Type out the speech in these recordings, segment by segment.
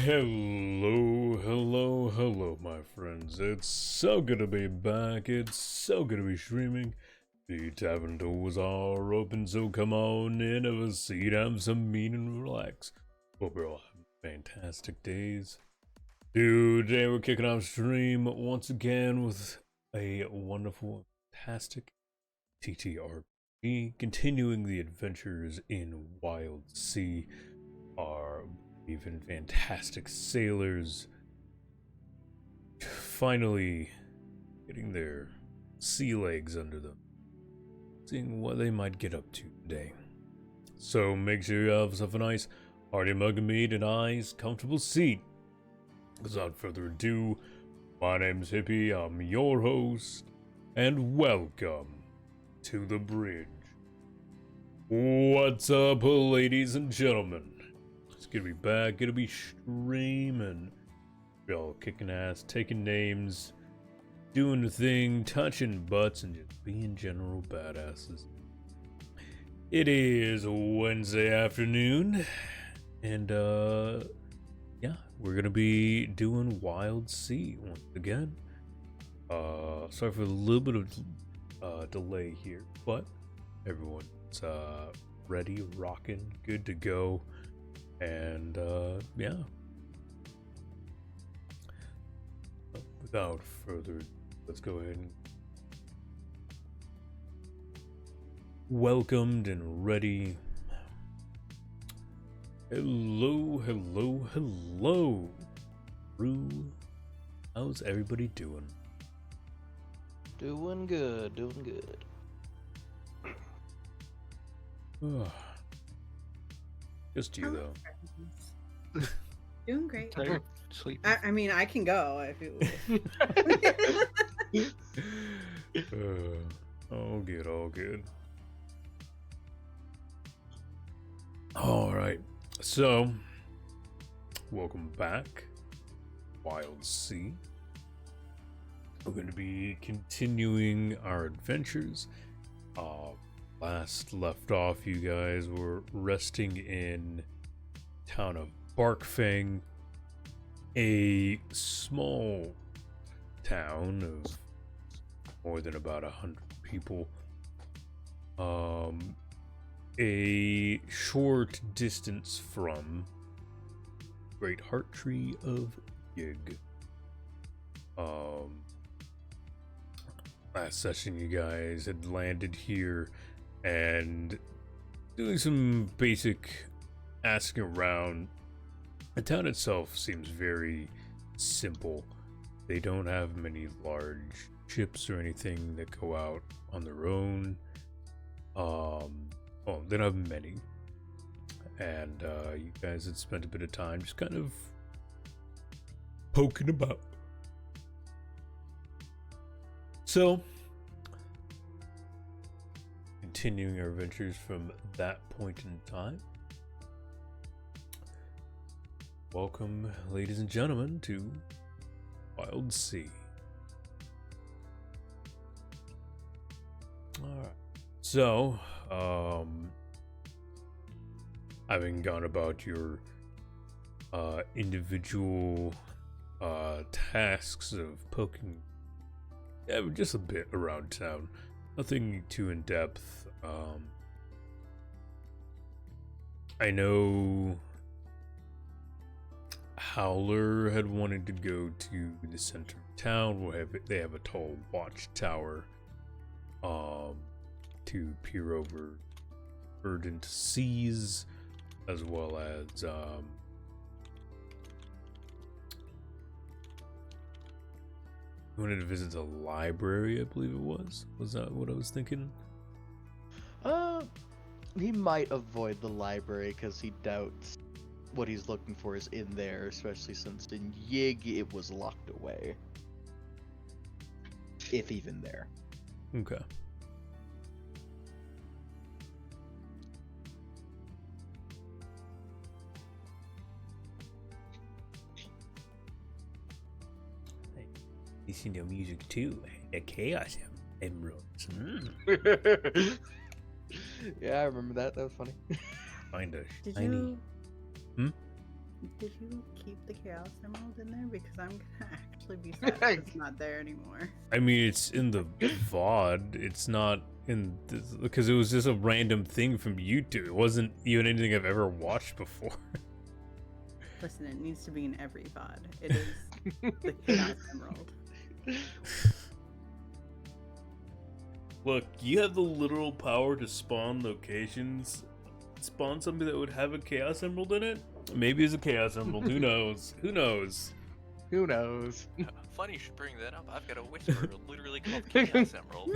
Hello, my friends. It's so good to be back. It's so good to be streaming. The tavern doors are open, so come on in, have a seat, have some meat, and relax. Hope you're all having fantastic days. Today we're kicking off stream once again with a wonderful, fantastic TTRPG, continuing the adventures in Wildsea. Our even fantastic sailors finally getting their sea legs under them, seeing what they might get up to today. So make sure you have yourself a nice hearty mug of meat and nice comfortable seat. Without further ado, my name's Hippie, I'm your host, and welcome to the bridge. What's up, ladies and gentlemen? It's gonna be back, gonna be streaming. Y'all kicking ass, taking names, doing the thing, touching butts, and just being general badasses. It is Wednesday afternoon, and yeah, we're gonna be doing Wildsea once again. Sorry for a little bit of delay here, but everyone's ready, rocking, good to go, and yeah. Without further ado, let's go ahead and welcomed and ready. Hello. Rue, how's everybody doing? Doing good. Just you, though. Doing great. Tired, sleepy. I mean, I can go if you. All good. All right. So, welcome back, Wildsea. We're going to be continuing our adventures. Last left off, you guys were resting in town of Barkfang, a small town of more than about 100 people. A short distance from Great Heart Tree of Yig. Last session you guys had landed here and doing some basic asking around. The town itself seems very simple. They don't have many large ships or anything that go out on their own. Well, they don't have many. And you guys had spent a bit of time just kind of poking about. So, continuing our adventures from that point in time. Welcome, ladies and gentlemen, to Wildsea. Alright. So, having gone about your individual tasks of poking just a bit around town, nothing too in depth. I know Howler had wanted to go to the center of town where they have a tall watchtower to peer over verdant seas, as well as wanted to visit the library, I believe it was. Was that what I was thinking? He might avoid the library because he doubts what he's looking for is in there, especially since in Yig it was locked away. If even there. Okay. Listen to music too. The Chaos Emeralds. Yeah, I remember that. That was funny. Find a Did shiny. you? Hmm? Did you keep the Chaos Emerald in there? Because I'm gonna actually be sad if it's not there anymore. I mean, it's in the VOD. It's not in this, because it was just a random thing from YouTube. It wasn't even anything I've ever watched before. Listen, it needs to be in every VOD. It is the Chaos Emerald. Look, you have the literal power to spawn locations. Spawn something that would have a Chaos Emerald in it? Maybe it's a Chaos Emerald. Who knows? Who knows? Who knows? Funny you should bring that up. I've got a whisperer literally called Chaos Emerald.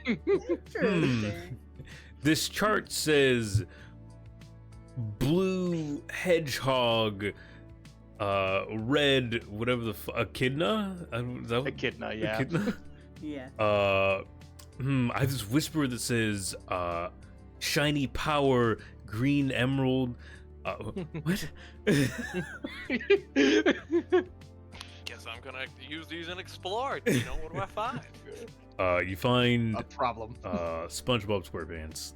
Interesting. This chart says blue hedgehog, red, whatever the echidna? Echidna, yeah. Echidna? Yeah. I have this whisperer that says, shiny power, green emerald. What? Guess I'm gonna use these and explore. You know, what do I find? You find A problem. SpongeBob SquarePants.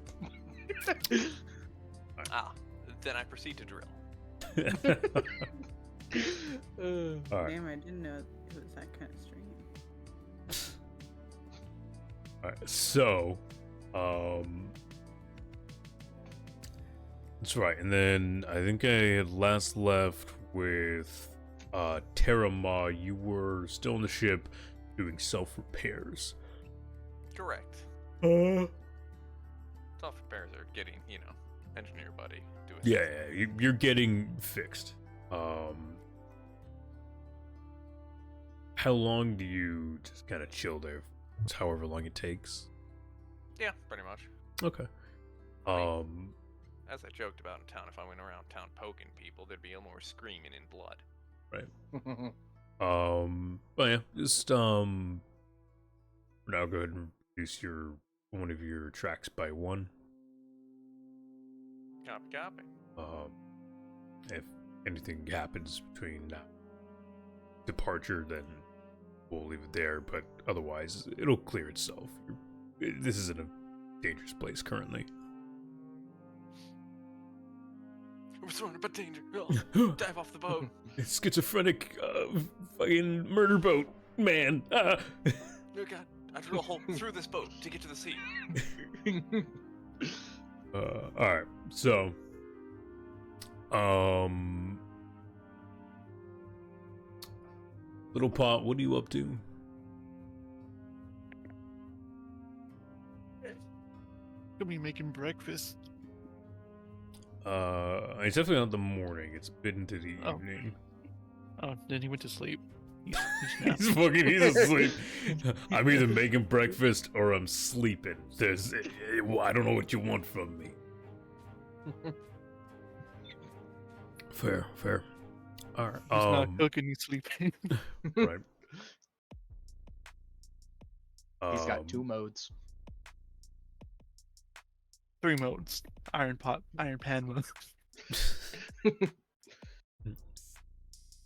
Ah, then I proceed to drill. All right. Damn, I didn't know it was that kind of stream. All right. So, that's right. And then I think I had last left with Terramar. You were still on the ship doing self repairs. Correct. Self repairs are getting, you know, engineer buddy. Do it. Yeah, you're getting fixed. How long do you just kind of chill there? It's however long it takes. Yeah, pretty much. Okay. I mean, as I joked about in town, if I went around town poking people, there'd be a more screaming in blood. Right. But yeah, just now go ahead and reduce one of your tracks by 1. Copy. If anything happens between departure, then we'll leave it there. But otherwise, it'll clear itself. This isn't a dangerous place currently. We're surrounded by danger. Dive off the boat. Schizophrenic, fucking murder boat, man. Oh god, I drill a hole through this boat to get to the sea. Alright, so Little Pot, what are you up to? Gonna be making breakfast. It's definitely not the morning, it's a bit into the Oh. evening. Oh, then he went to sleep. He's He's asleep. I'm either making breakfast or I'm sleeping. I don't know what you want from me. Fair. Alright. He's not cooking, he's sleeping. Right. He's got 2 modes. 3 modes. Iron pot, iron pan mode.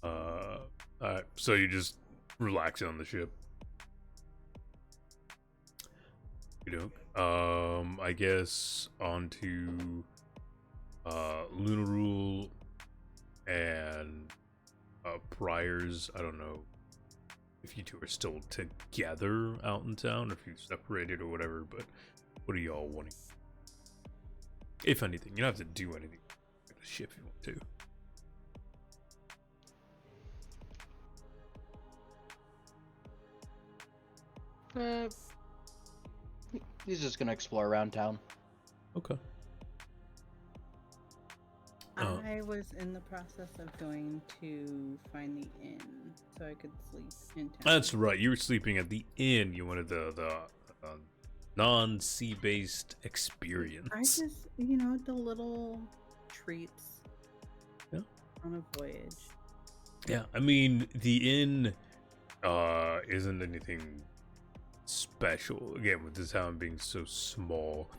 Alright, so you just relaxing on the ship. You know, I guess onto Luna Rule and Priors. I don't know if you two are still together out in town, or if you separated or whatever, but what are y'all wanting? If anything, you don't have to do anything with the ship if you want to. He's just gonna explore around town. Okay. I was in the process of going to find the inn so I could sleep in town. That's right. You were sleeping at the inn. You wanted the non-sea based experience. I just, the little treats. Yeah. On a voyage. Yeah, I mean the inn isn't anything special. Again, with this town being so small,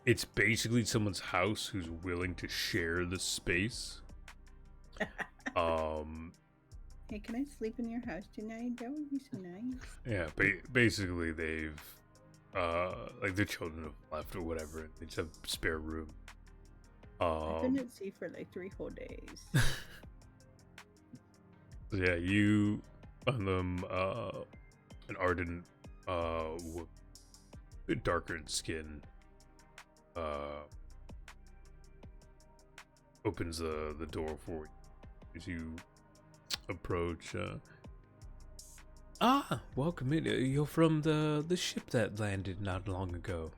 it's basically someone's house who's willing to share the space. Hey, can I sleep in your house tonight? That would be so nice. Yeah, basically they've like the children have left or whatever. They just have spare room. I've been at sea for like 3 whole days. Yeah, you find them an ardent, a bit darker in skin. Opens the door for you as you approach. Welcome in. You're from the ship that landed not long ago.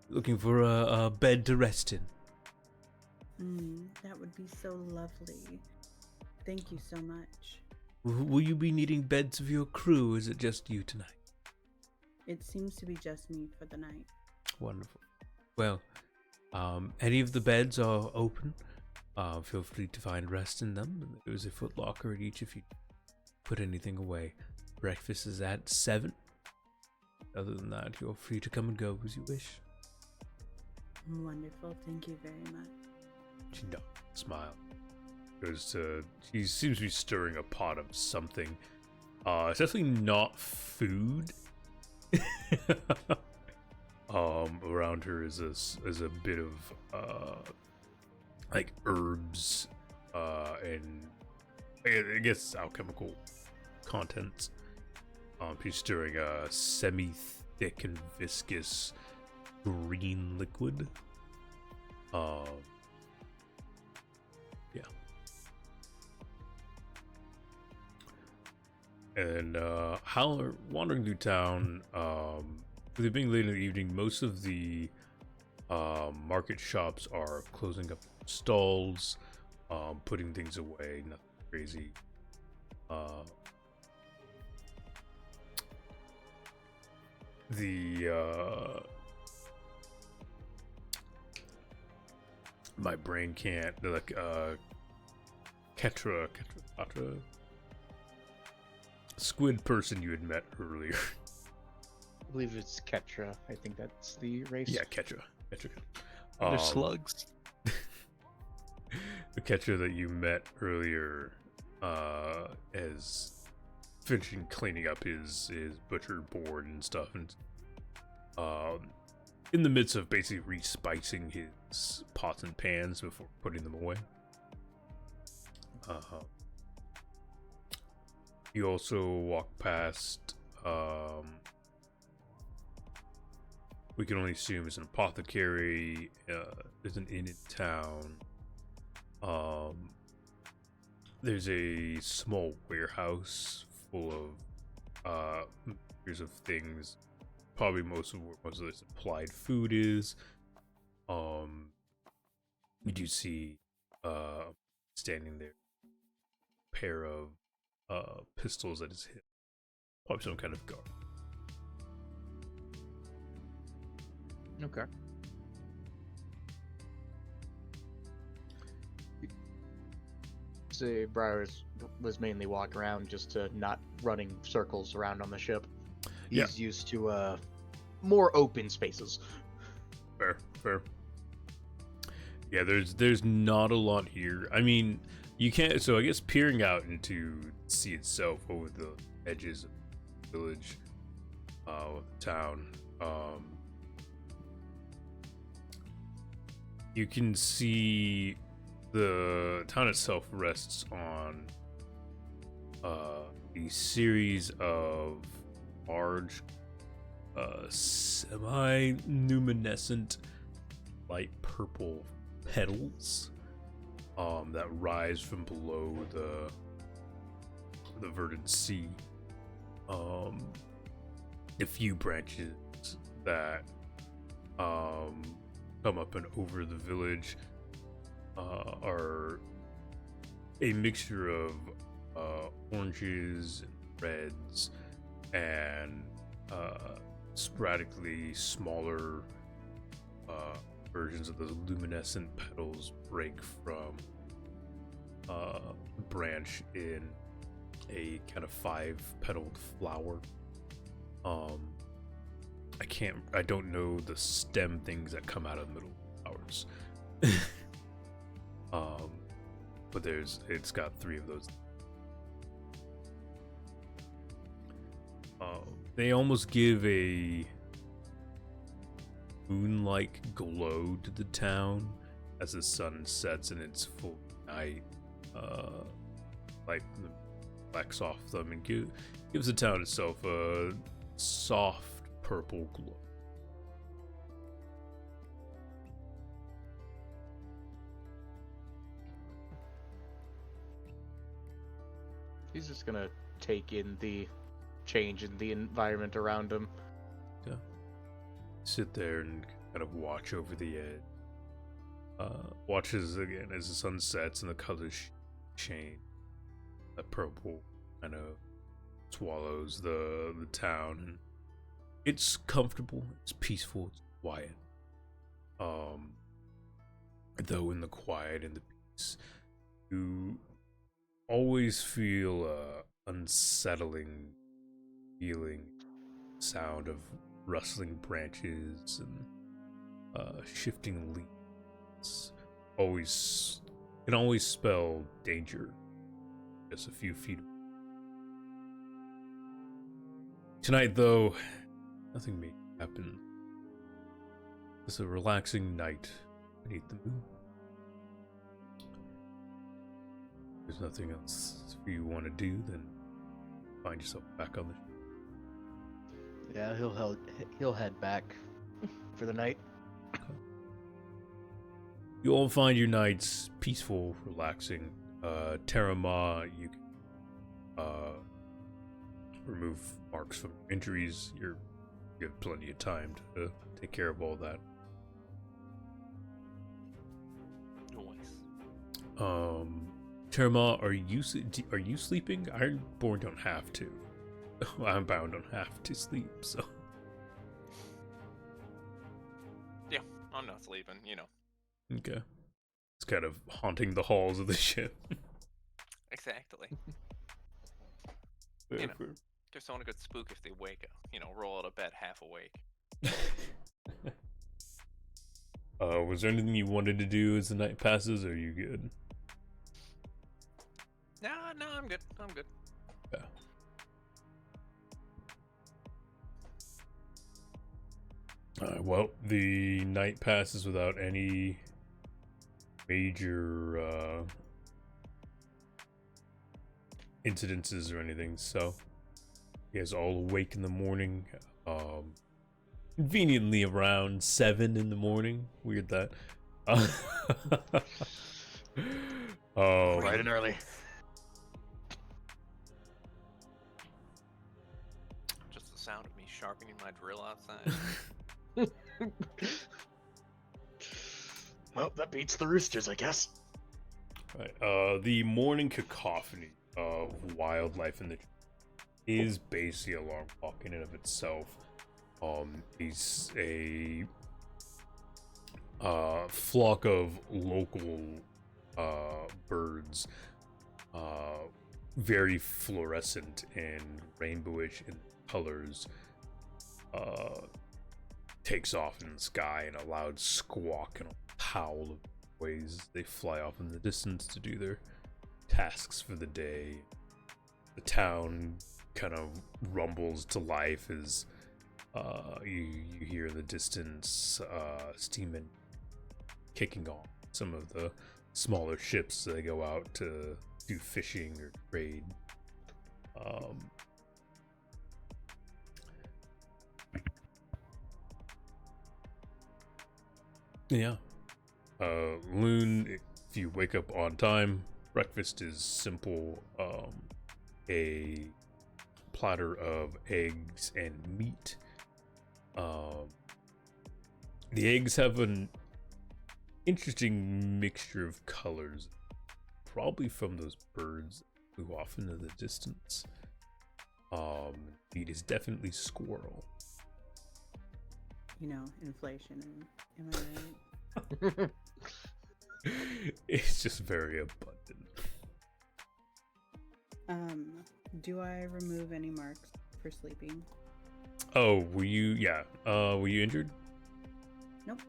Looking for a bed to rest in. That would be so lovely. Thank you so much. Will you be needing beds of your crew, or is it just you tonight? It seems to be just me for the night. Wonderful. Well, any of the beds are open. Feel free to find rest in them. There's a foot locker at each if you put anything away. Breakfast is at 7. Other than that, you're free to come and go as you wish. Wonderful. Thank you very much. She nods, smile. She seems to be stirring a pot of something. It's definitely not food. Around her is a bit of like herbs, and I guess alchemical contents. She's stirring a semi-thick and viscous green liquid. Yeah. And Howler wandering through town, with it being late in the evening, most of the market shops are closing up stalls, putting things away, nothing crazy. My brain can't, like, Ketra, squid person you had met earlier. I believe it's Ketra. I think that's the race. Yeah, Ketra. They're slugs. The Ketra that you met earlier, is finishing cleaning up his butcher board and stuff, and in the midst of basically respicing his pots and pans before putting them away. You also walk past, we can only assume it's an apothecary. There's an inn in town. There's a small warehouse full of here's of things. Probably most of the supplied food is. We do see standing there a pair of pistols at his hip. Probably some kind of guard. Okay. Say Briar was mainly walking around just to not running circles around on the ship. He's used to more open spaces. Fair. Yeah, there's not a lot here. I mean, you can't. So I guess peering out into the sea itself over the edges of the village, of the town, you can see the town itself rests on a series of large, semi-luminescent, light purple petals that rise from below the verdant sea. A few branches that come up and over the village are a mixture of oranges and reds and sporadically smaller versions of those luminescent petals break from a branch in a kind of 5-petaled flower. I don't know the stem things that come out of the middle of flowers. But it's got 3 of those. They almost give a moonlight glow to the town as the sun sets in its full night. Light reflects off them and gives the town itself a soft purple glow. He's just gonna take in the change in the environment around him. Yeah. Sit there and kind of watch over the edge. Watches again as the sun sets and the colors change. The purple kind of swallows the town, and it's comfortable, it's peaceful, it's quiet. Though in the quiet and the peace, you always feel a unsettling feeling, sound of rustling branches and shifting leaves. Can always spell danger just a few feet. Tonight, though, nothing may happen. It's a relaxing night beneath the moon. There's nothing else you want to do, then find yourself back on the ship. Yeah, he'll head back for the night. You all find your nights peaceful, relaxing. Terama, you can remove marks from injuries. You have plenty of time to take care of all that. Nice. Terama, are you sleeping? Ironborn don't have to. Ironbound don't have to sleep, so. Yeah, I'm not sleeping, you know. Okay. It's kind of haunting the halls of the ship. Exactly. Fair, You know. fair. Give someone a good spook if they wake up. You know, roll out of bed half awake. Was there anything you wanted to do as the night passes, or are you good? No, I'm good. I'm good. Yeah. Well, the night passes without any major incidences or anything, so you guys all awake in the morning, conveniently around 7 in the morning. Weird that. Bright and early. Just the sound of me sharpening my drill outside. Well, that beats the roosters, I guess. Right. The morning cacophony of wildlife in the is basically a long walk in and of itself. Is a flock of local birds, very fluorescent and rainbowish in colors, takes off in the sky in a loud squawk and a howl of ways. They fly off in the distance to do their tasks for the day. The town kind of rumbles to life as you hear in the distance steam and kicking off some of the smaller ships that go out to do fishing or trade. Yeah. Loon, if you wake up on time, breakfast is simple. A platter of eggs and meat. The eggs have an interesting mixture of colors, probably from those birds that flew off into the distance. Meat is definitely squirrel. You know, inflation. Am I right? It's just very abundant. Do I remove any marks for sleeping? Oh, were you? Yeah. Were you injured? Nope.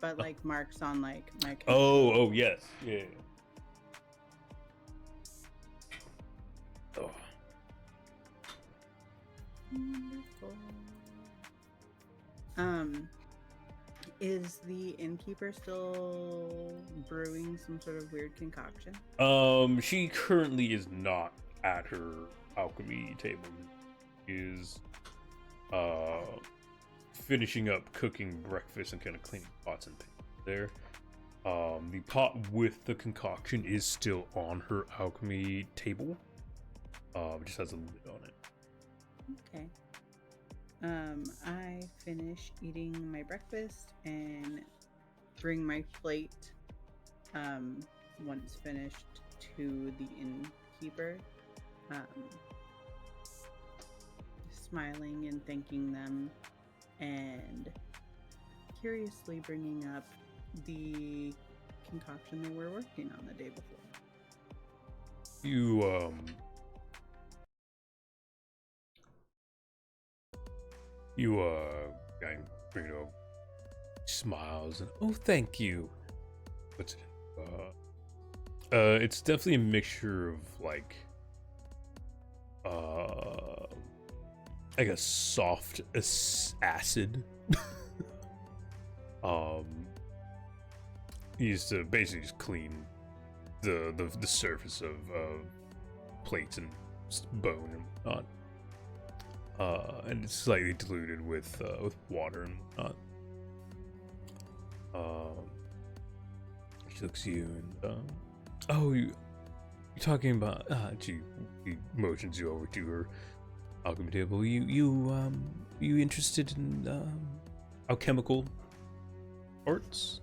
But like marks on like my. Oh, yes. Yeah. Oh. Wonderful. Is the innkeeper still brewing some sort of weird concoction? She currently is not at her alchemy table. She is finishing up cooking breakfast and kind of cleaning pots and things there. The pot with the concoction is still on her alchemy table. It just has a lid on it. Okay. I finish eating my breakfast and bring my plate, once finished, to the innkeeper, smiling and thanking them, and curiously bringing up the concoction they were working on the day before. Guy bring it over, smiles, and oh, thank you. What's it? It's definitely a mixture of like a soft acid. He used to basically just clean the surface of plates and bone and whatnot. And it's slightly diluted with water and whatnot. She looks at you and you're talking about she motions you over to her alchemy table. You interested in alchemical arts?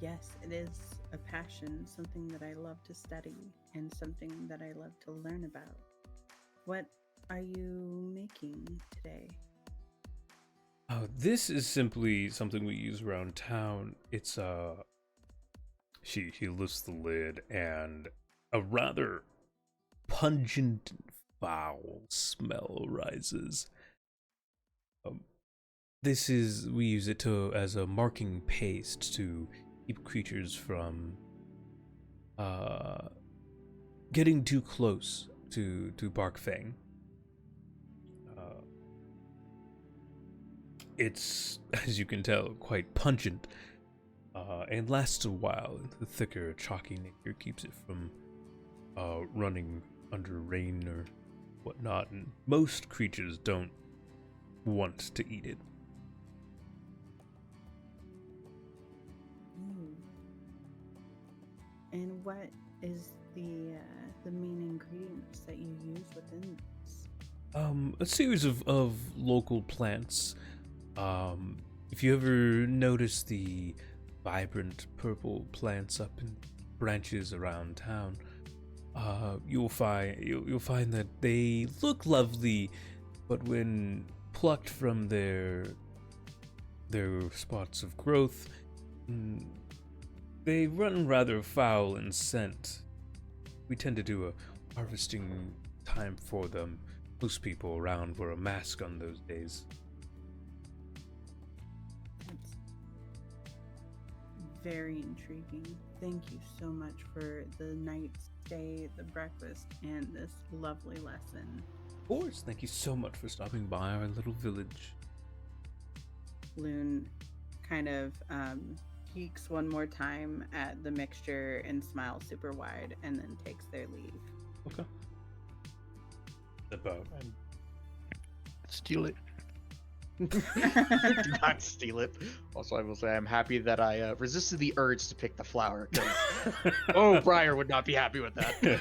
Yes, it is a passion, something that I love to study and something that I love to learn about. What are you making today? This is simply something we use around town. It's she lifts the lid and a rather pungent, foul smell rises. We use it as a marking paste to keep creatures from getting too close to Barkfang. It's, as you can tell, quite pungent, and lasts a while. The thicker, chalky nature keeps it from running under rain or whatnot, and most creatures don't want to eat it. And what is the main ingredients that you use within this? A series of local plants. If you ever notice the vibrant purple plants up in branches around town, you'll find that they look lovely, but when plucked from their spots of growth, they run rather foul in scent. We tend to do a harvesting time for them. Most people around wear a mask on those days. That's very intriguing. Thank you so much for the night stay, the breakfast, and this lovely lesson. Of course, thank you so much for stopping by our little village. Loon kind of peeks one more time at the mixture and smiles super wide, and then takes their leave. Okay. About Steal it. Do not steal it. Also, I will say I'm happy that I resisted the urge to pick the flower. Briar would not be happy with that.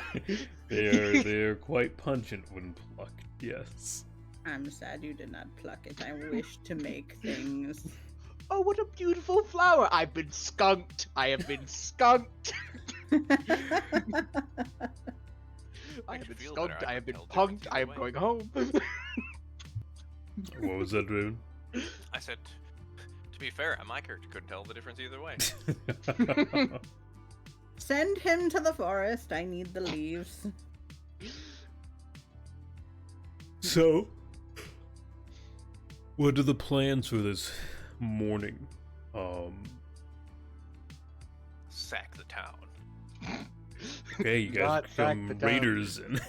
they are quite pungent when plucked. Yes. I'm sad you did not pluck it. I wish to make things. Oh, what a beautiful flower! I've been skunked. I have been skunked. I have been skunked. I have been punked. I am going home. What was that, Raven? I said, to be fair, my character couldn't tell the difference either way. Send him to the forest. I need the leaves. So, what are the plans for this morning? Sack the town. Okay, you guys Not sack become the town. raiders and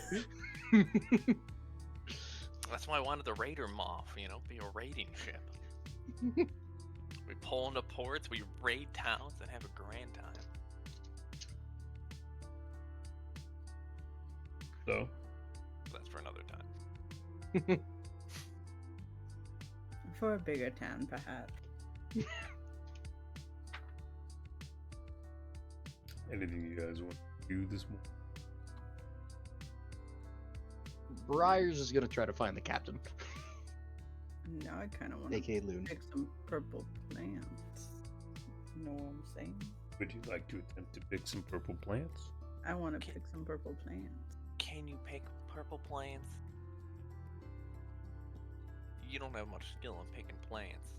That's why I wanted the raider moth, be a raiding ship. We pull into ports, we raid towns, and have a grand time. So, That's for another time. For a bigger town, perhaps. anything you guys want to do this morning? Briar's is gonna try to find the captain. Now I kind of want to AKA Loon. pick some purple plants. You know what I'm saying? Would you like to attempt to pick some purple plants? I want to pick some purple plants. Can you pick purple plants? You don't have much skill in picking plants.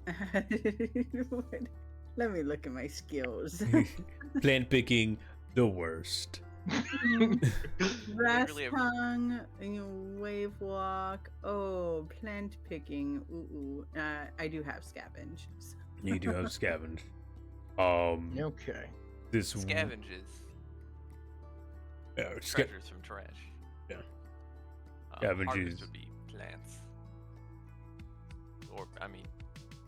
Let me look at my skills. Plant picking, the worst. Grass really have- tongue, wave walk. Oh, plant picking. Ooh. I do have scavenge. You do have scavenge. Okay. This Scavenges. Treasures from trash. Yeah. Harvest Scavenges. would be plants. Or, I mean,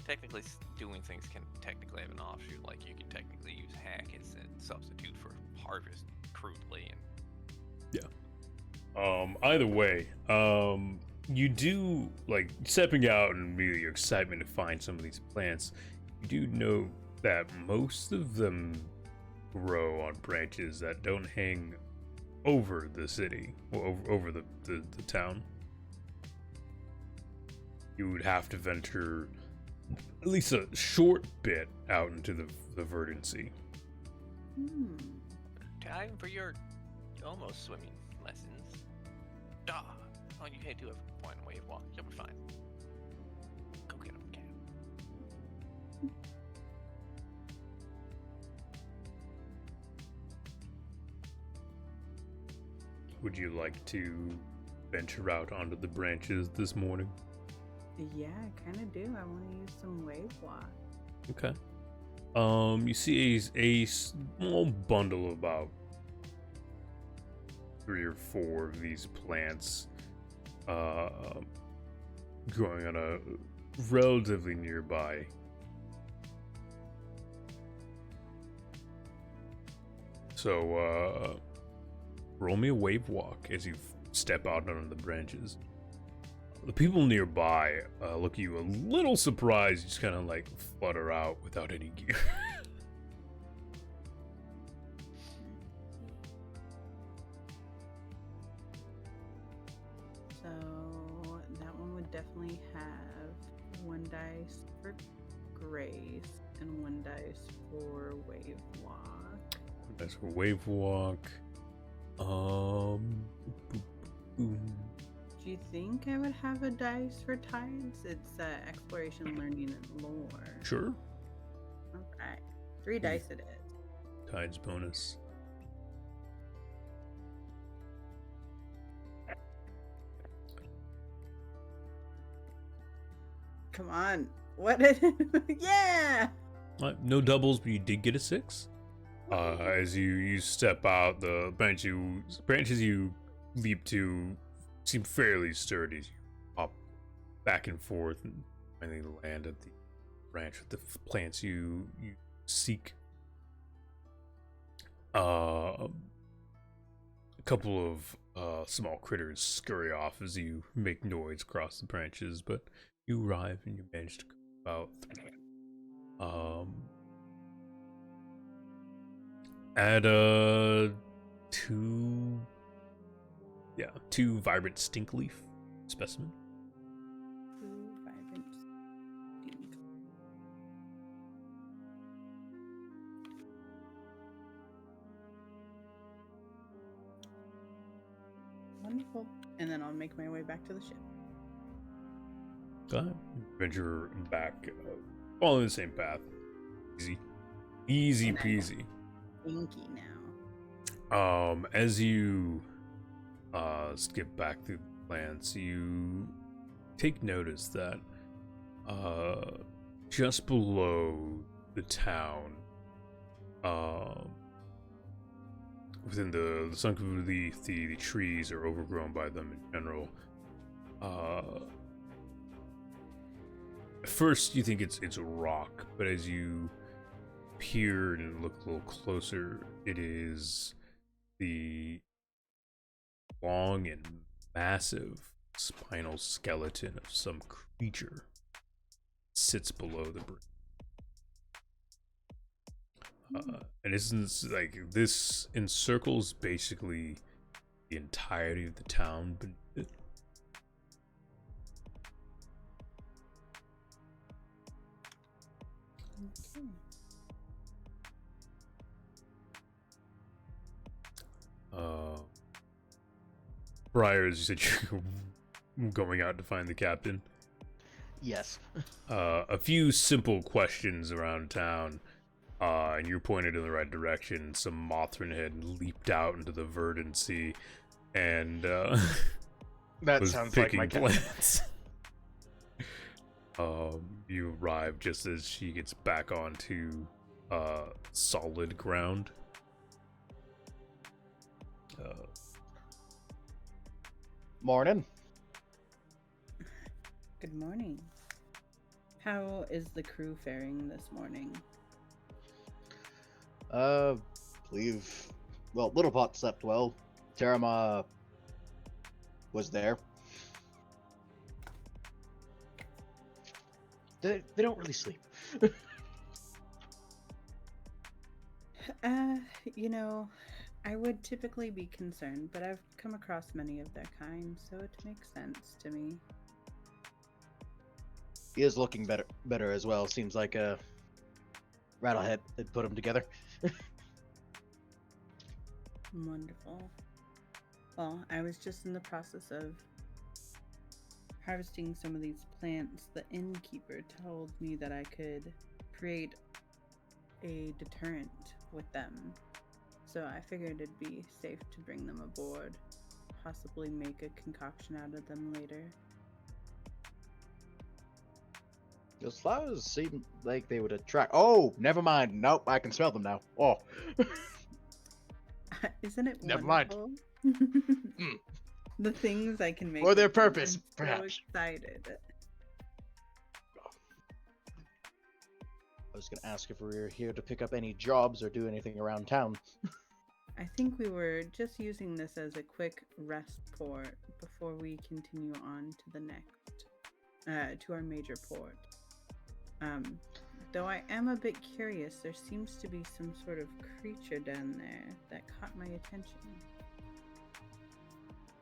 technically doing things can technically have an offshoot. Like, you can technically use hack as a substitute for harvest crudely. And Either way, you do, like, stepping out and really your excitement to find some of these plants, you do know that most of them grow on branches that don't hang over the city, or over the town. You would have to venture at least a short bit out into the verdant sea. time for your almost swimming lessons. Duh. Oh, you do have a point wave walk. You'll be fine. Go get him, cat. Would you like to venture out onto the branches this morning? Yeah, I kind of do. I want to use some wave walk. Okay. You see a small bundle of about 3 or 4 of these plants, growing on a relatively nearby. So, roll me a wave walk as you step out onto the branches. The people nearby look at you a little surprised. You just kind of like flutter out without any gear. So that one would definitely have 1 dice for grace and 1 dice for wave walk. That's for wave walk. Boom. Do you think I would have a dice for tides? It's exploration, learning, and lore. Sure. Alright. 3 dice it is. Tides bonus. Come on. What? Yeah! No doubles, but you did get a 6. As you step out, the branches you leap to seem fairly sturdy. You hop back and forth and finally land at the branch with the plants you seek. A couple of small critters scurry off as you make noise across the branches, but you arrive and you manage to come out. Add 2 vibrant stink leaf specimen. 2 vibrant stink. Wonderful. And then I'll make my way back to the ship. Go ahead. Venture back, following the same path. Easy peasy. Stinky now. As you skip back through the plants, you take notice that just below the town, within the sunken relief, the trees are overgrown by them in general. At first, you think it's a rock, but as you peer and look a little closer, it is the long and massive spinal skeleton of some creature sits below the bridge. And this encircles basically the entirety of the town beneath it. Okay. Briar, as you said, you're going out to find the captain. Yes. A few simple questions around town, and you're pointed in the right direction. Some Mothrin had leaped out into the verdant sea, and That was sounds like my picking cat. plants. You arrive just as she gets back onto solid ground. Morning. Good morning. How is the crew faring this morning? Believe. Well, Littlepot slept well. Terama was there. They don't really sleep. You know, I would typically be concerned, but I've come across many of their kind, so it makes sense to me. He is looking better as well. Seems like a Rattlehead had put him together. Wonderful. Well, I was just in the process of harvesting some of these plants. The innkeeper told me that I could create a deterrent with them. So I figured it'd be safe to bring them aboard, possibly make a concoction out of them later. Those flowers seem like they would attract. Oh, never mind. Nope, I can smell them now. Oh. Isn't it Never mind. wonderful? The things I can make For their with them, purpose, I'm so perhaps. excited. I was gonna ask if we were here to pick up any jobs or do anything around town. I think we were just using this as a quick rest port before we continue on to the next, to our major port. Though I am a bit curious, there seems to be some sort of creature down there that caught my attention.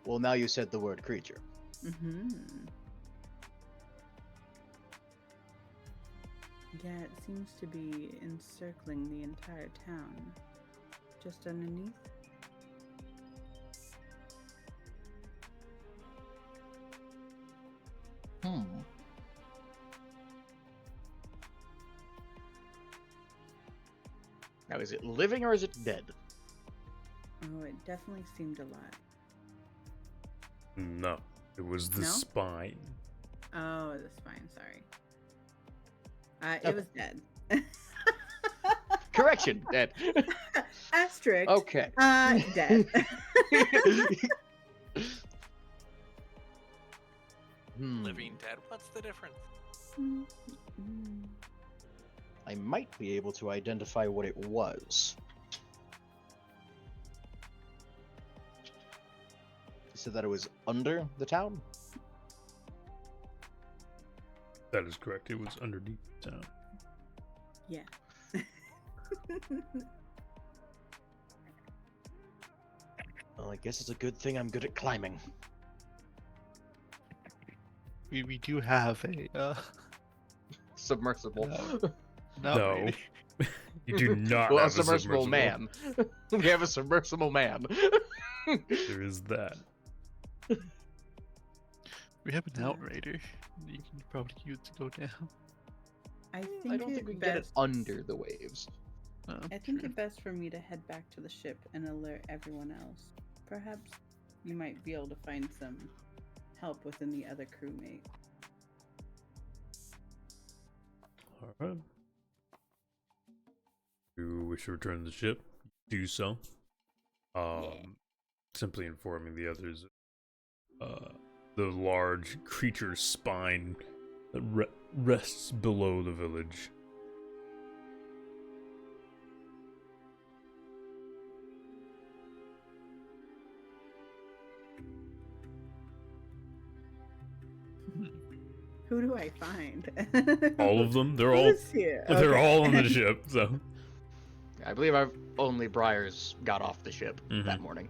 Well, now you said the word creature. Mm-hmm. Yeah, it seems to be encircling the entire town. Just underneath. Now, is it living or is it dead? Oh, it definitely seemed alive. No, it was the No? spine. Oh, the spine, sorry. It Okay. was dead. Correction, dead. Asterisk. Okay. Dead. Living dead. What's the difference? I might be able to identify what it was. You said that it was under the town? That is correct. It was underneath the town. Yeah. Well, I guess it's a good thing I'm good at climbing. We do have a Submersible. no. No. really. You do not Well, a have submersible man. We have a submersible man. There is that. We have an Yeah. outrider. You can probably use to go down. I think I don't think we can get it under the waves. Oh, I think true. it best for me to head back to the ship and alert everyone else. Perhaps you might be able to find some help within the other crewmate. Alright. You wish to return to the ship? Do so. Simply informing the others. The large creature's spine rests below the village. Who do I find? All of them. They're all. Who's here? They're Okay. all on the ship. So. I believe I've only Briar's got off the ship Mhm. that morning.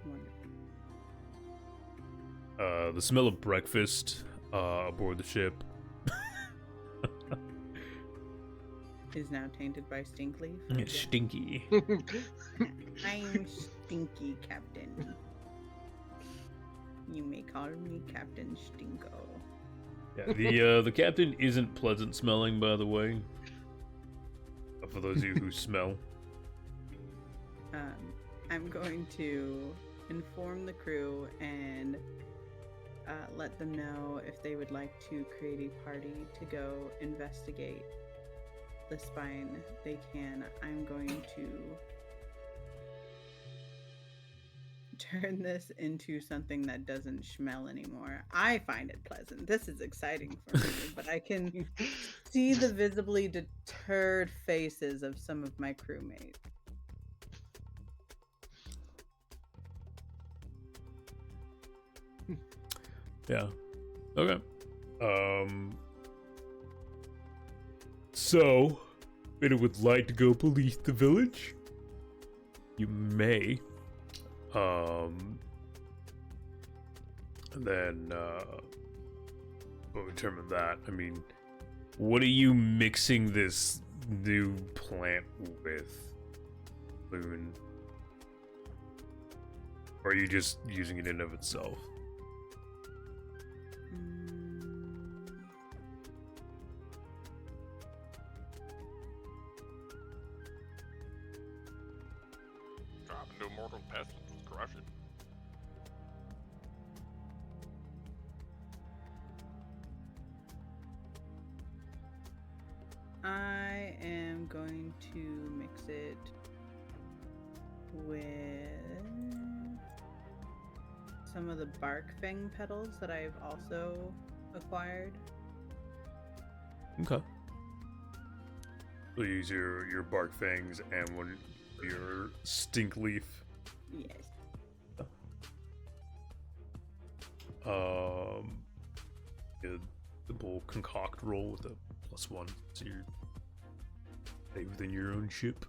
Wonderful. The smell of breakfast aboard the ship. Is now tainted by stink leaf. It's stinky. I'm stinky, Captain. You may call me Captain Stinko. Yeah, the captain isn't pleasant smelling, by the way. For those of you who smell. I'm going to inform the crew and let them know if they would like to create a party to go investigate the spine. They can. I'm going to turn this into something that doesn't smell anymore. I find it pleasant. This is exciting for me, but I can see the visibly deterred faces of some of my crewmates. Yeah. Okay. So, if you would like to go police the village, you may. And then, we'll determine that. I mean, what are you mixing this new plant with, Loon? Or are you just using it in of itself? Drop into a mortal pestilence, crush it. I am going to mix it with some of the bark fang petals that I've also acquired. Okay. So you use your bark fangs and your stink leaf. Yes. Yeah, simple concoct roll with a +1, so you're stay within your own ship.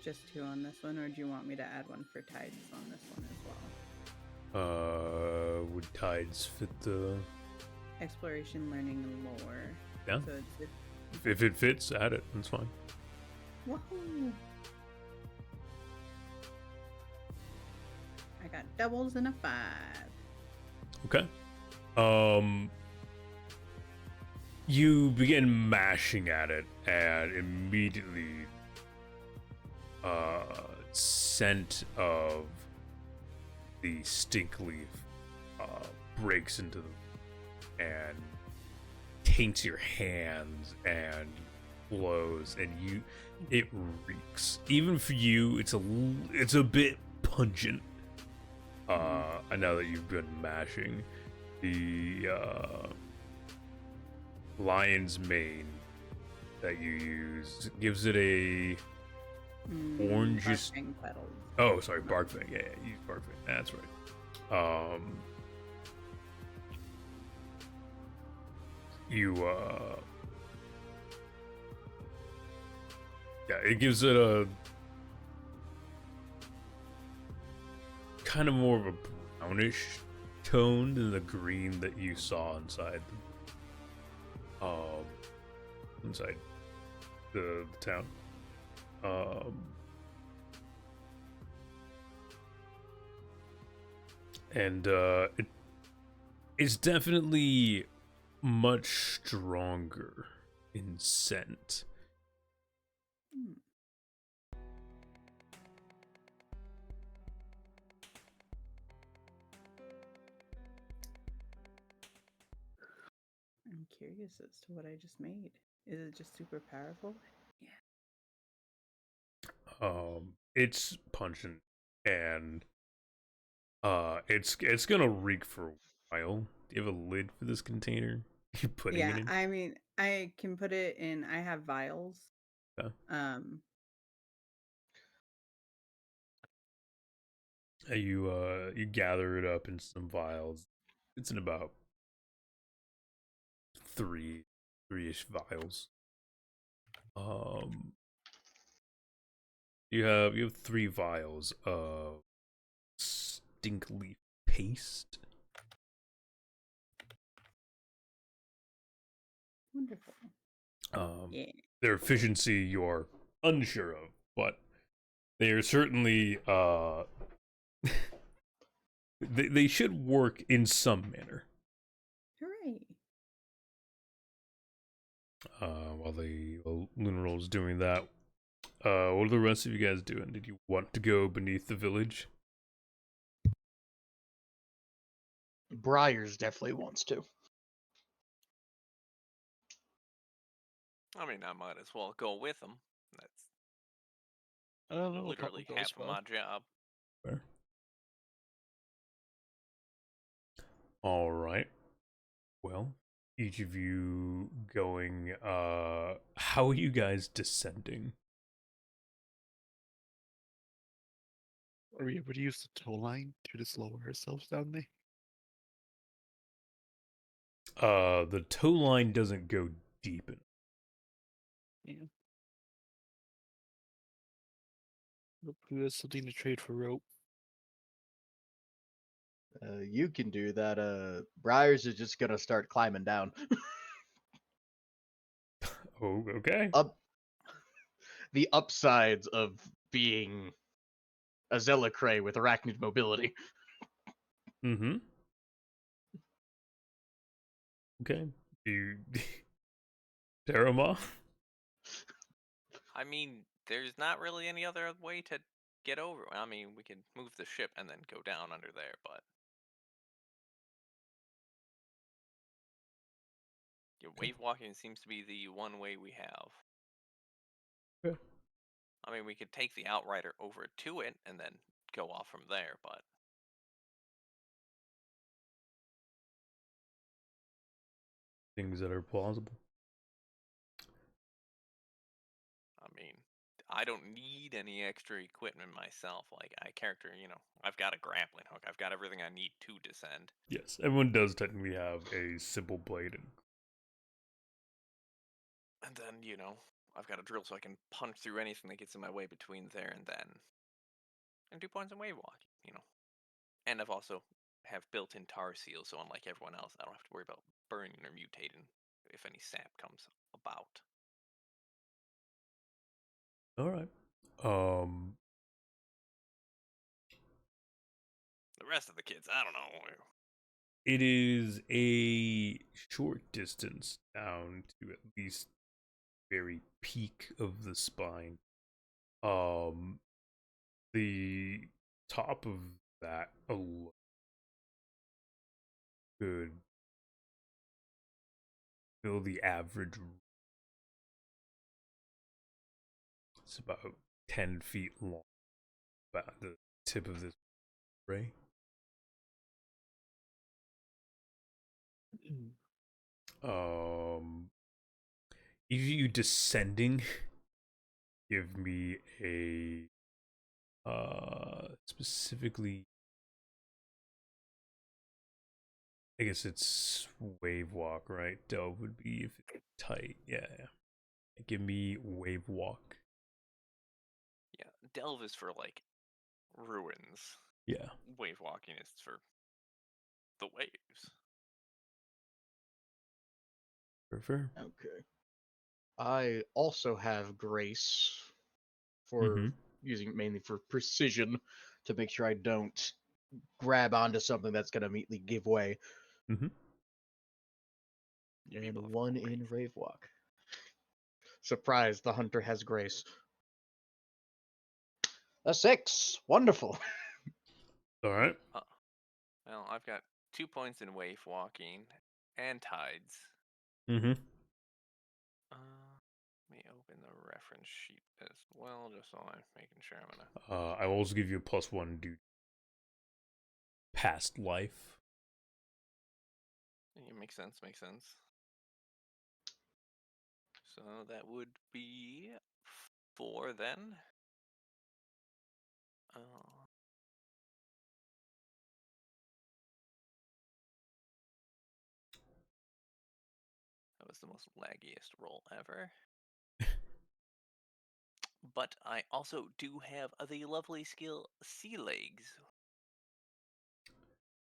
Just 2 on this one, or do you want me to add one for tides on this one as well? Would tides fit the? Exploration, learning, and lore. Yeah. So it's If it fits, add it. That's fine. woohoo! I got doubles and a 5. Okay. You begin mashing at it, and immediately, scent of the stink leaf breaks into them and taints your hands and blows, and it reeks. Even for you, it's a bit pungent. I know that you've been mashing. The lion's mane that you use gives it a orangish. Bark fang petals. Oh, sorry, bark fang. Yeah, use bark fang. That's right. Yeah, it gives it a kind of more of a brownish tone than the green that you saw inside the town. And it's definitely much stronger in scent. I'm curious as to what I just made. Is it just super powerful? Yeah. It's pungent and it's gonna reek for a while. Do you have a lid for this container? You putting it Yeah, in? I mean, I can put it in. I have vials. Yeah. Um, You gather it up in some vials. It's in about three-ish vials. Um, you have 3 vials of stink leaf paste. wonderful. Yeah. Their efficiency you're unsure of, but they are certainly they should work in some manner. Hooray. While Lunarol's doing that, what are the rest of you guys doing? Did you want to go beneath the village? Briars definitely wants to. I mean, I might as well go with them. That's I don't know. We'll literally probably go half as of well. my job. Fair. All right. Well, each of you going. How are you guys descending? Are we able to use the tow line to just lower ourselves down there? The tow line doesn't go deep enough. Yeah. Hopefully there's something to trade for rope. You can do that. Briars is just gonna start climbing down. Oh, okay. Up the upsides of being a Zealocray with arachnid mobility. Mm-hmm. Okay. You, Terama? I mean, there's not really any other way to get over. I mean, we could move the ship and then go down under there, but yeah, wave walking seems to be the one way we have. Yeah. I mean, we could take the outrider over to it and then go off from there, but Things that are plausible. I mean, I don't need any extra equipment myself. Like, I've got a grappling hook. I've got everything I need to descend. Yes, everyone does technically have a simple blade. And then, I've got a drill so I can punch through anything that gets in my way between there and then. And 2 points in wave walk. And I've also have built-in tar seals, so unlike everyone else, I don't have to worry about burning or mutating if any sap comes about. All right. The rest of the kids, I don't know. It is a short distance down to at least very peak of the spine. The top of that alone could fill the average. It's about 10 feet long. About the tip of this ray. If you descending, give me a specifically, I guess it's wave walk, right? Delve would be if it's tight. Yeah. Give me wave walk. Yeah, delve is for like ruins. Yeah. Wave walking is for the waves. Fair. Okay. I also have grace for using mainly for precision to make sure I don't grab onto something that's gonna immediately give way. Mm-hmm. And 1 in Rave Walk. Surprise, the hunter has grace. A 6. Wonderful. All right. Well, I've got 2 points in wave walking and tides. Mm-hmm. Let me open the reference sheet as well, just so I'm making sure I'm gonna. I will also give you a +1 due past life. Yeah, makes sense. Makes sense. So that would be 4 then. That was the most laggiest roll ever. But I also do have the lovely skill Sea Legs.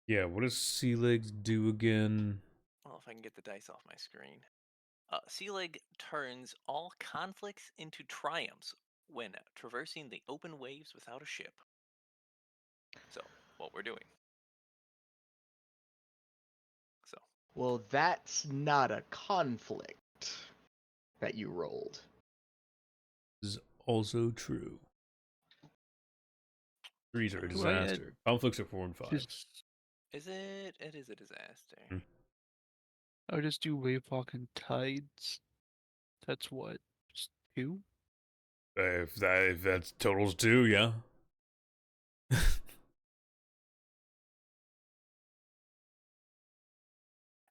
Yeah, what does sea legs do again? Well, if I can get the dice off my screen. Sea Leg turns all conflicts into triumphs when traversing the open waves without a ship. So, what we're doing. So. Well, that's not a conflict that you rolled. Is also true. 3s are a Do I add disaster. Conflicts are 4 and 5. Is it? It is a disaster. I would just do wavewalk and tides. That's what? Just 2? If that's totals 2, yeah. I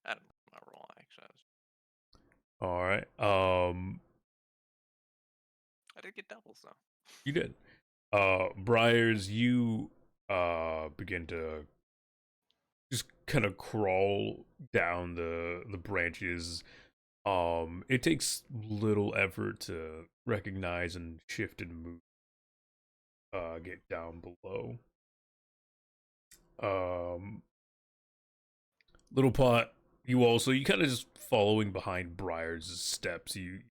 don't know my roll actually. All right. I did get doubles though. You did. Briars, you begin to just kind of crawl down the branches. It takes little effort to recognize and shift and move. Get down below. Little pot, you kind of just following behind Briar's steps. You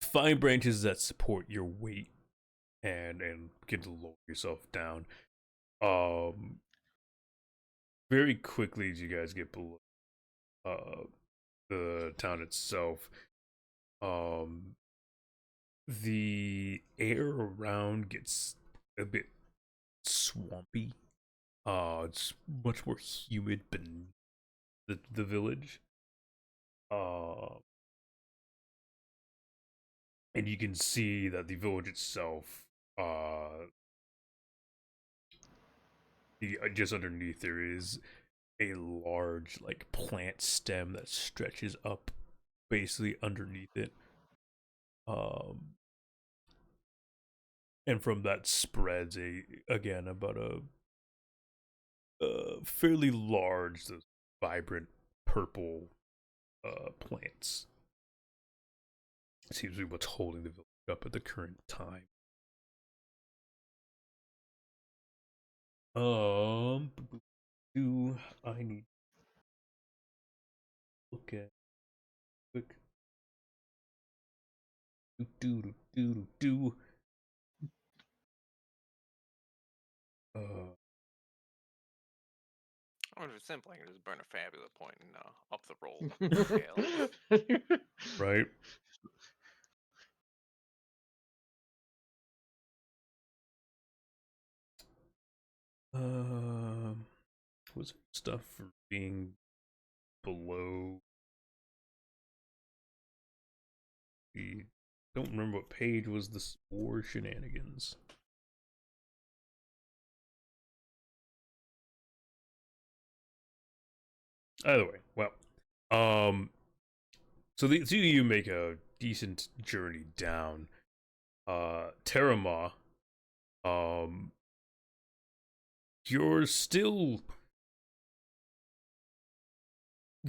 find branches that support your weight and begin to lower yourself down. Very quickly as you guys get below the town itself, the air around gets a bit swampy. It's much more humid beneath the village. And you can see that the village itself, just underneath there is a large like plant stem that stretches up basically underneath it. And from that spreads about a fairly large, vibrant purple plants. Seems to be what's holding the village up at the current time. Do I need to look at quick? Do. I wonder if it's simple. I can just burn a fabulous point and up the roll scale. Right. Was stuff for being below? The don't remember what page was the spore shenanigans. Either way, well, so the two of you make a decent journey down. Terama, you're still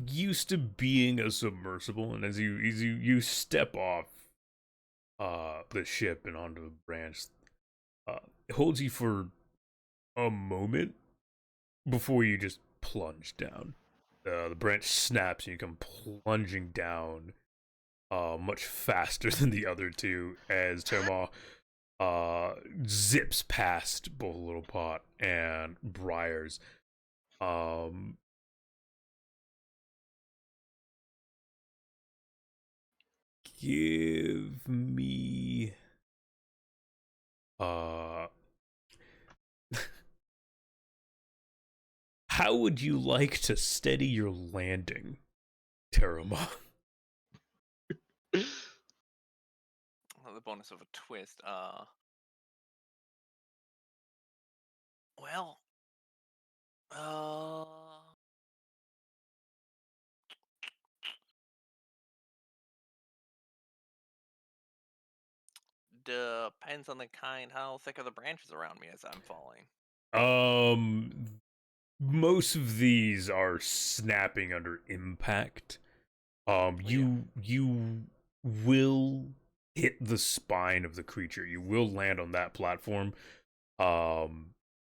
used to being a submersible, and as you step off the ship and onto the branch, it holds you for a moment before you just plunge down. The branch snaps and you come plunging down much faster than the other two as Terma zips past both Little Pot and Briars. Give me how would you like to steady your landing, Terama? The bonus of a twist. Well, uh, depends on the kind. How thick are the branches around me as I'm falling? Most of these are snapping under impact. You will hit the spine of the creature. You will land on that platform.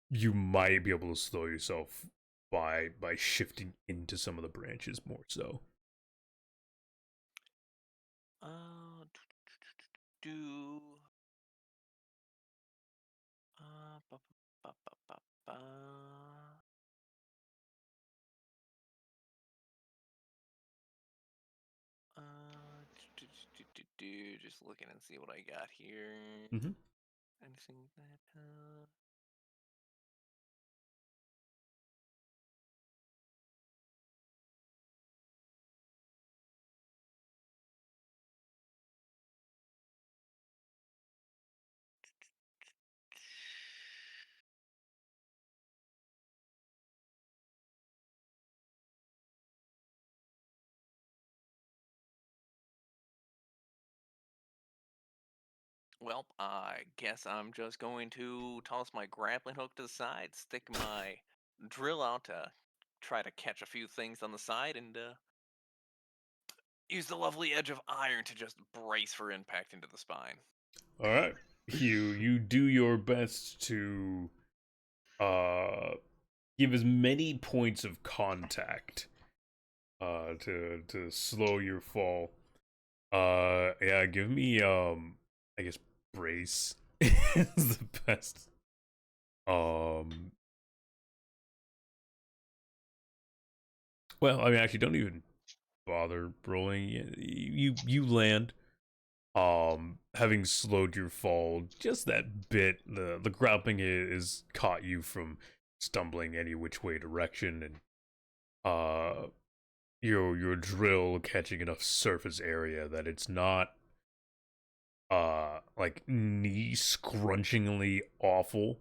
You might be able to slow yourself by shifting into some of the branches more so. Do ba, ba, ba, ba, ba. Just looking and see what I got here. Mm-hmm. Anything that Well, I guess I'm just going to toss my grappling hook to the side, stick my drill out to try to catch a few things on the side, and use the lovely edge of iron to just brace for impact into the spine. All right, you do your best to give as many points of contact to slow your fall. Yeah, give me I guess brace is the best. Well, I mean, actually, don't even bother rolling. You land. Having slowed your fall just that bit, the grappling is caught you from stumbling any which way direction, and your drill catching enough surface area that it's not like knee scrunchingly awful.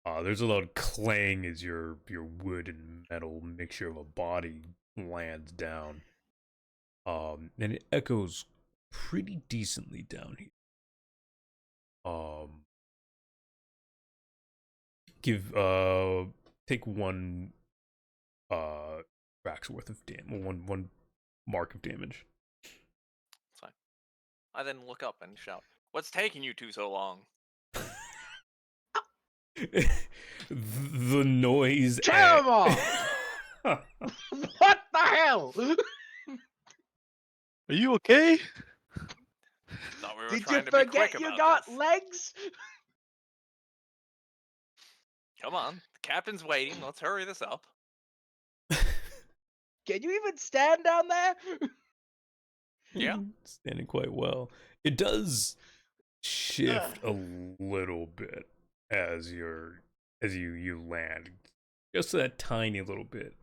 There's a lot of clang as your wood and metal mixture of a body lands down. And it echoes pretty decently down here. Take one rack's worth of damage, one mark of damage. It's fine. I then look up and shout, "What's taking you two so long?" The noise. Come on! What the hell? Are you okay? Thought we were Did you trying to be quick forget you about got this. legs? Come on, the captain's waiting. Let's hurry this up. Can you even stand down there? Yeah. Standing quite well. It does shift a little bit as you land, just that tiny little bit.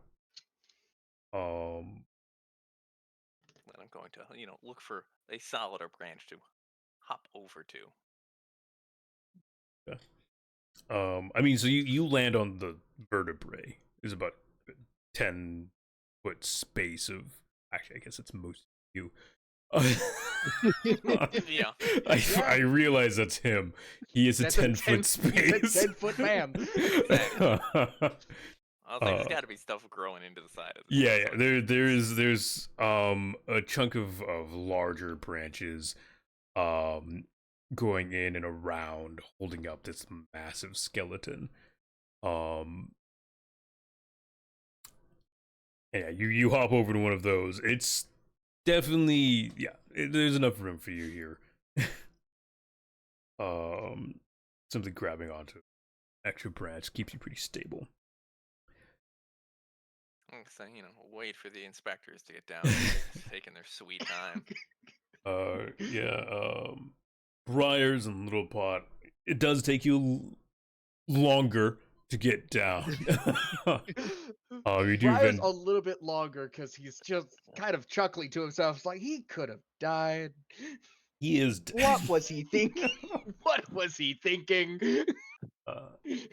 Then I'm going to, look for a solider branch to hop over to. I mean, so you land on the vertebrae. There's about 10-foot space of. Actually, I guess it's most of you. Yeah. I realize that's him. He is a 10-foot space. He's a 10-foot man. Exactly. I was like, there's got to be stuff growing into the side of this. Yeah. There's a chunk of larger branches going in and around, holding up this massive skeleton. Yeah, you hop over to one of those. It's definitely there's enough room for you here. Simply grabbing onto extra branch keeps you pretty stable. So, wait for the inspectors to get down. They're taking their sweet time. Briars and Little Pot. It does take you longer to get down. You do Briar's then. a little bit longer because he's just kind of chuckling to himself. It's like he could have died. He is. What was he thinking? What was he thinking?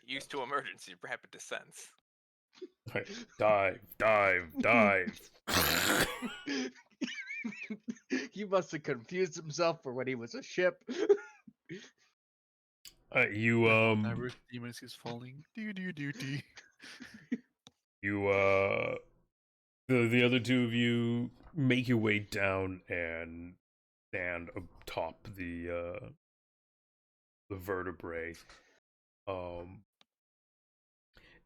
Used to emergency rapid descents. Right. Dive, dive, dive. He must have confused himself for when he was a ship. You Diverse demons is falling. Do. you the other two of you make your way down and stand atop the vertebrae.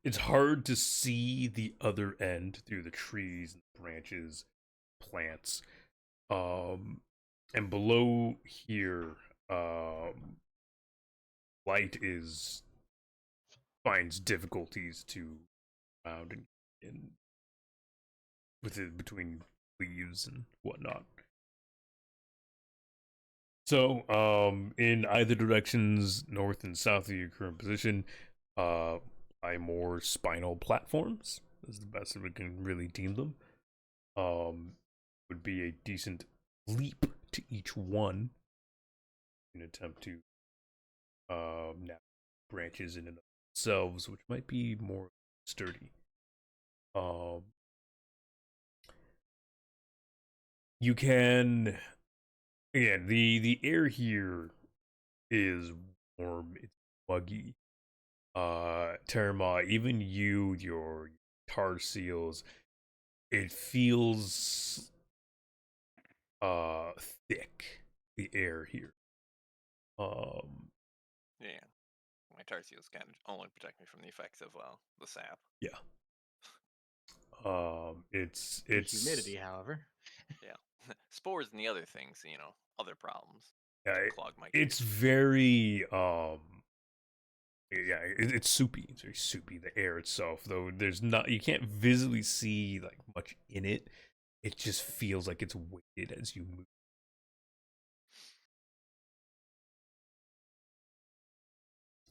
It's hard to see the other end through the trees, branches, plants. And below here, light finds difficulties to found in between leaves and whatnot. So, in either directions, north and south of your current position, by more spinal platforms, is the best that we can really deem them. Would be a decent leap to each one in an attempt to navigate branches in and of themselves, which might be more sturdy. You can, again, the air here is warm, it's muggy. Terma, even your tar seals, it feels thick, the air here. Yeah. My tar seals can only protect me from the effects of the sap. Yeah. It's humidity, however. Yeah. Spores and the other things, other problems. Yeah, Clog my it's gears. very it's soupy. It's very soupy, the air itself, though there's not, you can't visibly see like much in it. It just feels like it's weighted as you move.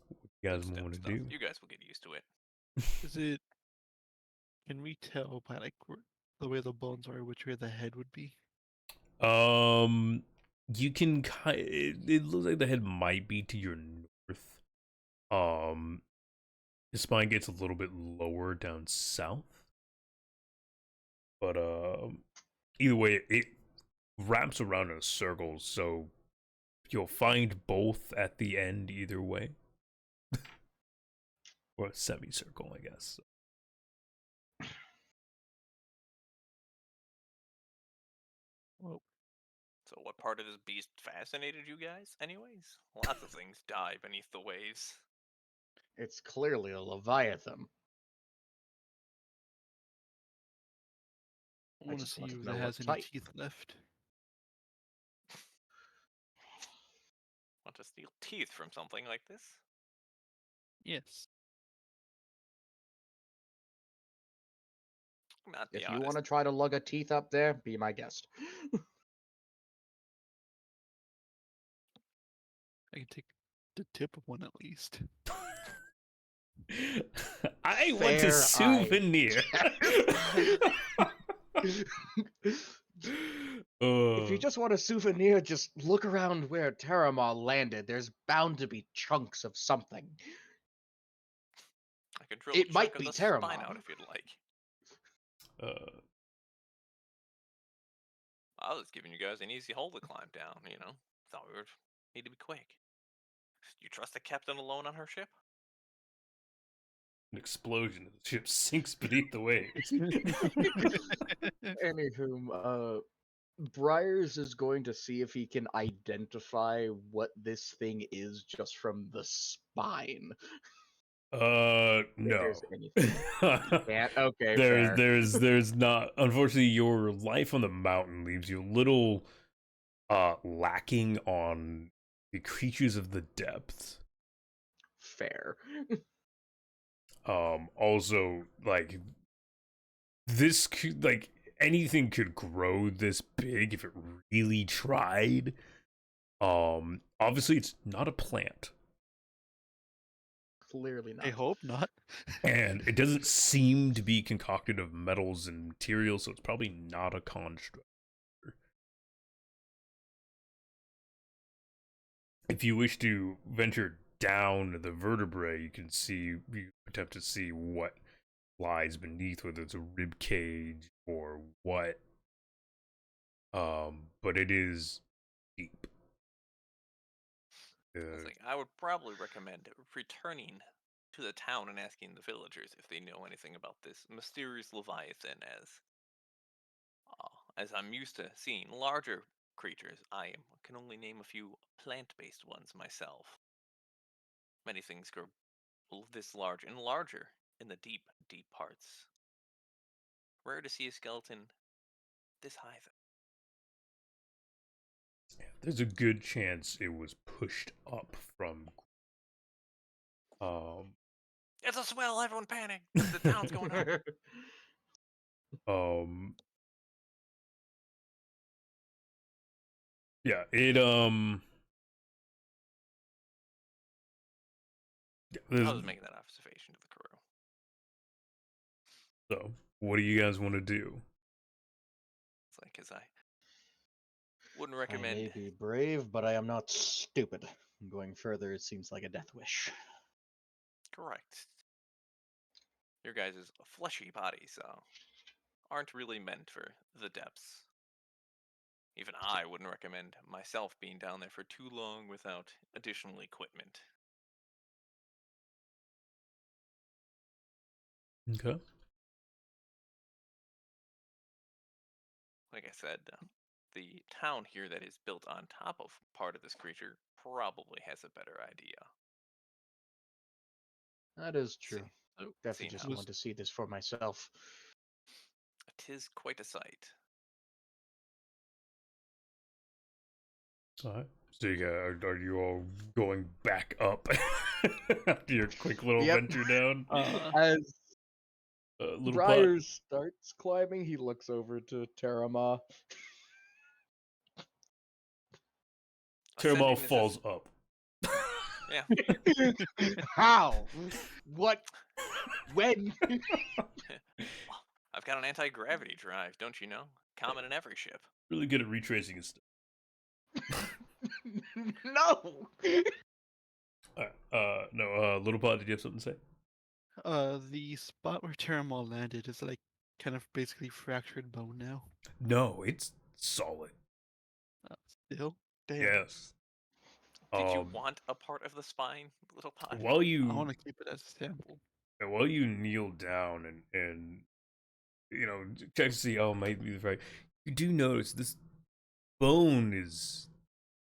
What you guys want to do? You guys will get used to it. Is it? Can we tell by like the way the bones are which way the head would be? You can it looks like the head might be to your north. The spine gets a little bit lower down south. But either way, it wraps around in a circle, so you'll find both at the end either way. Or a semicircle, I guess. Well, So what part of this beast fascinated you guys, anyways? Lots of things die beneath the waves. It's clearly a leviathan. I want to just see want to if know it what has any type. teeth left. Want to steal teeth from something like this? Yes. Not be If you honest. want to try to lug a teeth up there, be my guest. I can take the tip of one at least. I want a Fair souvenir. If you just want a souvenir, just look around where Terramar landed. There's bound to be chunks of something. I could drill It a chunk might of be the spine Terramar. out if you'd like. I was giving you guys an easy hole to climb down, Thought we would need to be quick. You trust the captain alone on her ship? An explosion. The ship sinks beneath the waves. Anywho, Briars is going to see if he can identify what this thing is just from the spine. No. There's anything. Yeah, okay, fair. There's not. Unfortunately, your life on the mountain leaves you a little lacking on the creatures of the depths. Fair. Also, like, this could, like, anything could grow this big if it really tried. Obviously it's not a plant. Clearly not. I hope not. And it doesn't seem to be concocted of metals and materials, so it's probably not a construct. If you wish to venture down the vertebrae, you attempt to see what lies beneath, whether it's a rib cage or what. But it is deep. I would probably recommend returning to the town and asking the villagers if they know anything about this mysterious leviathan. As I'm used to seeing larger creatures, I can only name a few plant-based ones myself. Many things grow this large and larger in the deep, deep parts. Rare to see a skeleton this high, though. There's a good chance it was pushed up from. It's a swell! Everyone panic! The town's going up. Yeah, it I was making that observation to the crew. So, what do you guys want to do? It's like, as I wouldn't recommend. I may be brave, but I am not stupid. Going further, it seems like a death wish. Correct. Your guys' fleshy bodies aren't really meant for the depths. Even I wouldn't recommend myself being down there for too long without additional equipment. Okay. Like I said, the town here that is built on top of part of this creature probably has a better idea. That is true. Definitely just how want to see this for myself. 'tis quite a sight. Alright. So are you all going back up after your quick little Yep. venture down? As Little Briars starts climbing, he looks over to Terama. Termal Ascending is falls up. Yeah. How? What? When? Well, I've got an anti-gravity drive, don't you know? Common in every ship. Really good at retracing his stuff. No. No, Little Pod, did you have something to say? The spot where Terramall landed is like kind of basically fractured bone now. No, it's solid. Still? Damn. Yes. Did you want a part of the spine, Little Pod? While I want you to keep it as a sample. kneel down and check to see, maybe the right, you do notice this bone is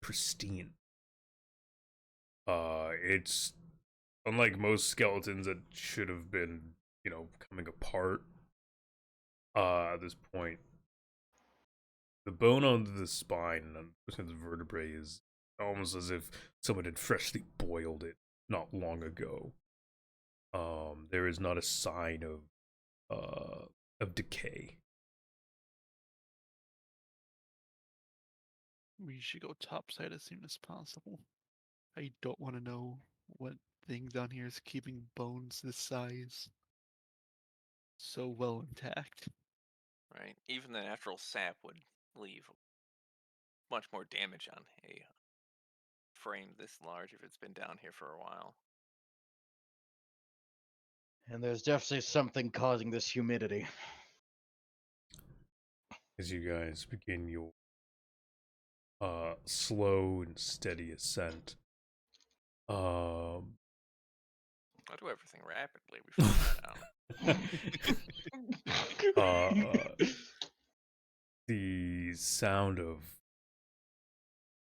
pristine. It's unlike most skeletons that should have been, coming apart. At this point, the bone on the spine and the vertebrae is almost as if someone had freshly boiled it not long ago. There is not a sign of decay. We should go topside as soon as possible. I don't want to know what thing down here is keeping bones this size so well intact. Right. Even the natural sap would leave much more damage on a frame this large if it's been down here for a while. And there's definitely something causing this humidity. As you guys begin your slow and steady ascent. I'll do everything rapidly. We figured that out. The sound of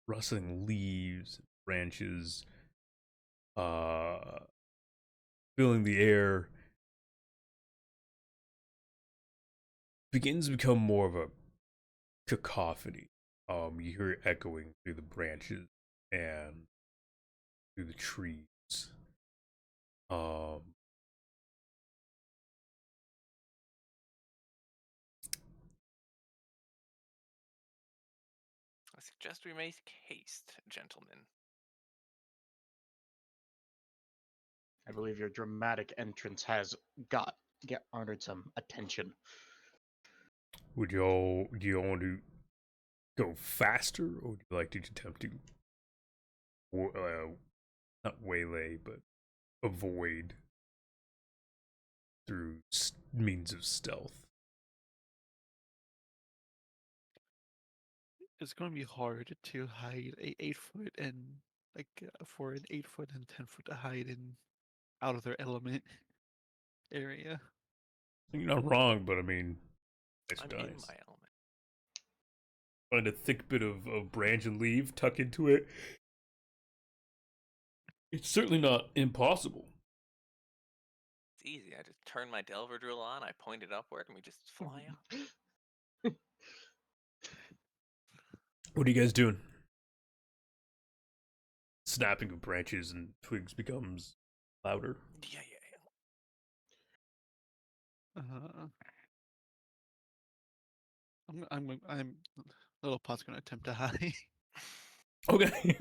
rustling leaves, branches, filling the air begins to become more of a cacophony. You hear it echoing through the branches and through the trees. I suggest we make haste, gentlemen. I believe your dramatic entrance has garnered some attention. Do you all want to go faster, or would you like to attempt to, not waylay, but avoid through means of stealth? It's going to be hard to hide a 8 foot and for an 8 foot and 10 foot to hide in out of their element area. You're not wrong, but I mean, I'm nice in guys. my element. Find a thick bit of branch and leaf, tuck into it. It's certainly not impossible. It's easy. I just turn my Delver drill on, I point it upward, and we just fly up. What are you guys doing? Snapping of branches and twigs becomes louder. Yeah. I'm little pot's gonna attempt to hide. Okay.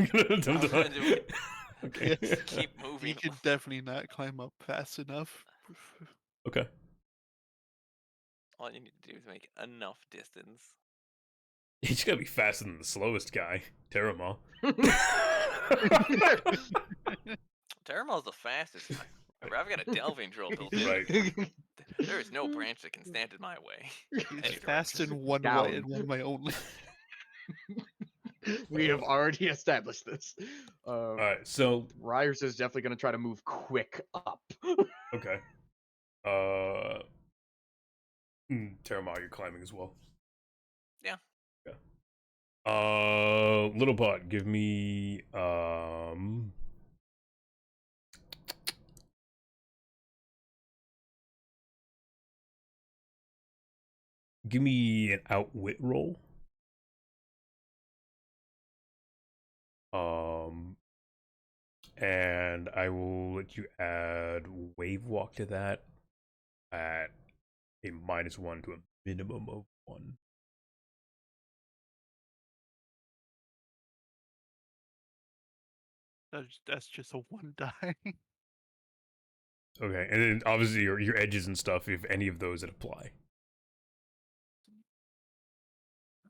Okay. Yes. Keep He moving. can definitely not climb up fast enough. Okay. All you need to do is make enough distance. He's gotta be faster than the slowest guy, Terramar. Terramal's the fastest guy. Remember, I've got a delving drill built in. Right. There is no branch that can stand in my way. He's Any fast direction. in one Down. way and one way only. We have already established this. Alright, so Ryers is definitely going to try to move quick up. okay. Terramar, you're climbing as well. Yeah. Little pot, give me give me an outwit roll. And I will let you add wave walk to that at a -1 to a minimum of 1. That's just a 1 die. Okay, and then obviously your edges and stuff, if any of those that apply.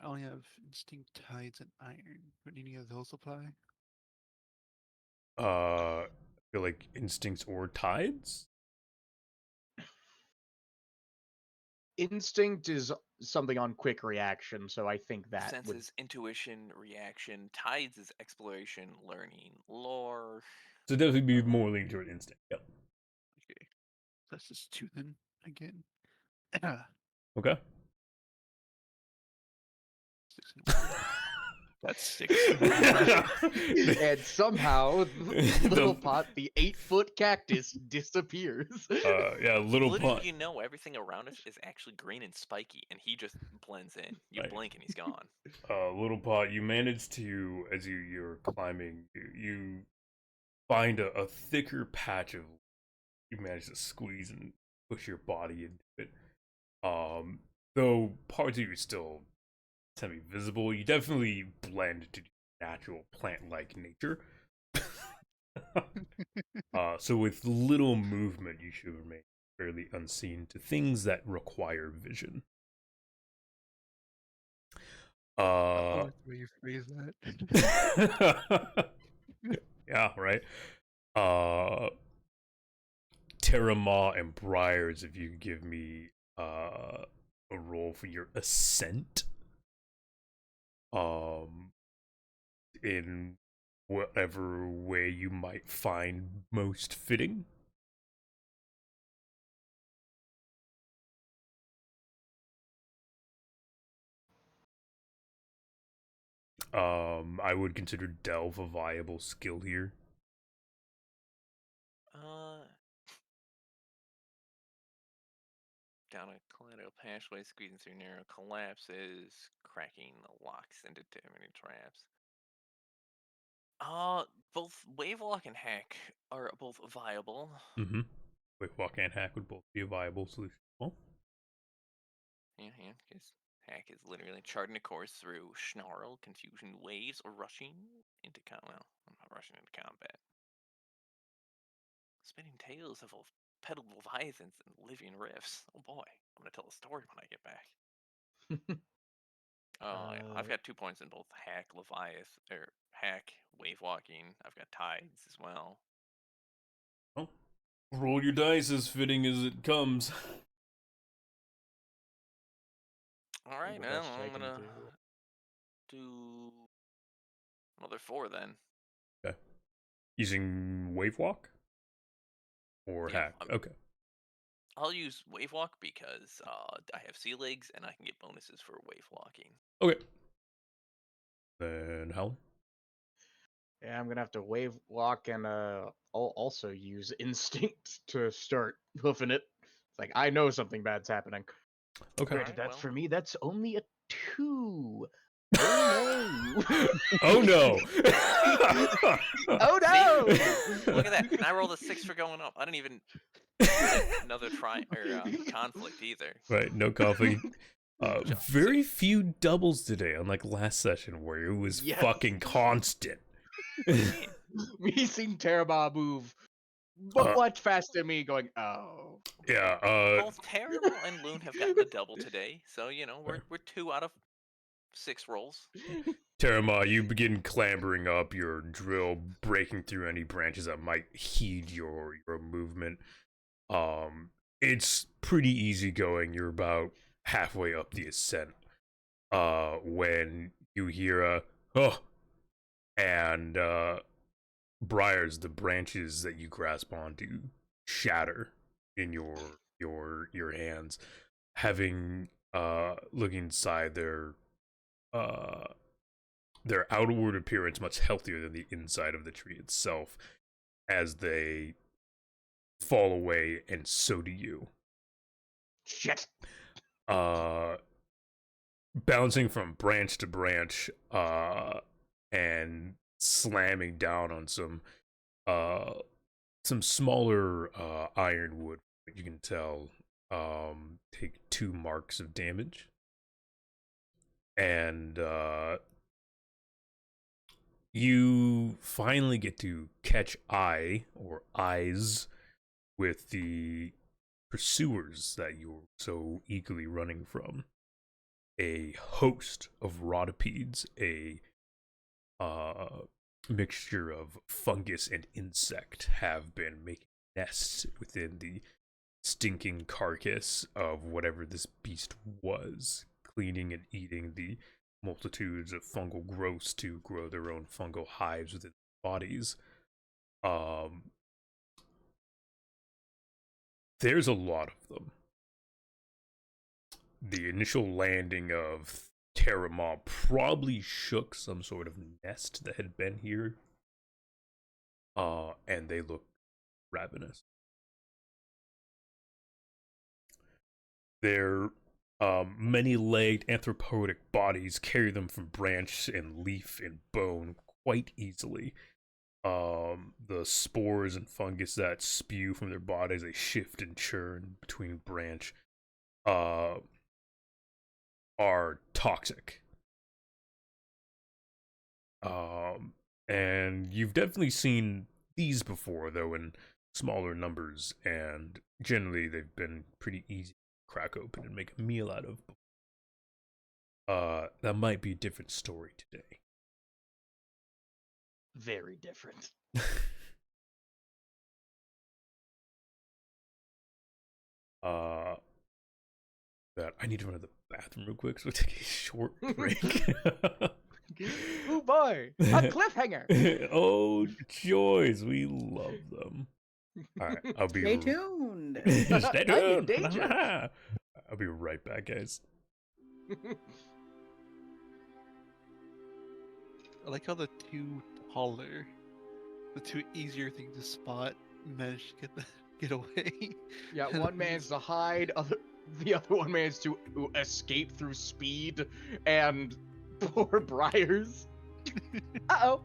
I only have instinct, tides, and iron. Would any of those apply? I feel like instincts or tides. Instinct is something on quick reaction, so I think that would... Senses, intuition, reaction. Tides is exploration, learning, lore. So definitely be more leaning toward instinct. Yep. Okay. That's just 2 then, again. Okay. 6 and 1. That's 6. And somehow, little pot, the 8-foot cactus, disappears. Yeah, little Little pot. do you know, everything around us is actually green and spiky, and he just blends in. You Right. blink and he's gone. Little pot, you manage to, as you're climbing, you find a thicker patch of. You manage to squeeze and push your body into it. Though parts of you still semi-visible, you definitely blend to natural plant-like nature. So with little movement, you should remain fairly unseen to things that require vision. I like the way you phrase that. Yeah, right. Terramar and Briars, if you could give me a roll for your ascent. In whatever way you might find most fitting. I would consider Delve a viable skill here. Down a collidial passway, squeezing through narrow collapses, cracking the locks into determining traps. Both Wavewalk and Hack are both viable. Mm-hmm. Wavewalk and Hack would both be a viable solution. Well, Yeah, because Hack is literally charting a course through snarl, confusion, waves, or rushing into combat. Well, I'm not rushing into combat. spinning tales of peddled leviathans and living rifts. Oh boy, I'm gonna tell a story when I get back. Oh yeah, I've got 2 points in both hack, leviath, or hack, wave walking. I've got tides as well. Oh, roll your dice as fitting as it comes. All right, the well, best I I'm can gonna do. do another 4 then. Okay. Using wave walk or Yeah, hack. Okay. I'll use wave walk because I have sea legs and I can get bonuses for wave walking. Okay. Then Howler. Yeah, I'm gonna have to wave walk and I'll also use instinct to start hoofing it. It's like I know something bad's happening. Okay. Granted, Alright, that's well. for me. That's only a 2. Oh no! Oh no! Oh no! Look at that. And I rolled a 6 for going up. I didn't even get another conflict either. Right, no conflict. Just Very few doubles today, unlike last session where it was Yes. fucking constant. Me seeing Terabah move, but much faster than me going, oh. Yeah, Both Terrible and Loon have gotten a double today, so you know we're 2 out of 6 rolls. Terama, you begin clambering up your drill, breaking through any branches that might heed your movement. It's pretty easy going. You're about halfway up the ascent. When you hear a and briars, the branches that you grasp onto shatter in your hands. Having look inside their outward appearance much healthier than the inside of the tree itself, as they fall away, and so do you. Shit. Bouncing from branch to branch, and slamming down on some smaller ironwood. You can tell take 2 marks of damage, and you finally get to catch eyes with the pursuers that you're so eagerly running from. A host of rhodopedes, a mixture of fungus and insect, have been making nests within the stinking carcass of whatever this beast was, cleaning and eating the multitudes of fungal growths to grow their own fungal hives within their bodies. There's a lot of them. The initial landing of Terramar probably shook some sort of nest that had been here. And they look ravenous. Their many-legged anthropodic bodies carry them from branch and leaf and bone quite easily. The spores and fungus that spew from their bodies, they shift and churn between branch, are toxic. And you've definitely seen these before, though in smaller numbers, and generally they've been pretty easy to crack open and make a meal out of. That might be a different story today. Very different. That I need to run to the bathroom real quick, so we'll take a short break. Oh boy, a cliffhanger. Oh, joys, we love them. All right, I'll be Stay tuned. Stay tuned. Danger. I'll be right back, guys. I like how the 2 taller, the 2 easier things to spot managed to get away. Yeah, And one managed to hide, the other one managed to escape through speed, and poor Briars. Uh-oh.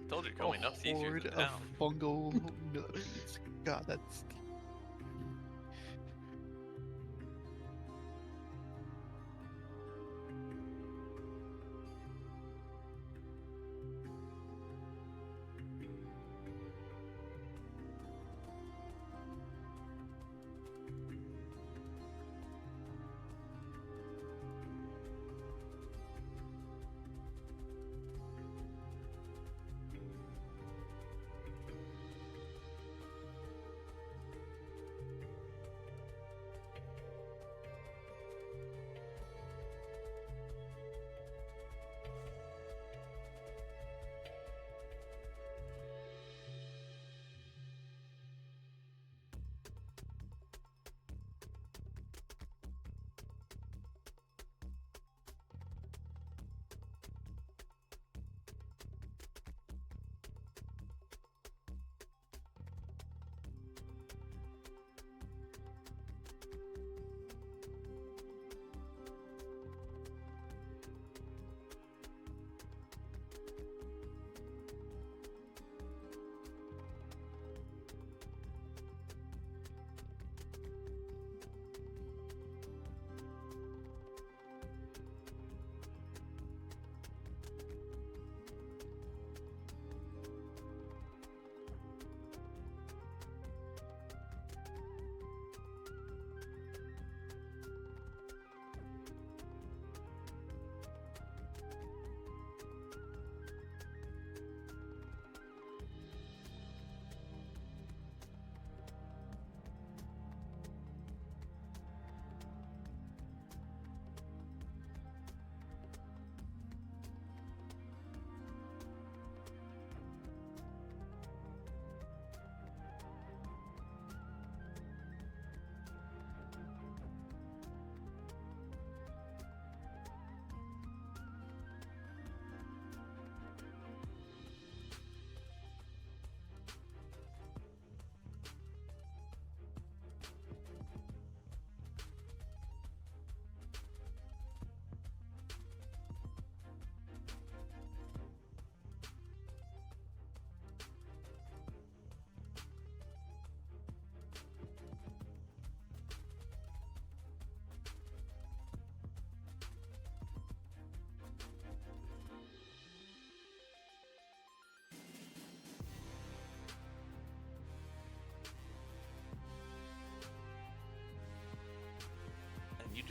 Told you going up's easier horde than of down. fungal millipedes. God, that's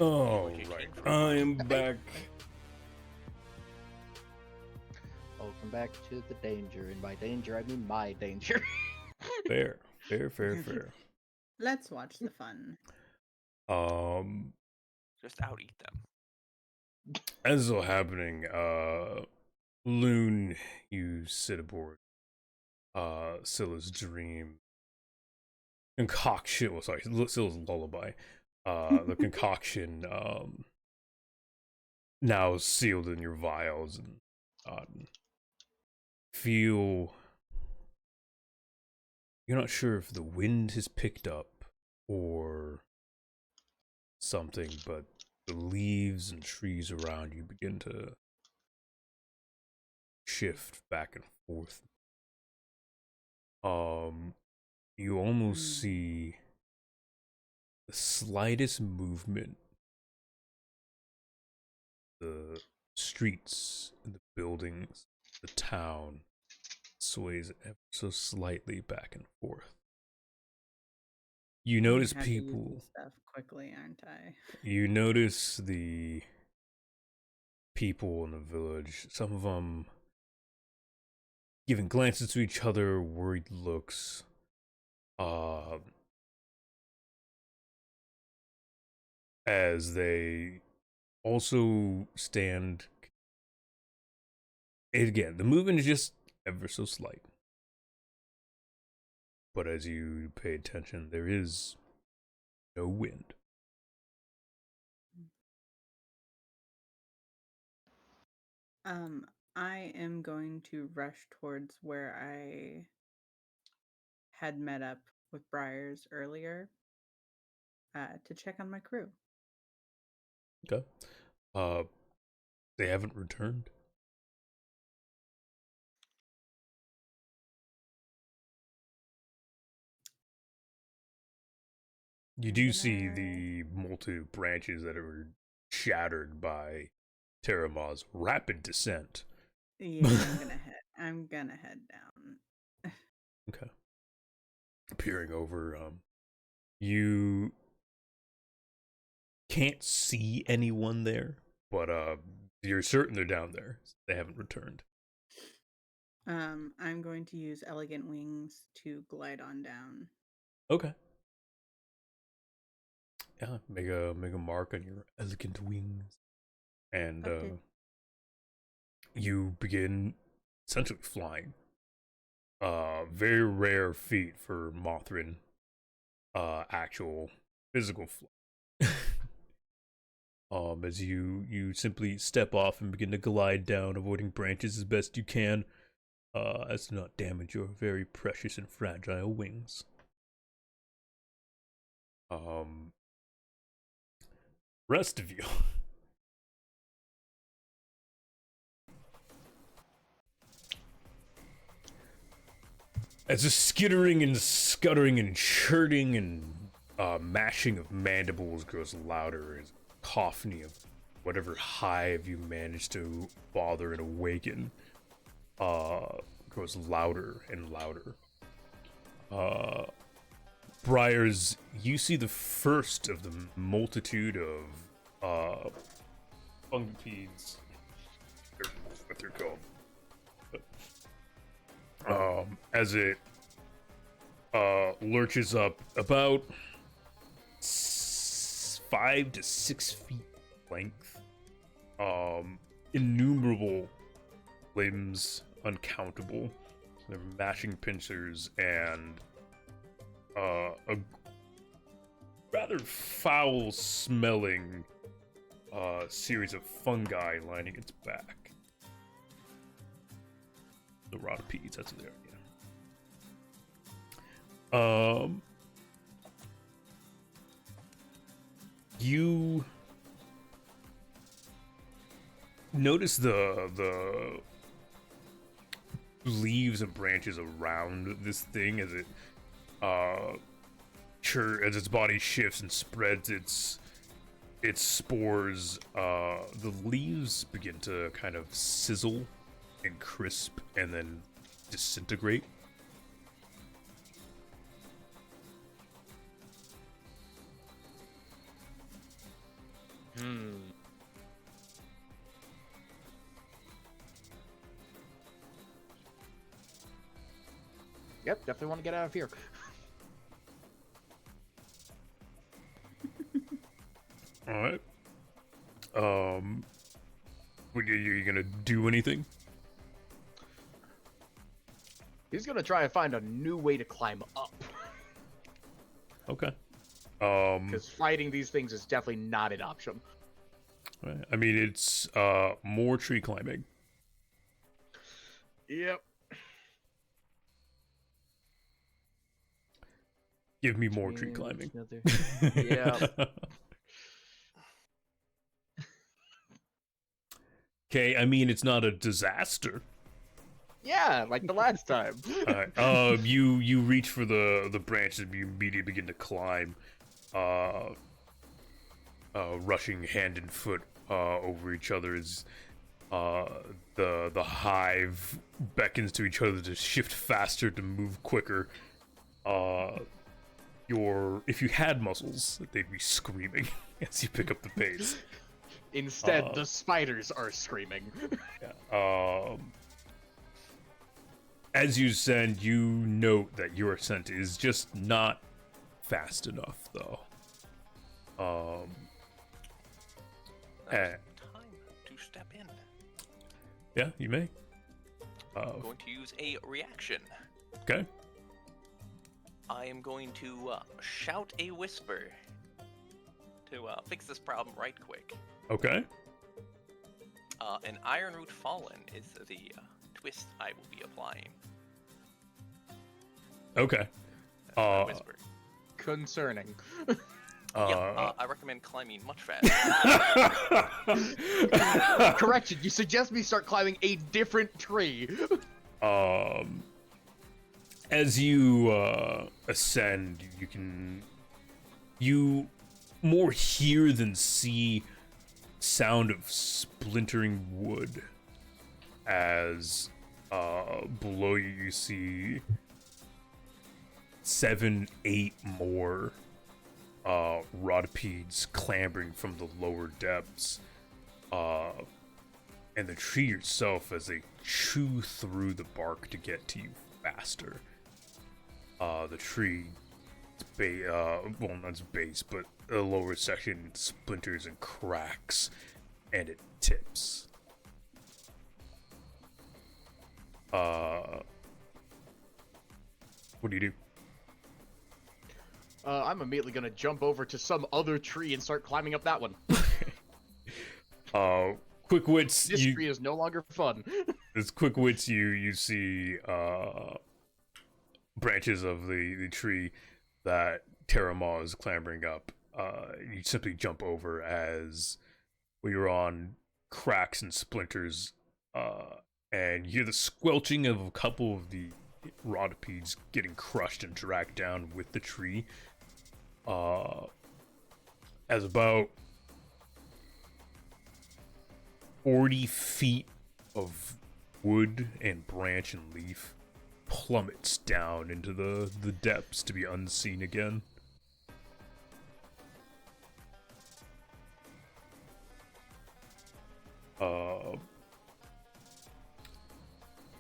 Oh, like it right. came from. I am back. Welcome back to the danger, and by danger I mean my danger. Fair. Fair. Let's watch the fun. Just out eat them. As is all happening, Loon, you sit aboard Scylla's dream concoction. Well, sorry, Scylla's lullaby. The concoction now sealed in your vials, and feel you're not sure if the wind has picked up or something, but the leaves and trees around you begin to shift back and forth. You almost see the slightest movement. The streets, the buildings, the town sways ever so slightly back and forth. You notice I have to use people. this stuff quickly, aren't I? You notice the people in the village. Some of them giving glances to each other, worried looks. As they also stand. And again, the movement is just ever so slight. But as you pay attention, there is no wind. I am going to rush towards where I had met up with Briars earlier to check on my crew. Okay. They haven't returned. You do see the multi branches that are shattered by Terrama's rapid descent. Yeah, I'm gonna head down. Okay. Peering over, you can't see anyone there, but you're certain they're down there. They haven't returned. I'm going to use elegant wings to glide on down. Okay. Yeah, make a mark on your elegant wings, and Okay. you begin essentially flying. Very rare feat for Mothrin. Actual physical flight. As you simply step off and begin to glide down, avoiding branches as best you can, as to not damage your very precious and fragile wings. Rest of you. As the skittering and scuttering and churning and mashing of mandibles grows louder, as cacophony of whatever hive you manage to bother and awaken grows louder and louder. Briars, you see the first of the multitude of fungipedes, what they're called. As it lurches up about 5 to 6 feet length, innumerable limbs, uncountable. They're mashing pincers and a rather foul-smelling series of fungi lining its back. The rotopedes, that's what they are, yeah. You notice the leaves and branches around this thing as it as its body shifts and spreads its spores. The leaves begin to kind of sizzle and crisp and then disintegrate. Hmm. Yep, definitely want to get out of here. All right. Are you gonna do anything? He's gonna try and find a new way to climb up. Okay. Because fighting these things is definitely not an option. Right. I mean, it's more tree climbing. Yep. Give me more tree climbing. Yeah. Okay, I mean, it's not a disaster. Yeah, like the last time. Alright, you reach for the branches and you immediately begin to climb, rushing hand and foot over each other as the hive beckons to each other to shift faster, to move quicker. If you had muscles, they'd be screaming as you pick up the pace. Instead, the spiders are screaming. Yeah. As you ascend, you note that your ascent is just not fast enough, though. Now's time to step in. Yeah, you may. I'm going to use a reaction. Okay. I am going to shout a whisper to fix this problem right quick. Okay. An Ironroot Fallen is the twist I will be applying. Okay. That's my whisper. Concerning. I recommend climbing much faster. Correction, you suggest me start climbing a different tree. As you ascend, you more hear than see sound of splintering wood. As below you see 7, 8 more rodipedes clambering from the lower depths, and the tree itself as they chew through the bark to get to you faster. The tree, well, not its base, but the lower section splinters and cracks, and it tips. What do you do? I'm immediately gonna jump over to some other tree and start climbing up that one. Quick wits. This tree is no longer fun. As quick wits, you see branches of the tree that Terramar is clambering up. You simply jump over as you're on cracks and splinters, and you hear the squelching of a couple of the rodipedes getting crushed and dragged down with the tree. As about 40 feet of wood and branch and leaf plummets down into the depths to be unseen again.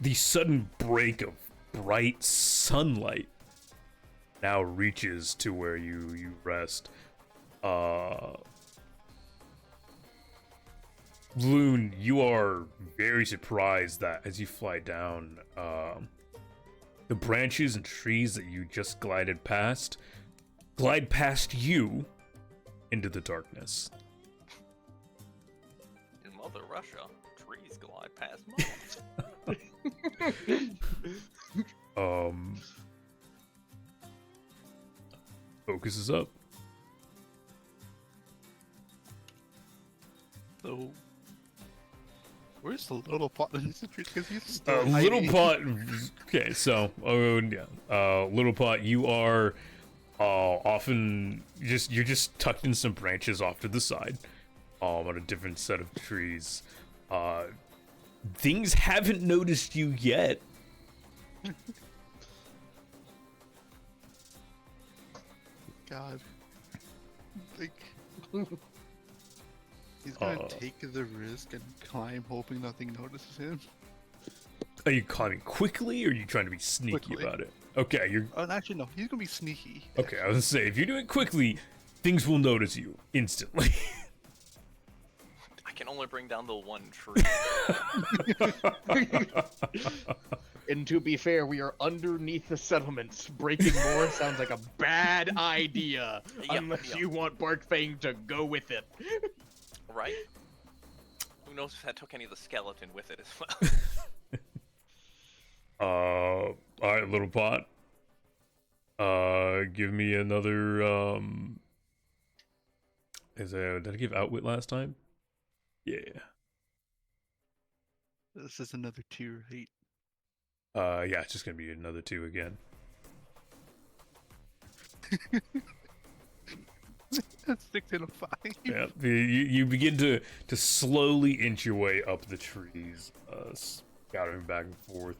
The sudden break of bright sunlight now reaches to where you rest. Loon, you are very surprised that as you fly down, the branches and trees that you just glide past you into the darkness. In Mother Russia, trees glide past moss. Focus is up. So, where's the little pot in this tree? Because he's Little hiding. pot. Okay, so little pot. You are often you're just tucked in some branches off to the side, on a different set of trees. Things haven't noticed you yet. God. Like, He's gonna take the risk and climb, hoping nothing notices him. Are you climbing quickly, or are you trying to be sneaky Quickly. about it? Okay, you're... Oh, actually, no. He's gonna be sneaky. Okay, I was gonna say, if you're doing it quickly, things will notice you instantly. I can only bring down the one tree. And to be fair, we are underneath the settlements. Breaking more sounds like a bad idea, unless you want Barkfang to go with it. Right? Who knows if that took any of the skeleton with it as well. Alright, little pot. Give me another, did I give Outwit last time? Yeah. This is another 2, right? Yeah, it's just gonna be another 2 again. That's 6 and a 5. Yeah, you begin to slowly inch your way up the trees, scattering back and forth.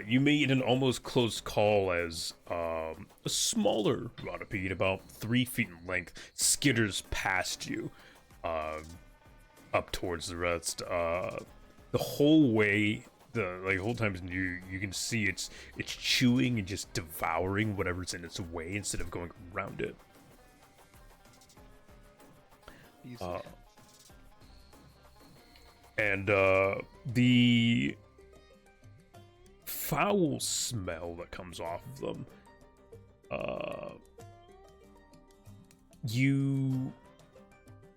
You meet an almost close call as a smaller Rodipede, about 3 feet in length, skitters past you, up towards the rest. The whole way, the whole time you can see it's chewing and just devouring whatever's in its way instead of going around it. And the foul smell that comes off of them, you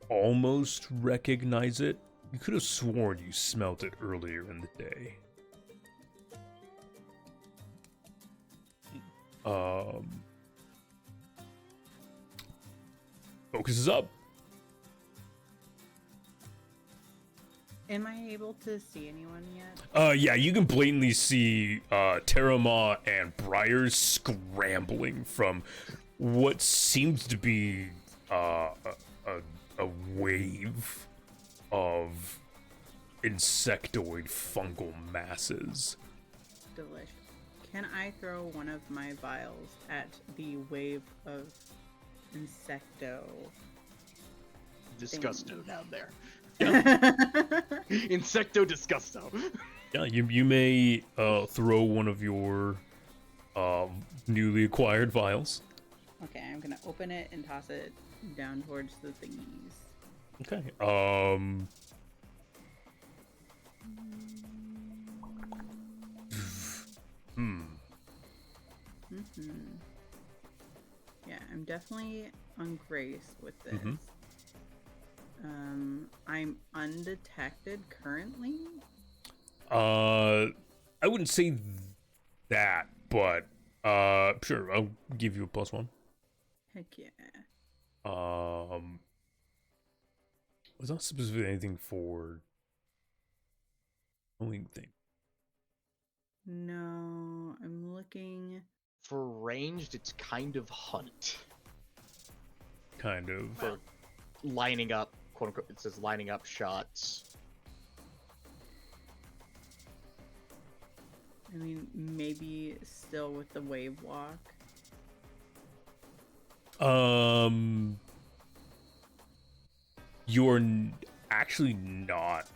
almost recognize it. You could have sworn you smelt it earlier in the day. Focus is up. Am I able to see anyone yet? Yeah, you can blatantly see Terramaw and Briars scrambling from what seems to be a wave of insectoid fungal masses. Delicious. Can I throw one of my vials at the wave of insecto? Disgusto down there. Yeah. Insecto disgusto. Yeah, you may throw one of your newly acquired vials. Okay, I'm gonna open it and toss it down towards the thingies. Okay. Yeah, I'm definitely on grace with this. I'm undetected currently. I wouldn't say that, but sure, I'll give you a +1. Heck yeah. Was not specifically anything for knowing thing. No, I'm looking. For ranged, it's kind of hunt. Kind of. For lining up, quote unquote, it says lining up shots. I mean, maybe still with the wave walk. You're actually not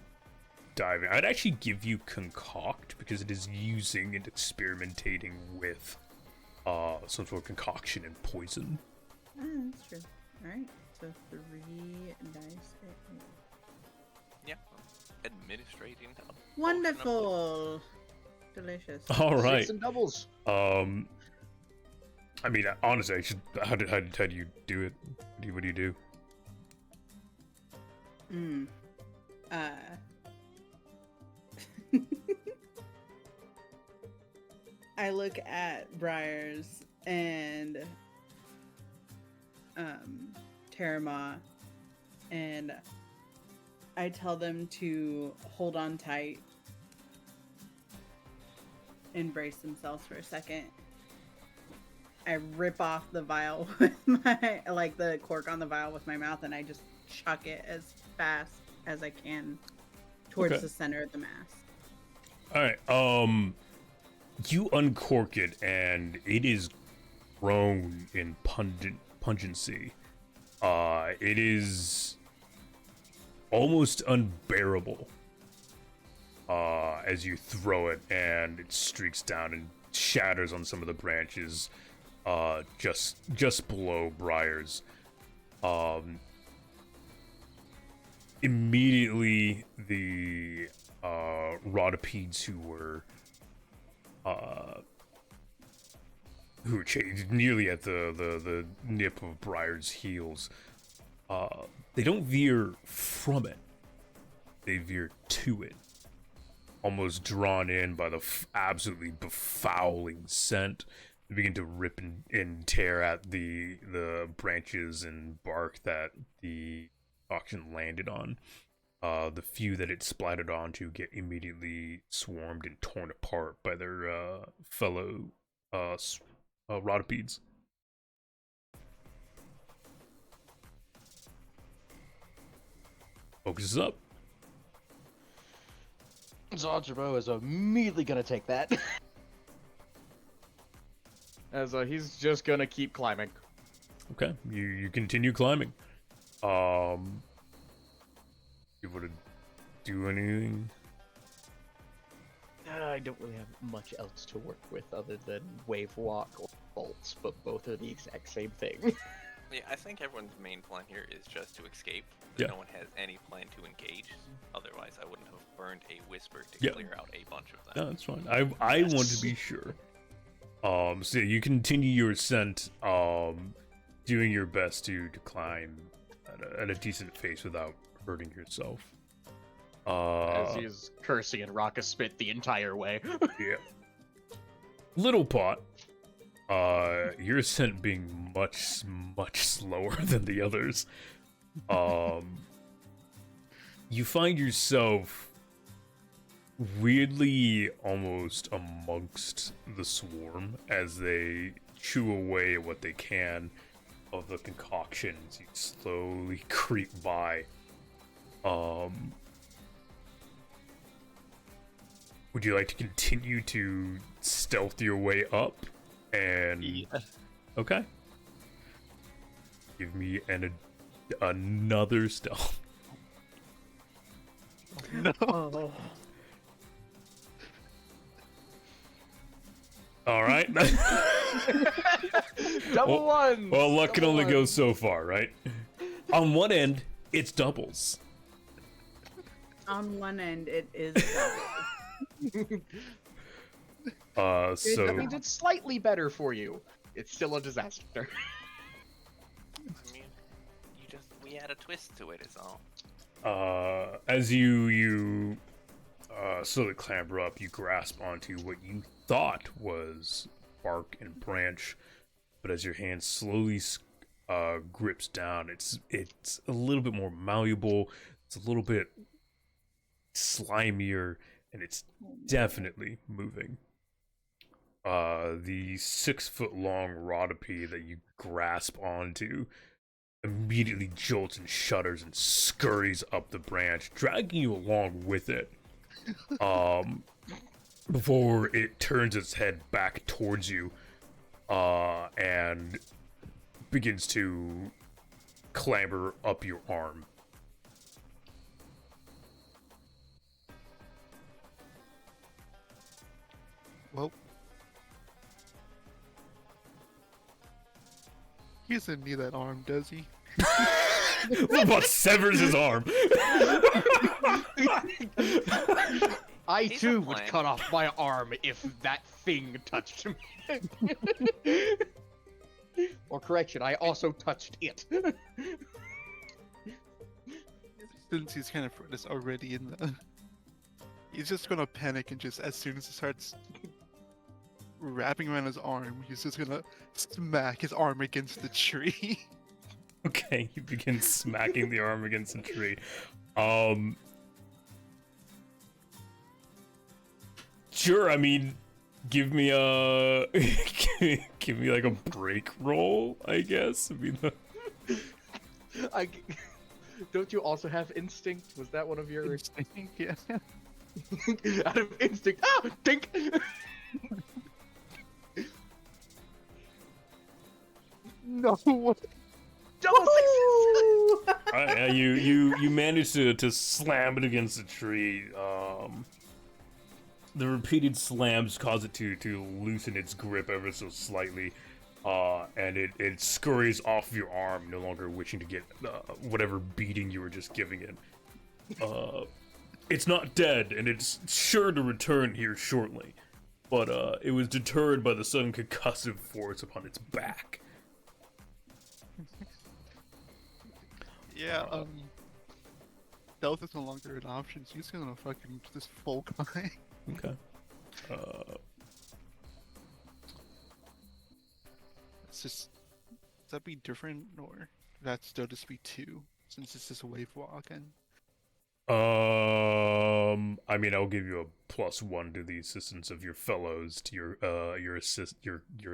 diving. I'd actually give you concoct because it is using and experimenting with some sort of concoction and poison. That's true. Alright, so 3 dice. Yeah, administrating. Wonderful! Delicious. All right. Some doubles. I mean, honestly, how do you do it? What do you do? I look at Briars and Terramaw, and I tell them to hold on tight and brace themselves for a second. I rip off the vial with my, like the cork on the vial with my mouth, and I just chuck it as fast as I can towards the center of the mass. All right. You uncork it, and it is grown in pungency. It is almost unbearable as you throw it, and it streaks down and shatters on some of the branches just below Briar's. Immediately, the Rhodopedes who were nearly at the nip of Briar's heels, they don't veer from it. They veer to it, almost drawn in by the absolutely befouling scent. They begin to rip and tear at the branches and bark that the auction landed on. The few that it splattered onto get immediately swarmed and torn apart by their fellow Rhodopedes. Focus is up. Zanjiro is immediately gonna take that. As he's just gonna keep climbing. Okay, you continue climbing. You want to do anything? I don't really have much else to work with other than wave walk or bolts, but both are the exact same thing. Yeah, I think everyone's main plan here is just to escape. Yeah. No one has any plan to engage. Otherwise, I wouldn't have burned a whisper to Yeah. clear out a bunch of them. No, that's fine. I want to be sure. So you continue your ascent, doing your best to climb at a decent pace without hurting yourself. As he is cursing and Raka spit the entire way. Yeah. Little Pot, your ascent being much slower than the others. You find yourself weirdly almost amongst the swarm as they chew away at what they can of the concoctions. You slowly creep by. Would you like to continue to stealth your way up? And Yeah. okay, give me another stealth. No. All right. Double one. Well, luck can Double only go one. so far, right? On one end, it's doubles. On one end, it is double. That So means it's slightly better for you. It's still a disaster. I mean, we add a twist to it, is all. as you slowly clamber up, you grasp onto what you thought was bark and branch, but as your hand slowly grips down, it's a little bit more malleable. It's a little bit slimier, and it's definitely moving. The 6-foot-long Rhodope that you grasp onto immediately jolts and shudders and scurries up the branch, dragging you along with it. Before it turns its head back towards you, and begins to clamber up your arm. Well, he doesn't need that arm, does he? What severs his arm? I He's a too would plant. cut off my arm if that thing touched me. Or correction, I also touched it. Since he's kind of is already in the... He's just gonna panic and just, as soon as it starts wrapping around his arm, he's just gonna smack his arm against the tree. Okay, you begin smacking the arm against the tree. Sure, I mean, give me a give me like a break roll, I guess. I mean, Don't you also have instinct? Was that one of yours? Yeah. Out of instinct. Ah, dink. No, what? Double sixes. You manage to slam it against the tree. The repeated slams cause it to loosen its grip ever so slightly, and it scurries off your arm, no longer wishing to get whatever beating you were just giving it. It's not dead, and it's sure to return here shortly, but it was deterred by the sudden concussive force upon its back. Yeah, stealth is no longer an option, so he's gonna fucking just full guy. Okay. It's just, does that be different, or that still just be 2, since it's just a wave walk and... I mean, I'll give you a +1 to the assistance of your fellows to your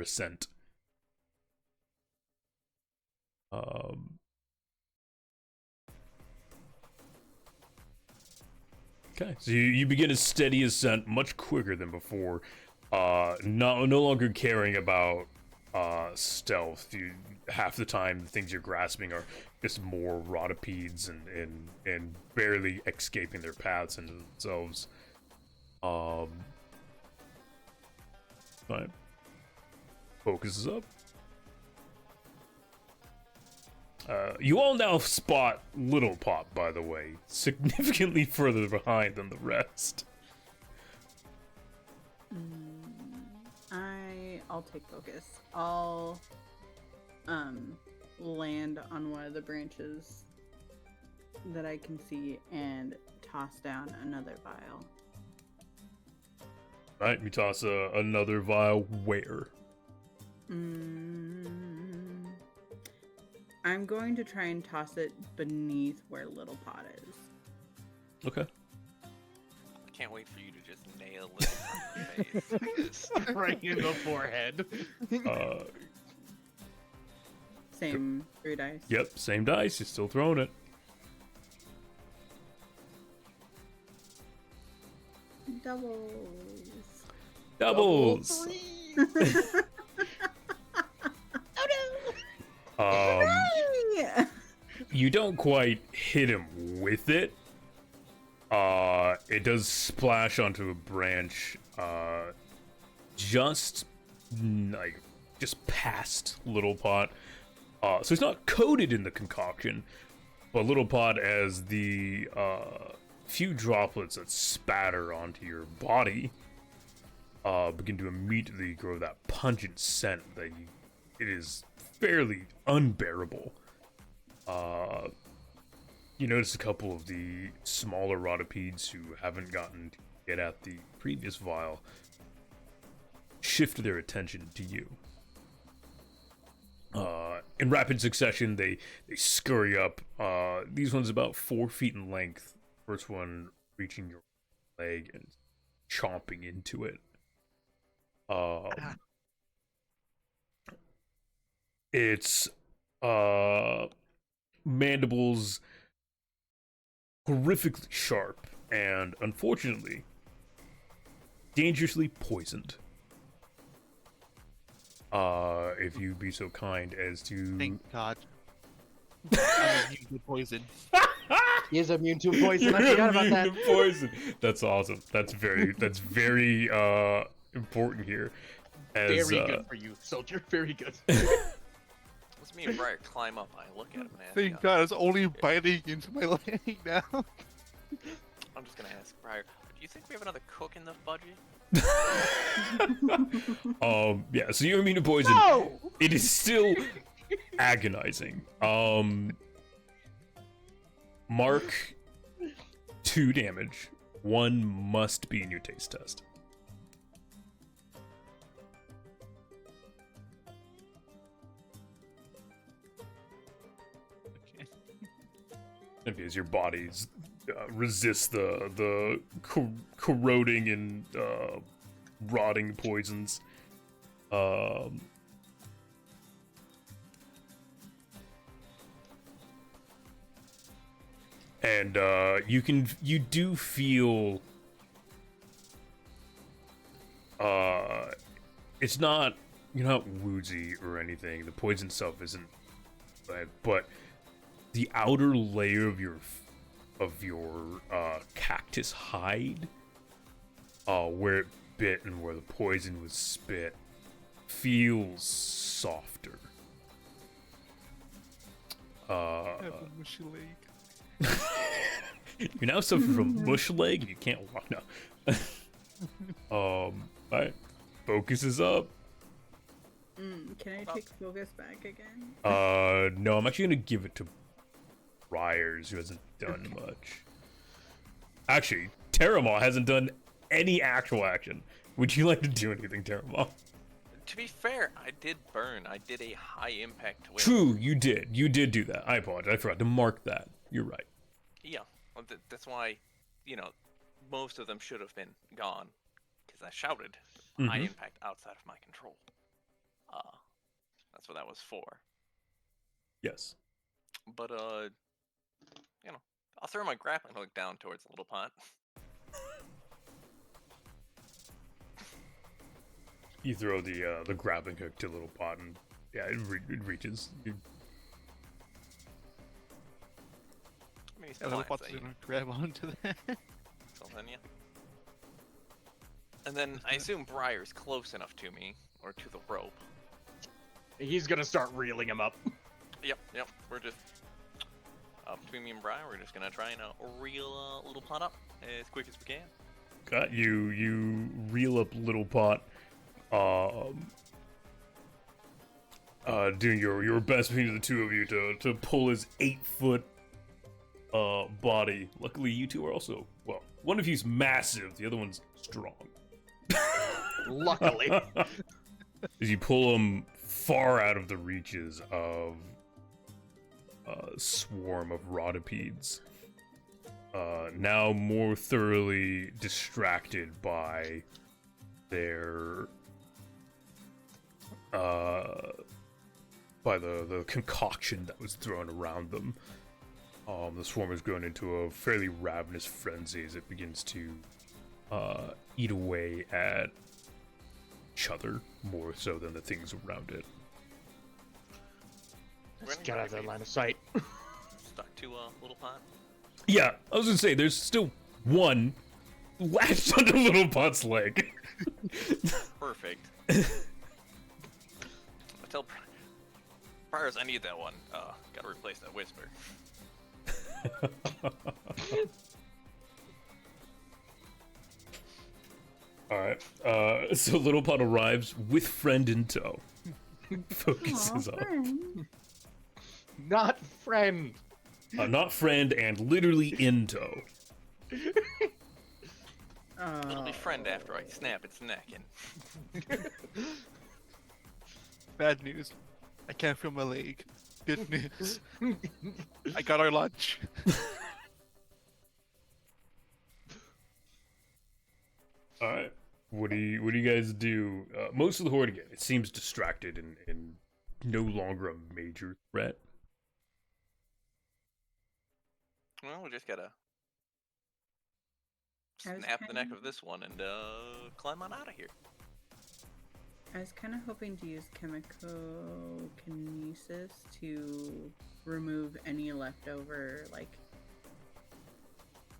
ascent. Okay, so you begin a steady ascent, much quicker than before. No longer caring about stealth. Half the time, the things you're grasping are just more rotopedes and barely escaping their paths into themselves. Fine. Focus is up. You all now spot Little Pop, by the way, significantly further behind than the rest. I'll take focus. I'll land on one of the branches that I can see and toss down another vial. Right, you toss another vial where? I'm going to try and toss it beneath where Little Pot is. Okay. I can't wait for you to just nail Little Pot in the face. Right in the forehead. Same 3 dice. Yep, same dice. You're still throwing it. Doubles. You don't quite hit him with it. It does splash onto a branch, just past Little Pot. So it's not coated in the concoction, but Little Pot, as the few droplets that spatter onto your body begin to immediately grow that pungent scent that it is fairly unbearable. You notice a couple of the smaller rotopedes who haven't gotten to get at the previous vial shift their attention to you. In rapid succession, they scurry up. These ones about 4 feet in length. First one reaching your leg and chomping into it. Its mandibles horrifically sharp and, unfortunately, dangerously poisoned. If you'd be so kind as to... Thank God. I'm immune to poison. He is immune to poison. I forgot about that. Immune to poison. That's awesome. That's very important here. As, Very good for you, soldier. Very good. Let's me and Briar climb up. I look at him and ask, Thank God, it's only biting into my leg now. I'm just gonna ask Briar, do you think we have another cook in the budget? Yeah, so you're immune to poison. No! It is still agonizing. Mark 2 damage. 1 must be in your taste test. Because your bodies resist the corroding and rotting poisons. And you do feel it's not, you're not woozy or anything. The poison stuff isn't, but the outer layer of your cactus hide, where it bit and where the poison was spit, feels softer. I have a mushy leg. You're now suffering from mush leg and you can't walk now. Alright. Focus is up. Can I take focus back again? No, I'm actually gonna give it to Briars, who hasn't done much. Actually, Terramon hasn't done any actual action. Would you like to do anything, Terramon? To be fair, I did burn. I did a high impact twist. True, you did. You did do that. I apologize. I forgot to mark that. You're right. Yeah, well, that's why, most of them should have been gone, because I shouted high impact outside of my control. That's what that was for. Yes. But I'll throw my grappling hook down towards the little pot. You throw the grappling hook to Little Pot, and yeah, it reaches. I mean, he's Little fine, Pot's so gonna grab onto that. so then, yeah. And then I assume Briar's close enough to me, or to the rope. He's gonna start reeling him up. Yep. We're just between me and Briar. We're just gonna try and reel Little Pot up as quick as we can. Got you. You reel up Little Pot. Doing your best between the two of you to pull his 8-foot body. Luckily, you two are also, well, one of you's massive, the other one's strong. Luckily. As you pull him far out of the reaches of a swarm of rotipedes, now more thoroughly distracted by their by the concoction that was thrown around them. The swarm has grown into a fairly ravenous frenzy as it begins to eat away at each other more so than the things around it. Let's get out of their line of sight. Stuck to Little Pot. Yeah, I was gonna say there's still one latched onto Little Pot's leg. Perfect. I tell Briars I need that one. Gotta replace that whisper. Alright, so Little Pot arrives with friend in tow. Focuses Aw, up. friend. Not friend. Not friend and literally in tow. It'll be friend after I snap its neck and Bad news. I can't feel my leg. Good news. I got our lunch. Alright. What do you guys do? Most of the horde again, it seems distracted and no longer a major threat. well, we just gotta I was snap the neck kinda- of this one and climb on out of here. I was kind of hoping to use chemical-kinesis to remove any leftover, like,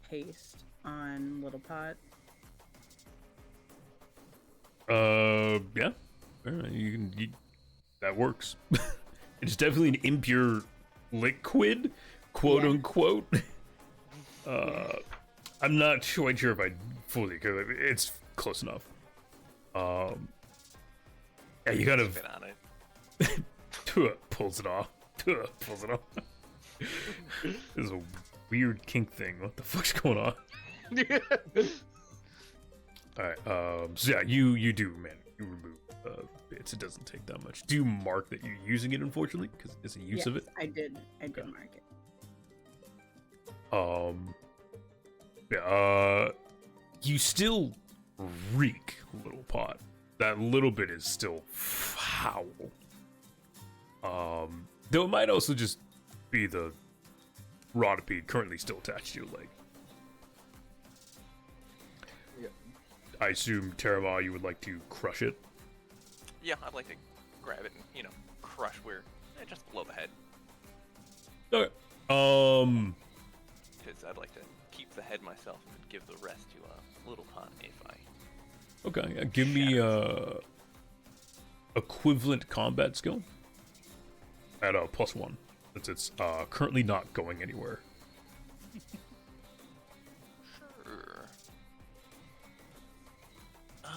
haste on Little Pot. Yeah. That works. It's definitely an impure liquid, quote Yeah. unquote. I'm not quite sure if I fully, because it's close enough. Yeah, you kind of Spit on it. pulls it off. Pulls it off. This is a weird kink thing. What the fuck's going on? Alright, so yeah, you do, man. You remove bits. It doesn't take that much. Do you mark that you're using it, unfortunately? Because it's a use of it? I did mark it. Yeah, you still reek, Little Pot. That little bit is still foul. Though it might also just be the rotipede currently still attached to your leg. Yeah. I assume, Terramon, you would like to crush it? Yeah, I'd like to grab it and, crush where, just below the head. Okay. Because I'd like to keep the head myself and give the rest to Little Pond if I. Okay, give me equivalent combat skill at a +1, since it's currently not going anywhere. Sure. Then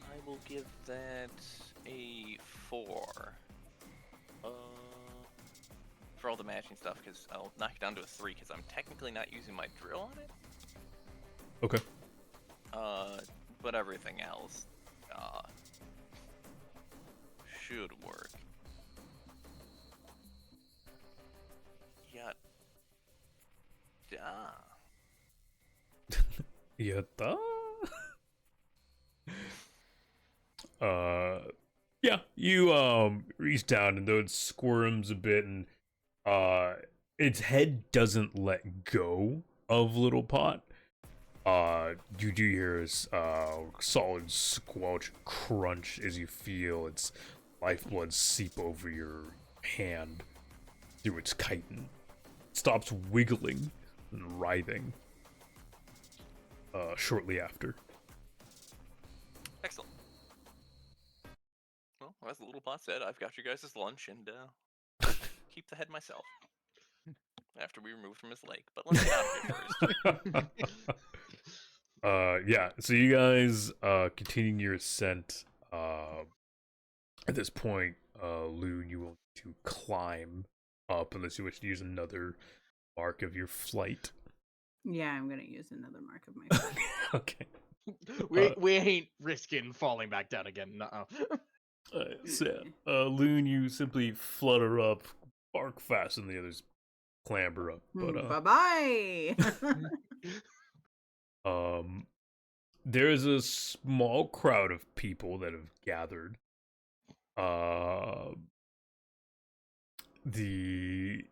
I will give that a 4. For all the matching stuff, because I'll knock it down to a 3, because I'm technically not using my drill on it. Okay. But everything else, should work. Yatta. Yeah, you reach down and though it squirms a bit and its head doesn't let go of Little Pot. You do hear this solid squelch crunch as you feel its lifeblood seep over your hand through its chitin. It stops wiggling and writhing shortly after. Excellent. Well, as the Little Pot said, I've got you guys' lunch and keep the head myself. After we remove from his leg. But let's get out of here first. Yeah, so you guys continuing your ascent. At this point, Loon, you will need to climb up unless you wish to use another mark of your flight. Yeah, I'm gonna use another mark of my flight. Okay. We ain't risking falling back down again. No. So, Loon, you simply flutter up, bark faster than the others clamber up. But bye-bye! There's a small crowd of people that have gathered. The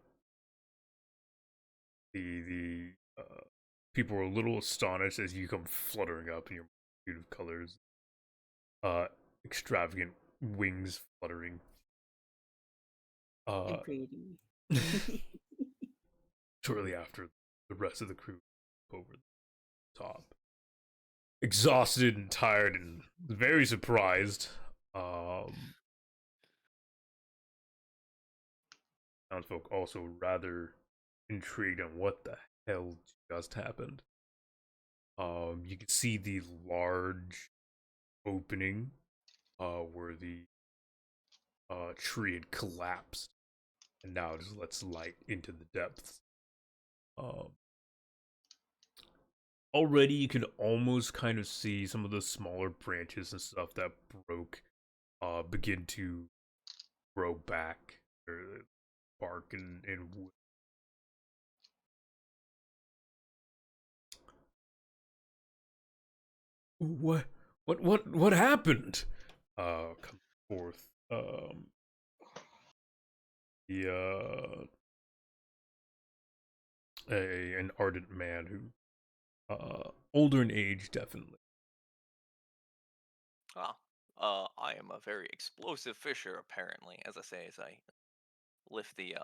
people are a little astonished as you come fluttering up in your multitude of colors. Extravagant wings fluttering. Pretty. Shortly after, the rest of the crew over the top. Exhausted and tired and very surprised. Townsfolk also rather intrigued on what the hell just happened. You can see the large opening where the tree had collapsed and now it just lets light into the depths. Already you can almost kind of see some of the smaller branches and stuff that broke begin to grow back, or bark and wood. What happened? Come forth. An ardent man who, older in age, definitely. I am a very explosive fisher, apparently, as I say, as I lift the,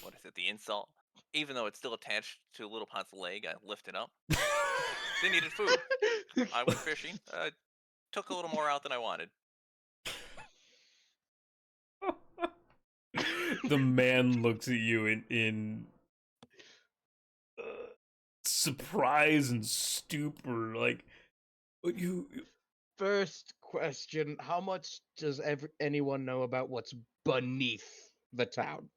what is it, the insult? Even though it's still attached to Little Pot's leg, I lift it up. They needed food. I went fishing. Took a little more out than I wanted. The man looks at you in surprise and stupor, like, what you... First question, how much does anyone know about what's beneath the town?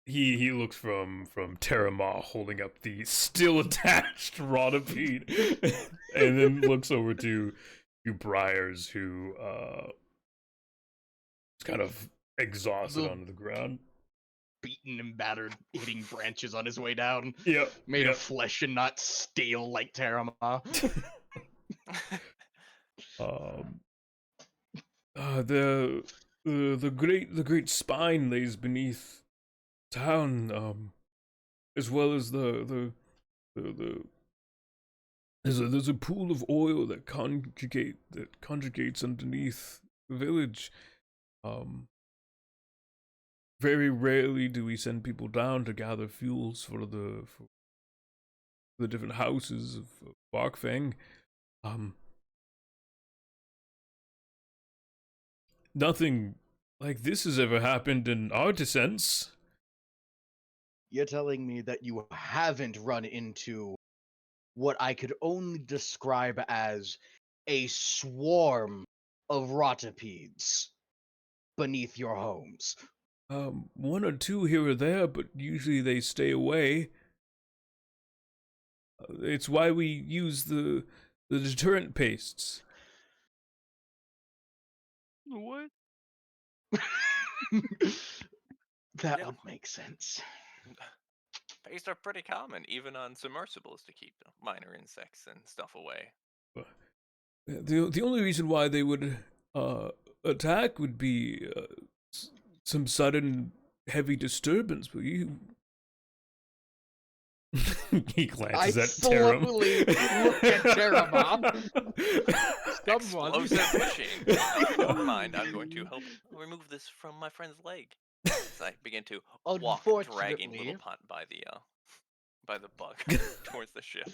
He looks from Terramah holding up the still attached Rodipede, and then looks over to Briars, who is kind of exhausted onto the ground, beaten and battered, hitting branches on his way down. Yep, made of flesh and not steel like Terramah. The great spine lays beneath town, as well as there's a pool of oil that conjugates underneath village. Very rarely do we send people down to gather fuels for the different houses of Barkfang. Nothing like this has ever happened in our descents. You're telling me that you haven't run into what I could only describe as a swarm of rotipedes beneath your homes? One or two here or there, but usually they stay away. It's why we use the deterrent pastes. What? That Yeah. would make sense. Pastes are pretty common, even on submersibles, to keep minor insects and stuff away. The only reason why they would attack would be some sudden heavy disturbance. But you, he glances at Tarum. slowly look at Tarum. Someone. Explosive machine. Never mind, I'm going to help remove this from my friend's leg. As I begin to walk, dragging Unfortunately- Little Punt by the bug towards the ship.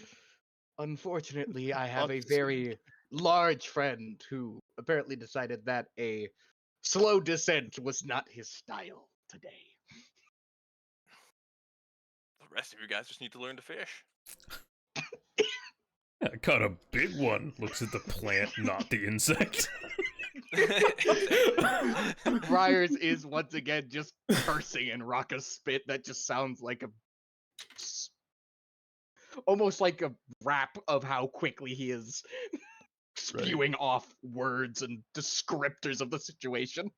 Unfortunately, I have a Bugs. very large friend who apparently decided that a slow descent was not his style today. The rest of you guys just need to learn to fish. I caught a big one. Looks at the plant, not the insect. Briars is once again just cursing in Raka's spit that just sounds like almost like a rap of how quickly he is spewing off words and descriptors of the situation.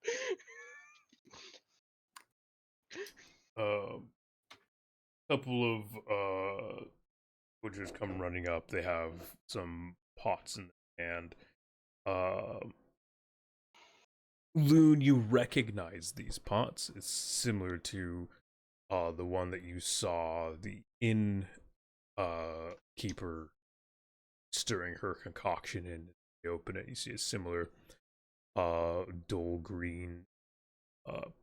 Couple of butchers come running up. They have some pots in their hand. Loon, you recognize these pots. It's similar to the one that you saw the inn keeper stirring her concoction in. You open it, you see a similar dull green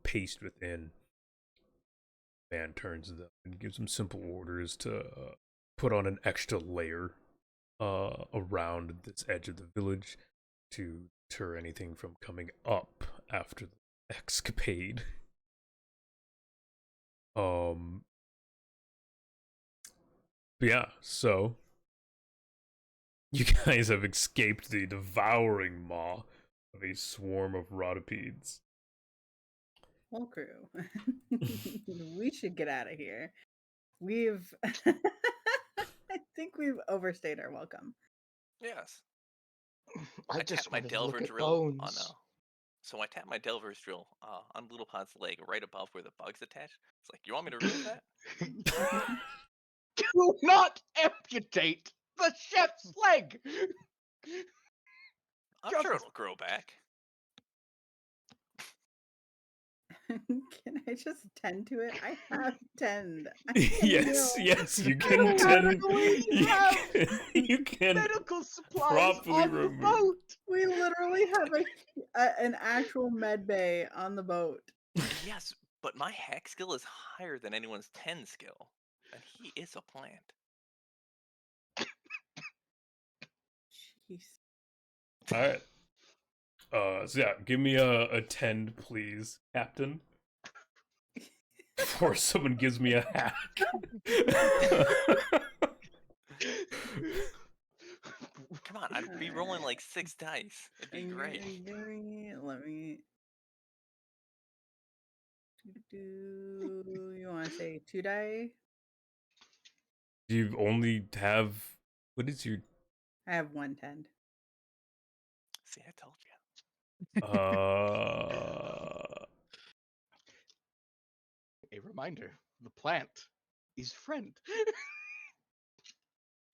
paste within. Man turns to them and gives them simple orders to put on an extra layer around this edge of the village to deter anything from coming up after the escapade. But yeah, so you guys have escaped the devouring maw of a swarm of rotipedes. Whole crew. We should get out of here. We've I think we've overstayed our welcome. Yes. I tap just my wanted to look delver at drill on bones. so I tap my delver's drill on Little Pod's leg right above where the bug's attached. It's like, you want me to remove that? Do not amputate the chef's leg! I'm Just- sure it'll grow back. Can I just tend to it? I have tend. Yes, yes, you can tend. You can Medical supplies properly on the remove. boat. We literally have an actual med bay on the boat. Yes, but my hack skill is higher than anyone's 10 skill. And he is a plant. Jeez. All right. So yeah, give me a tend, please, Captain. Before someone gives me a hack. Come on, I'd be rolling like 6 dice. It'd be great. Let me. You want to say 2 die? Do you only have what is your I have 1 tend. See, I told you. A reminder, the plant is friend.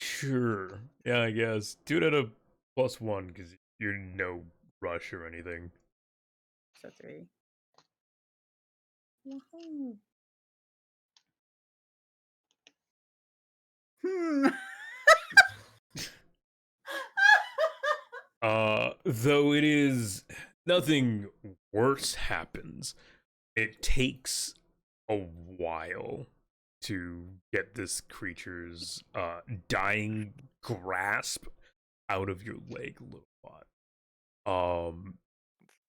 Sure. Yeah, I guess. Do it at a +1 because you're in no rush or anything. So 3. Woohoo. Though it is nothing worse happens. It takes a while to get this creature's dying grasp out of your leg, little bot.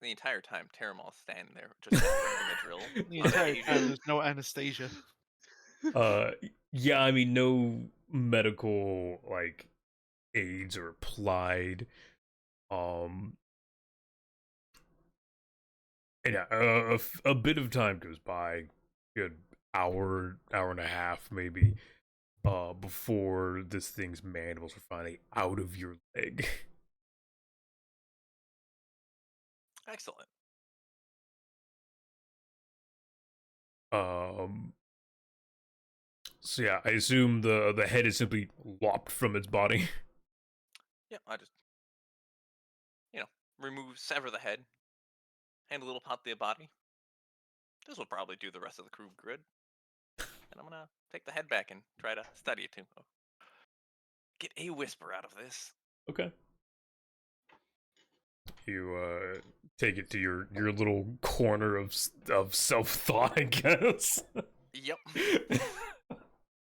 The entire time, Terramal's standing there, just holding the drill. The entire time, there's no Anastasia. Yeah, I mean, no medical like aids are applied. And yeah, a bit of time goes by, good hour and a half maybe, before this thing's mandibles are finally out of your leg. Excellent. So yeah, I assume the head is simply lopped from its body. Yeah, I just, sever the head, hand a little pot to the body. This will probably do the rest of the crew good. And I'm gonna take the head back and try to study it too. Get a whisper out of this. Okay. You take it to your little corner of self-thought, I guess. Yep.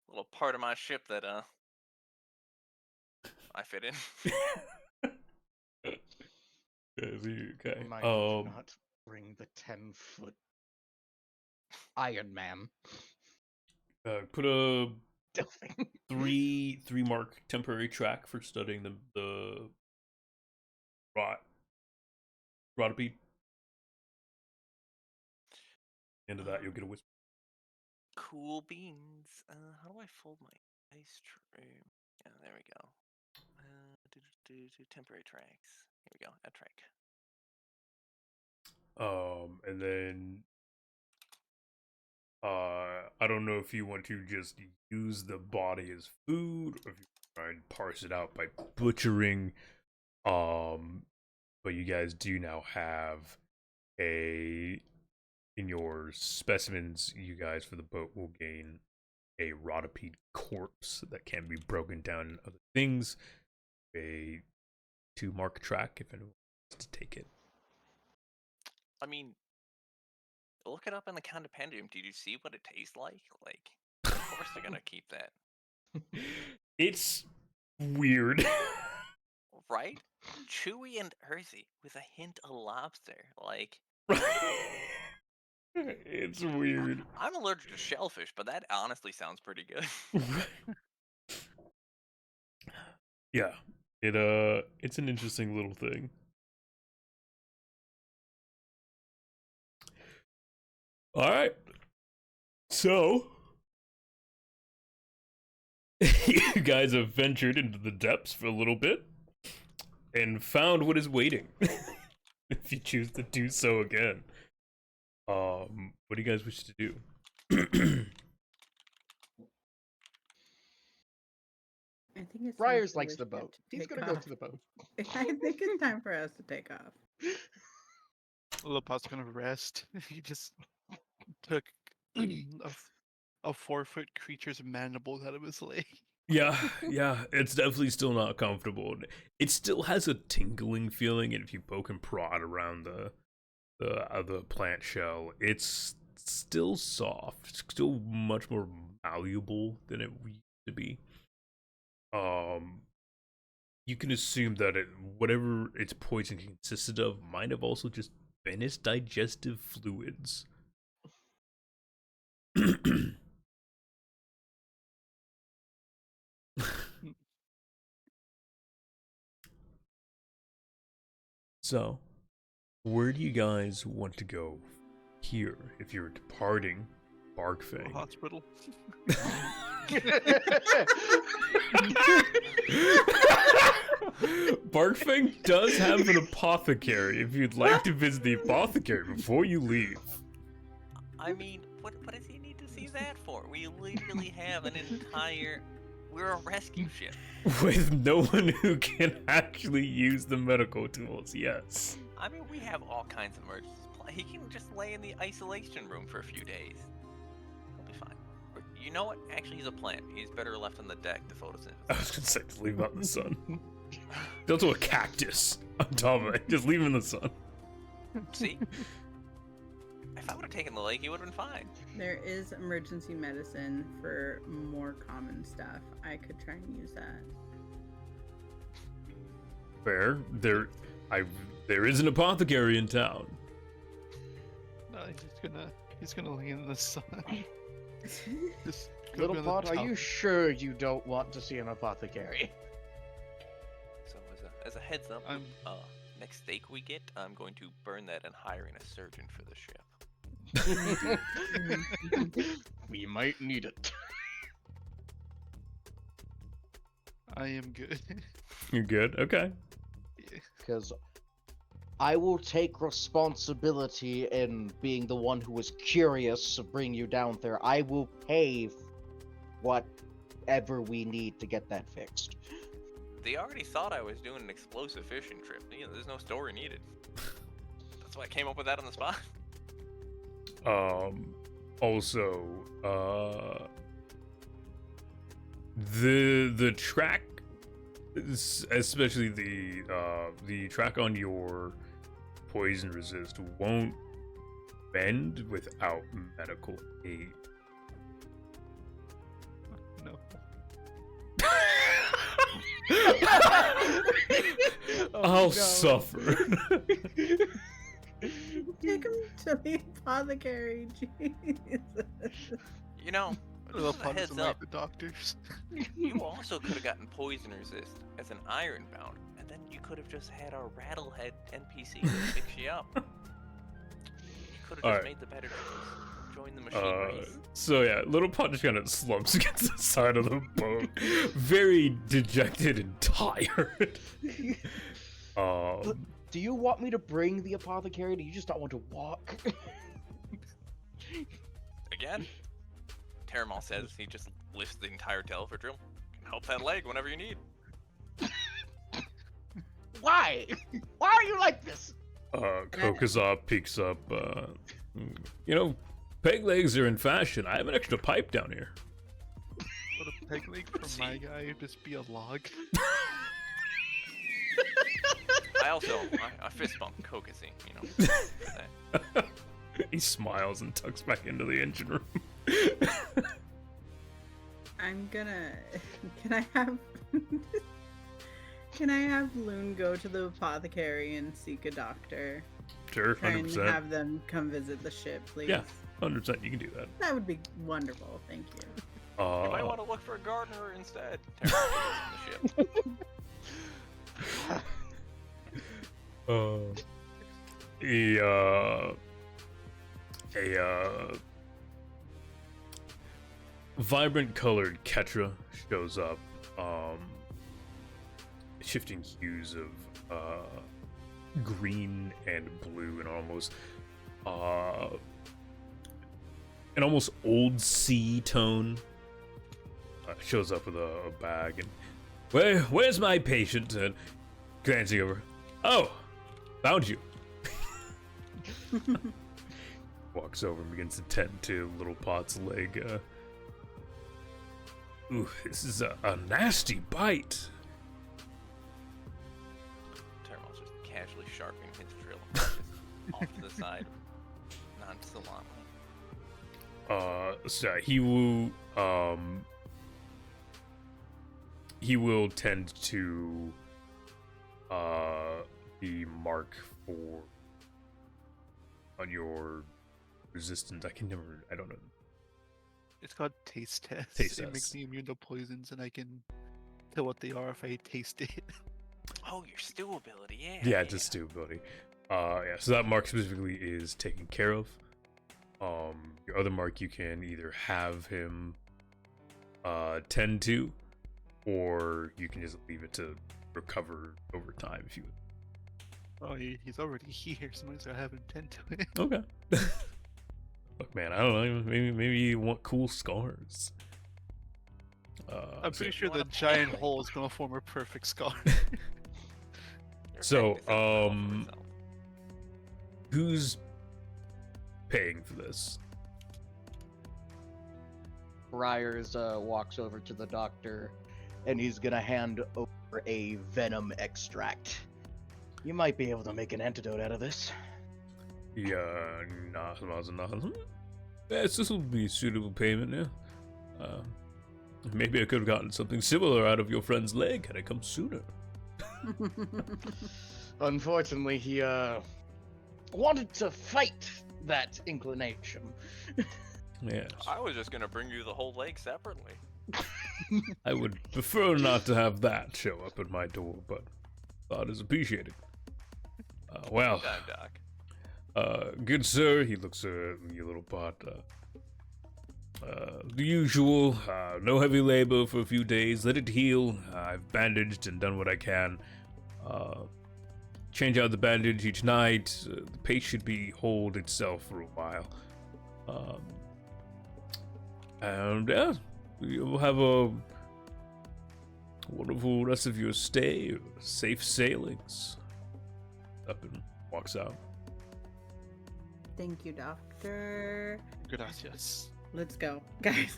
Little part of my ship that I fit in. Okay. Mind you, do not bring the 10-foot Iron Man. Put a Delphine. three mark temporary track for studying the rotipede. End of that, you'll get a whisper. Cool beans. How do I fold my ice tray? Yeah, there we go. Temporary tracks. Here we go. Add track. And then I don't know if you want to just use the body as food, or if you try and parse it out by butchering. But you guys do now have in your specimens, you guys for the boat will gain a rotipede corpse that can be broken down into other things. A 2-mark track if anyone wants to take it. I mean, look it up in the compendium. Did you see what it tastes like? Like, of course they're gonna keep that. It's weird. Right? Chewy and earthy with a hint of lobster. Like, It's weird. I'm allergic to shellfish, but that honestly sounds pretty good. Yeah. It's an interesting little thing. All right. So you guys have ventured into the depths for a little bit and found what is waiting. If you choose to do so again. What do you guys wish to do? I think it's Briars time for likes us the to boat. He's take gonna go off. to the boat. I think it's time for us to take off. Lopat's gonna rest. He just took a 4-foot creature's mandibles out of his leg. Yeah, it's definitely still not comfortable. It still has a tingling feeling, and if you poke and prod around the plant shell, it's still soft. It's still much more malleable than it used to be. You can assume that whatever its poison consisted of might have also just been its digestive fluids. So, where do you guys want to go here if you're departing Barkfang? Hospital. Barkfang does have an apothecary if you'd like to visit the apothecary before you leave. I mean, what does he need to see that for? We literally have an entire... We're a rescue ship. With no one who can actually use the medical tools, yes. I mean, we have all kinds of emergencies. He can just lay in the isolation room for a few days. He'll be fine. You know what? Actually, he's a plant. He's better left on the deck to photosynthesize. I was gonna say, just leave him out in the sun. Built to a cactus on top of it. Just leave him in the sun. See? If I would have taken the leg, he would have been fine. There is emergency medicine for more common stuff. I could try and use that. Fair. There is an apothecary in town. No, he's gonna lean in the sun. Just go Little to the pot, are top. you sure you don't want to see an apothecary? So as a heads up, I'm- next steak we get, I'm going to burn that and hire in a surgeon for the ship. We might need it. I am good. You're good? Okay. Because I will take responsibility in being the one who was curious to bring you down there. I will pay whatever we need to get that fixed. They already thought I was doing an explosive fishing trip. You know, there's no story needed. That's why I came up with that on the spot. Also, the track, especially the track on your poison resist, won't bend without medical aid. No. I'll suffer. Take him to the apothecary, Jesus. You know, Little just as a pot heads doesn't like up, the doctors. you also could have gotten poison resist as an iron bound, and then you could have just had a rattlehead NPC to fix you up. You could have just Alright. made the better choice. Join the machine race. So yeah, Little Pot just kind of slumps against the side of the boat, very dejected and tired. Do you want me to bring the apothecary? Do you just not want to walk? Again, Terramal says he just lifts the entire Telfer drill. Can help that leg whenever you need. Why? Why are you like this? Kokazop peeks up. You know, peg legs are in fashion. I have an extra pipe down here. What a peg leg from my guy would just be a log. I fist bump Kokasi, you know. for that. He smiles and tucks back into the engine room. I'm gonna. Can I have? Can I have Loon go to the apothecary and seek a doctor? Sure, Try and 100%. have them come visit the ship, please. Yeah, 100%. You can do that. That would be wonderful. Thank you. You might want to look for a gardener instead. Terramal goes on the ship. A vibrant colored Ketra shows up, shifting hues of green and blue and almost old sea tone. Shows up with a bag and where's my patient? And glancing over, oh, found you. Walks over and begins to tend to Little Pot's leg. Ooh, this is a nasty bite. Terramal's just casually sharpening his drill just off to the side, nonchalantly. So he will tend to the mark for on your resistance. I don't know. It's called taste test. Taste It makes test. me immune to poisons, and I can tell what they are if I taste it. Oh, your stew ability, yeah. Yeah, just do, buddy. Yeah, so that mark specifically is taken care of. Your other mark you can either have him tend to, or you can just leave it to recover over time if you would. Oh, he's already here, so might as well have him tend to it. Okay. Look, man, I don't know. Maybe you want cool scars. I'm pretty sure wanna the pet giant it. hole is gonna form a perfect scar. Your So, effect is all for itself. Who's paying for this? Briars walks over to the doctor, and he's gonna hand over a venom extract. You might be able to make an antidote out of this. Yeah, yes, this will be suitable payment, yeah. Maybe I could have gotten something similar out of your friend's leg had I come sooner. Unfortunately, he wanted to fight that inclination. Yes. I was just gonna bring you the whole leg separately. I would prefer not to have that show up at my door, but thought is appreciated. Well, Time, Doc. good sir, he looks at you little pot. The usual, no heavy labor for a few days, let it heal. I've bandaged and done what I can. Change out the bandage each night. The paste should hold itself for a while. And yeah, you'll have a wonderful rest of your stay. Safe sailings. Up and walks out. Thank you, doctor. Gracias. Let's go, guys.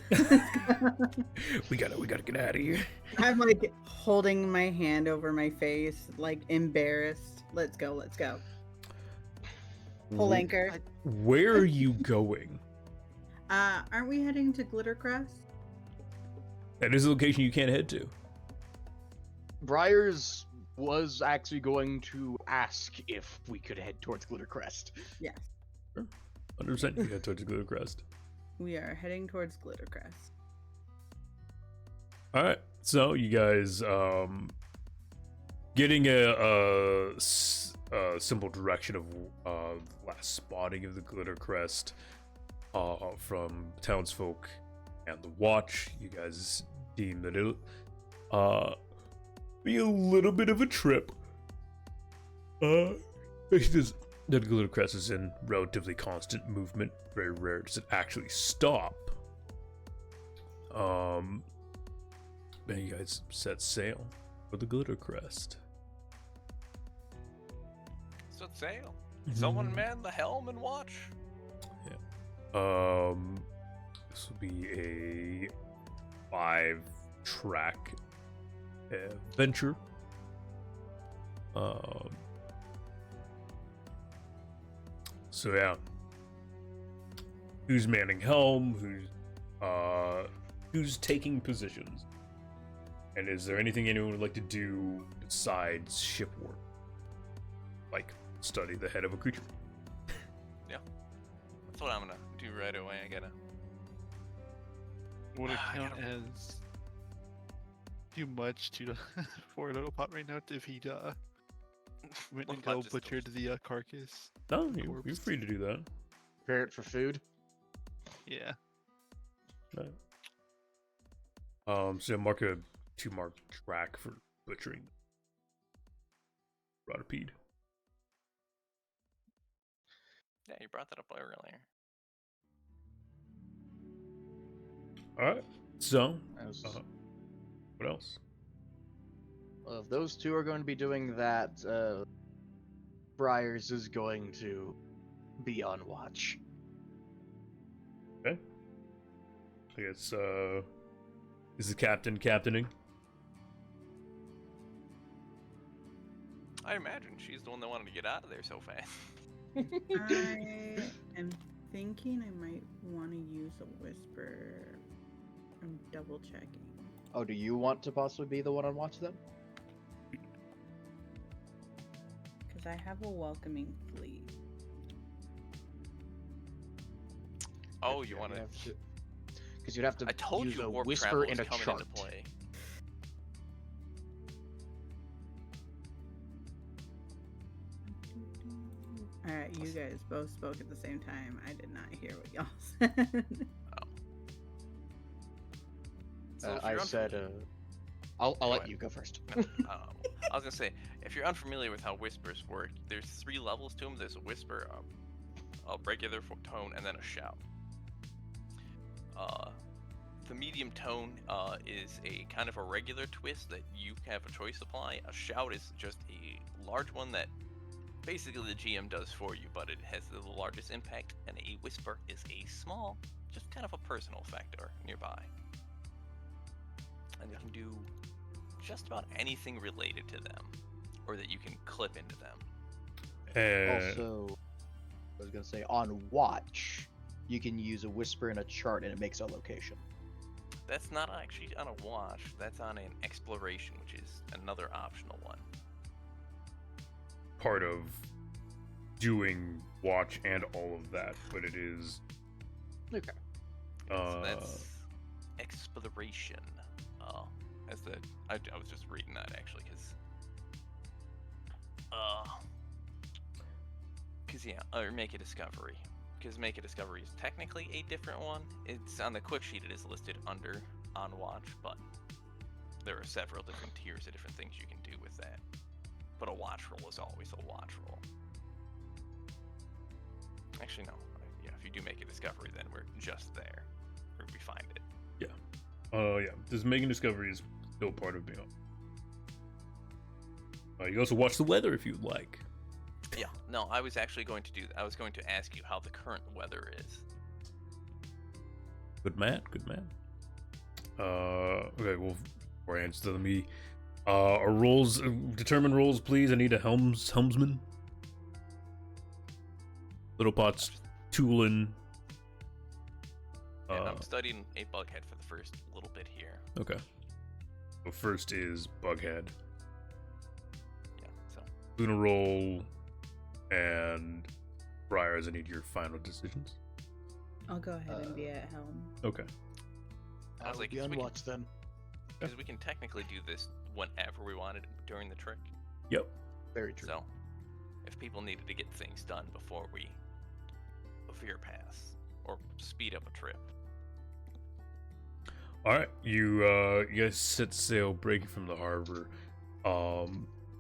We gotta get out of here. I'm like holding my hand over my face, like embarrassed. Let's go. Pull anchor. Where are you going? Aren't we heading to Glittercrest? That is a location you can't head to. Briars was actually going to ask if we could head towards Glittercrest. Yes. 100% you head towards Glittercrest. We are heading towards Glittercrest. Alright, so you guys, getting a simple direction of last spotting of the Glittercrest from townsfolk and the watch, you guys deem that it'll be a little bit of a trip. Because the Glittercrest is in relatively constant movement. Very rare does it actually stop. And you guys set sail for the Glittercrest. Set sail. Someone man the helm and watch. This will be a 5-track adventure. So yeah, who's manning helm? Who's taking positions? And is there anything anyone would like to do besides ship work, like study the head of a creature? Yeah, that's what I'm gonna do right away. I gotta. Would it I count gotta- as too much to for Little Pot right now if he'd went and Little go Pot just butchered the carcass? No, you're free to do that. Prepare it for food. Yeah. No. So mark a 2-mark track for butchering Rotapede. Yeah, you brought that up earlier. All right. So, As- what else? If those two are going to be doing that, Briars is going to be on watch. Okay. I guess is the captain captaining? I imagine she's the one that wanted to get out of there so fast. I am thinking I might want to use a whisper. I'm double checking. Oh, do you want to possibly be the one on watch then? Because I have a welcoming fleet. Oh, you want to? Because you'd have to I told use you a warp whisper travel and was a coming chart. into play. Alright, you guys both spoke at the same time. I did not hear what y'all said. So if I you're said, I'll let you go first. No, I was gonna say, if you're unfamiliar with how whispers work, there's 3 levels to them. There's a whisper, a regular tone, and then a shout. The medium tone is a kind of a regular twist that you have a choice to apply. A shout is just a large one that basically the GM does for you, but it has the largest impact. And a whisper is a small, just kind of a personal factor nearby. And you can do just about anything related to them, or that you can clip into them. Also, I was gonna say on watch, you can use a whisper in a chart and it makes a location. That's not actually on a watch. That's on an exploration, which is another optional one. Part of doing watch and all of that, but it is. Okay. So that's exploration. I was just reading that actually, because yeah, or make a discovery. Because make a discovery is technically a different one. It's on the quick sheet. It is listed under on watch, but there are several different tiers of different things you can do with that. But a watch roll is always a watch roll. Actually, no. Yeah, if you do make a discovery, then we're just there, where we find it. Yeah. This making discovery is still part of being. You can also watch the weather if you'd like. Yeah. No, I was actually going to do. I was going to ask you how the current weather is. Good man. Okay, well, before I answer, let me. Our roles, determine roles, please. I need a helmsman. Little Pot's tooling. And I'm studying a bughead for the first little bit here. Okay. So first is Bughead. Yeah. So. Luna roll, and Briars, I need your final decisions. I'll go ahead and be at helm. Okay. I was like, be on watch then. Because we can technically do this whenever we wanted during the trick. Yep. Very true. So, if people needed to get things done before we veer past or speed up a trip. All right, you guys set sail, breaking from the harbor.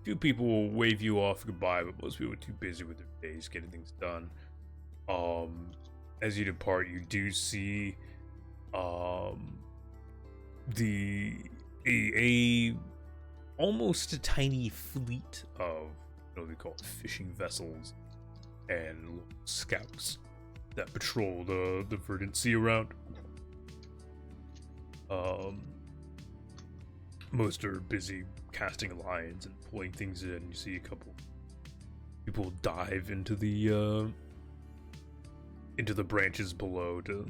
Few people will wave you off goodbye, but most people are too busy with their days getting things done. As you depart, you do see almost a tiny fleet of what they call fishing vessels and scouts that patrol the verdant sea around. Most are busy casting lines and pulling things in. You see a couple people dive into the branches below to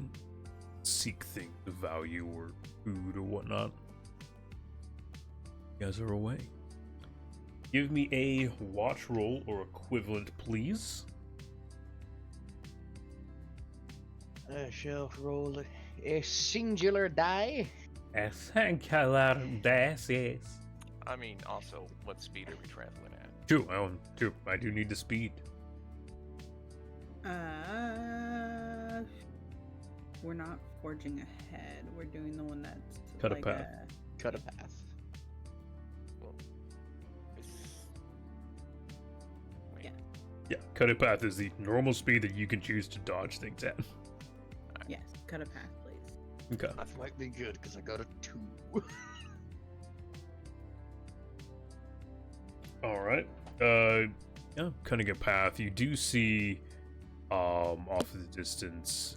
seek things of value or food or whatnot. You guys are away. Give me a watch roll or equivalent, please. I shall roll a singular die. A singular dice, yes. I mean, also, what speed are we traveling at? Two. I do need the speed. We're not forging ahead. We're doing the one that's Cut a like path. Cut a path. Well, it's... Wait. Yeah. Yeah, cut a path is the normal speed that you can choose to dodge things at. Yes, cut a path, please. Okay. That might be good because I got a 2. All right. Yeah, cutting a path. You do see, off in the distance,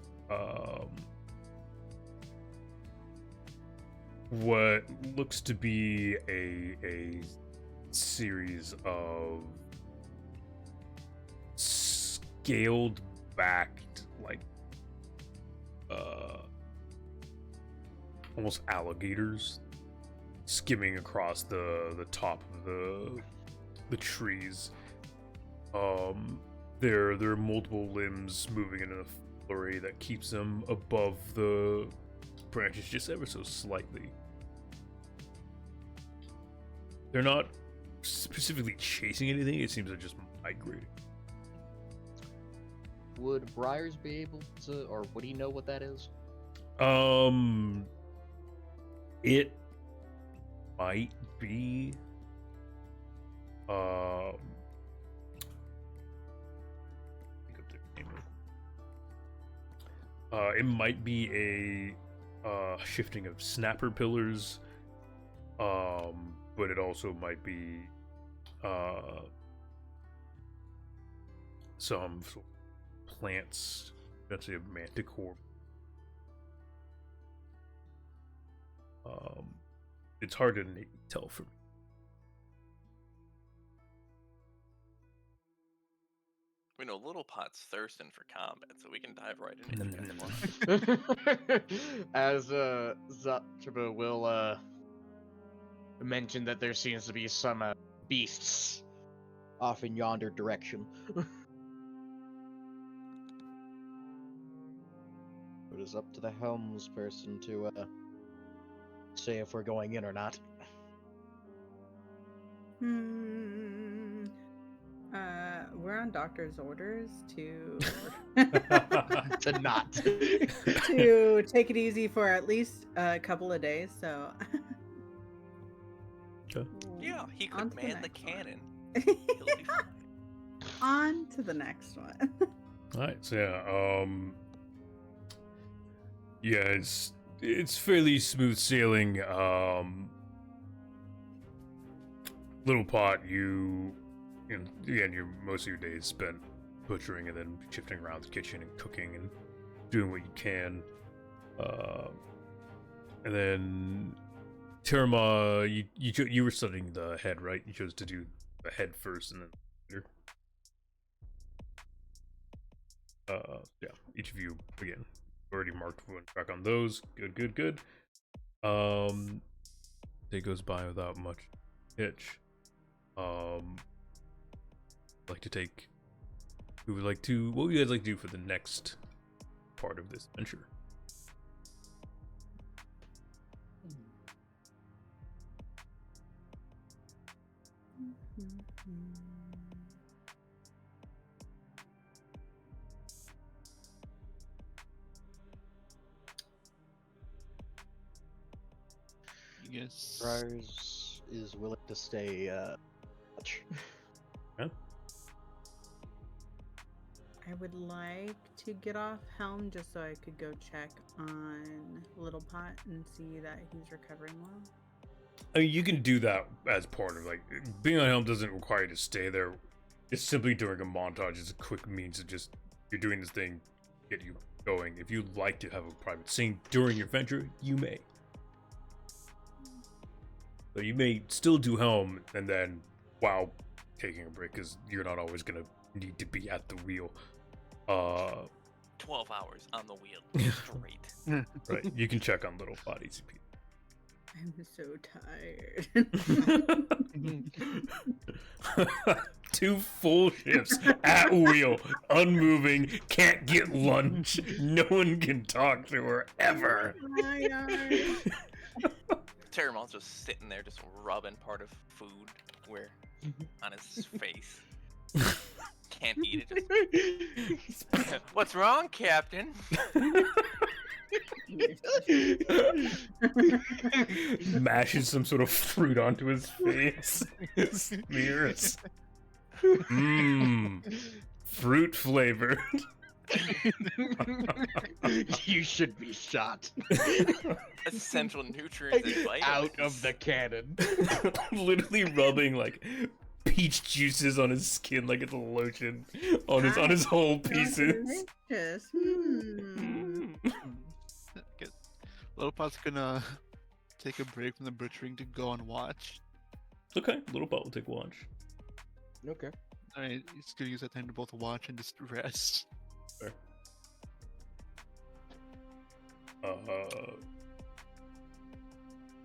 what looks to be a series of scaled backed, like, almost alligators skimming across the top of the trees. There are multiple limbs moving in a flurry that keeps them above the branches just ever so slightly. They're not specifically chasing anything, it seems they're just migrating. Would Briars be able to, or would he know what that is? It might be it might be a shifting of snapper pillars, but it also might be some sort of plants, potentially a manticore. It's hard to tell from. We know Little Pot's thirsting for combat, so we can dive right into it. if you guys want. As Zatraba will mention that there seems to be some beasts off in yonder direction. It is up to the helms person to say if we're going in or not. We're on doctor's orders to To not. to take it easy for at least a couple of days. So Okay. Yeah, he On could to the man the next one. cannon. He'll be fine. On to the next one. All right, so yeah, it's fairly smooth sailing. Little Pot, you know, again, most of your days spent butchering and then shifting around the kitchen and cooking and doing what you can. And then Terma, you were studying the head, right? You chose to do the head first and then later. Yeah, each of you again already marked one track on those. Good. Day goes by without much hitch. Like to take. What would you guys like to do for the next part of this adventure? Yes. Briars is willing to stay. I would like to get off helm just so I could go check on Little Pot and see that he's recovering well. I mean, you can do that as part of being on helm doesn't require you to stay there. It's simply during a montage. It's a quick means of just you're doing this thing, get you going. If you'd like to have a private scene during your venture, you may. So you may still do helm and then while taking a break, because you're not always gonna need to be at the wheel. 12 hours on the wheel, straight. Right, you can check on Little Pot ECP. I'm so tired. 2 full shifts at wheel, unmoving, can't get lunch, no one can talk to her ever. Terramon's just sitting there, just rubbing part of food where on his face. Can't eat it. Just... What's wrong, Captain? Mashes some sort of fruit onto his face. Smears. Fruit flavored. You should be shot. Essential nutrients and vitamins. Out of the cannon. Literally rubbing peach juices on his skin like it's a lotion on his whole pieces. Good. Little Pot's gonna take a break from the butchering to go on watch. Okay, Little Pot will take watch. Okay. Alright, he's gonna use that time to both watch and just rest. Fair.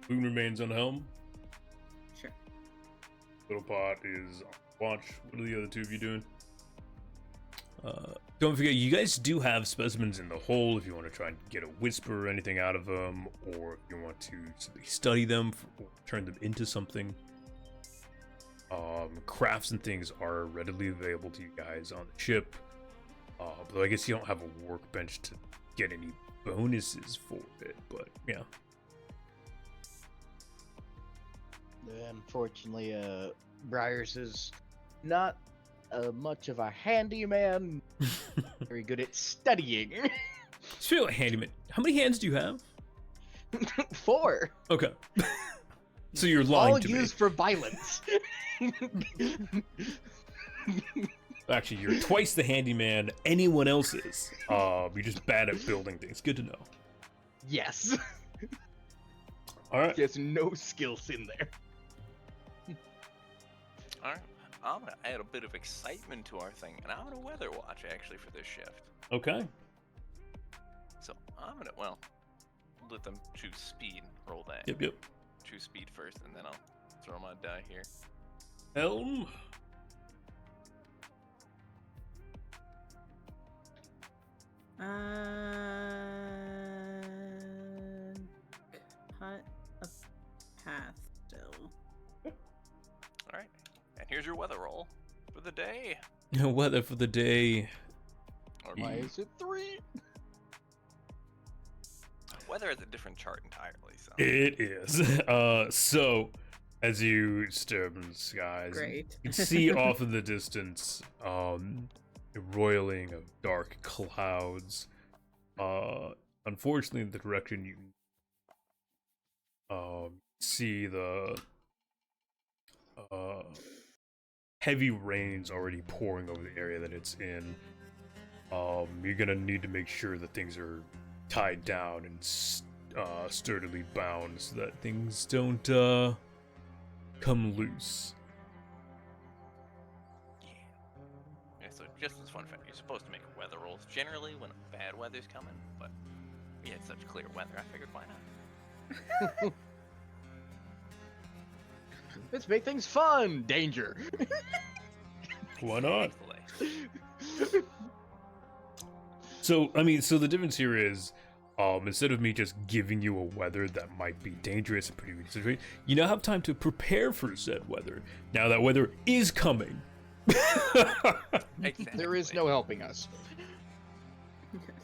Boone remains on helm. Sure. Little Pot is on watch. What are the other two of you doing? Don't forget, you guys do have specimens in the hole if you want to try and get a whisper or anything out of them, or if you want to simply study them or turn them into something. Crafts and things are readily available to you guys on the ship. But I guess you don't have a workbench to get any bonuses for it, but yeah. Unfortunately, Briars is not much of a handyman. Very good at studying. Speaking of handyman, how many hands do you have? 4. Okay. So you're lying All to used for violence. Actually, you're twice the handyman anyone else is. You're just bad at building things. Good to know. Yes. All right. There's no skills in there. Alright. I'm gonna add a bit of excitement to our thing, and I'm gonna weather watch actually for this shift. Okay. So I'm gonna let them choose speed. Roll that. Yep. Choose speed first, and then I'll throw my die here. Helm. Cut a path still. All right, and here's your weather roll for the day. Weather for the day. Or Why is it 3? weather is a different chart entirely. So It is. So as you stare up in the skies, Great. you can see off in the distance, a roiling of dark clouds. Unfortunately, in the direction you see the heavy rains already pouring over the area that it's in. You're gonna need to make sure that things are tied down and sturdily bound so that things don't come loose. yeah, so just as fun fact, you're supposed to make weather rolls generally when bad weather's coming, but we had such clear weather, I figured why not. Let's make things fun. Danger. Why not? Thankfully. So the difference here is, instead of me just giving you a weather that might be dangerous and pretty risky, you now have time to prepare for said weather. Now that weather is coming. Exactly. There is no helping us.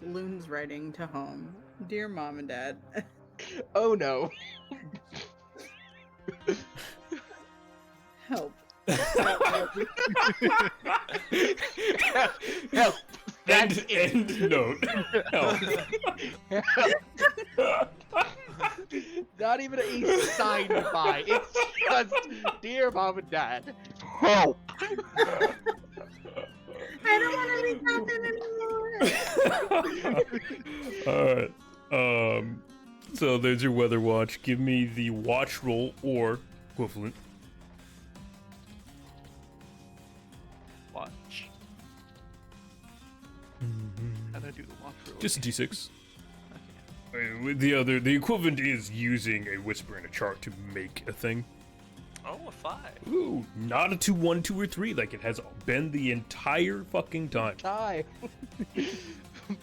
Loon's writing to home. Dear Mom and Dad. Oh no. Help. Help. End note. Help. Not even a signed by. It's just, dear Mom and Dad, help. I don't want to be talking anymore. Alright. So there's your weather watch. Give me the watch roll or equivalent. Watch. How'd I do the watch roll? Just a d6. The equivalent is using a whisper in a chart to make a thing. Oh, a 5. Ooh, not a 2, 1, 2, or 3 like it has been the entire fucking time. Tie.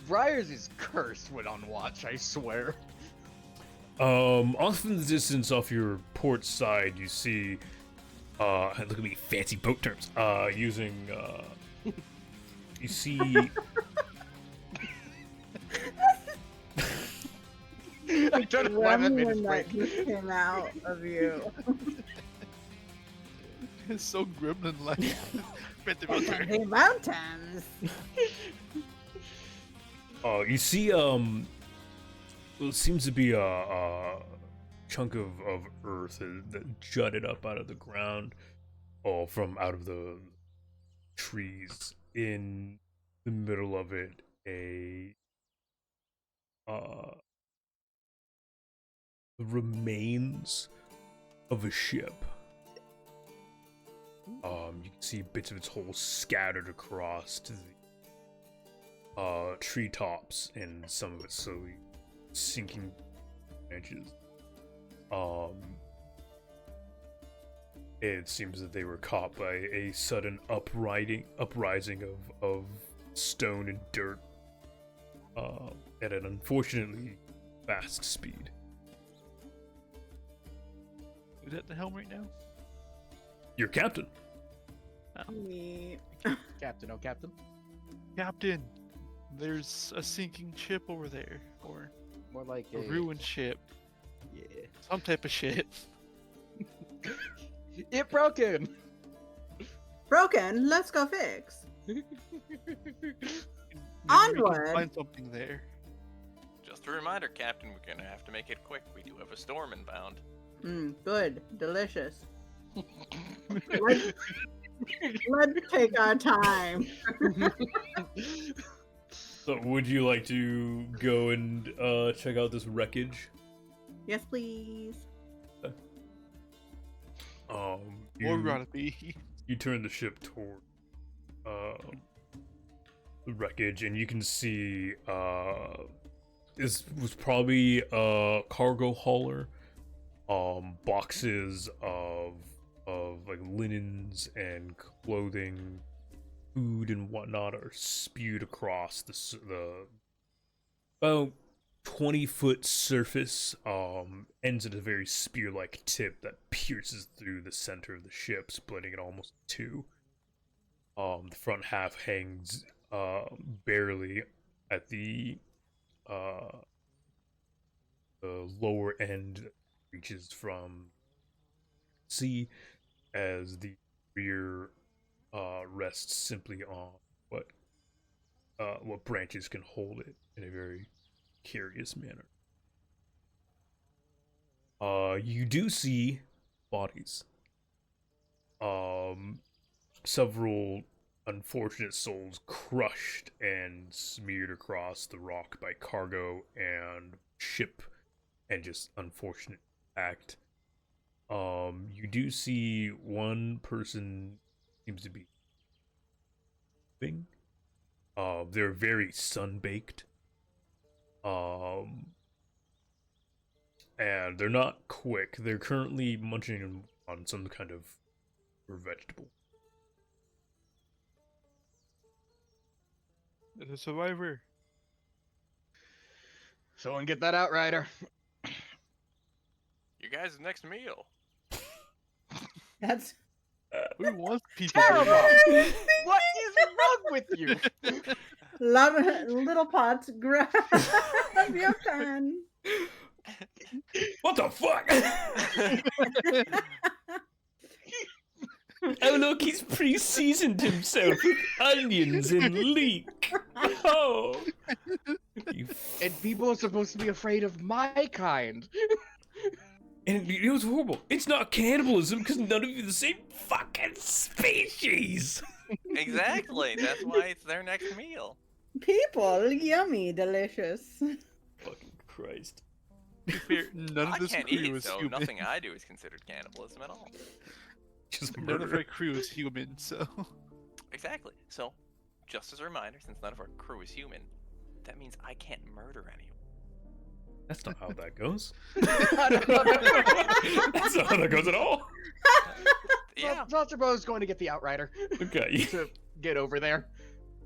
Briars is cursed when on watch, I swear. Off in the distance, off your port side, you see, look at me, fancy boat terms. Using, you see. I'm trying to find that Gremlin minute that just came out of you. It's so gremlin-like. The mountains. You see, it seems to be a chunk of earth that jutted up out of the ground, or from out of the trees. In the middle of it, the remains of a ship. You can see bits of its hull scattered across to the treetops, and some of it slowly sinking branches. It seems that they were caught by a sudden uprising of stone and dirt at an unfortunately fast speed. Who's at the helm right now? Your captain. Me. Captain, oh Captain. Captain, there's a sinking ship over there, or More like a ruined ship. Yeah. Some type of shit. It broken. Broken. Let's go fix. Maybe Onward. We can find something there. Just a reminder, Captain, we're gonna have to make it quick. We do have a storm inbound. Good. Delicious. Let's take our time. So, would you like to go and check out this wreckage? Yes, please. Or gotta be. you turn the ship toward the wreckage, and you can see this was probably a cargo hauler. Boxes of like linens and clothing, food and whatnot are spewed across the about 20-foot surface. Ends at a very spear-like tip that pierces through the center of the ship, splitting it almost in two. The front half hangs barely at the lower end, reaches from sea, as the rear rests simply on what branches can hold it in a very curious manner. You do see bodies. Several unfortunate souls crushed and smeared across the rock by cargo and ship, and just unfortunate act. You do see one person seems to be moving. They're very sun-baked. And they're not quick. They're currently munching on some kind of vegetable. There's a survivor. Someone get that outrider. You guys' next meal. That's Who wants people? Terrible! What is wrong with you? little pots grab your pan. What the fuck? Oh look, he's pre-seasoned himself with onions and leek. Oh, And people are supposed to be afraid of my kind. and you know what's horrible? It's not cannibalism because none of you are the same fucking species. Exactly. That's why it's their next meal. People, yummy, delicious. Fucking Christ. None I of this can't crew eat, is so human. nothing I do is considered cannibalism at all. Just None of murder. our crew is human, so. Exactly. So, just as a reminder, since none of our crew is human, that means I can't murder anyone. That's not how that goes. I don't know. That's not how that goes at all. Yeah. Zalterbo is going to get the outrider Okay. to get over there.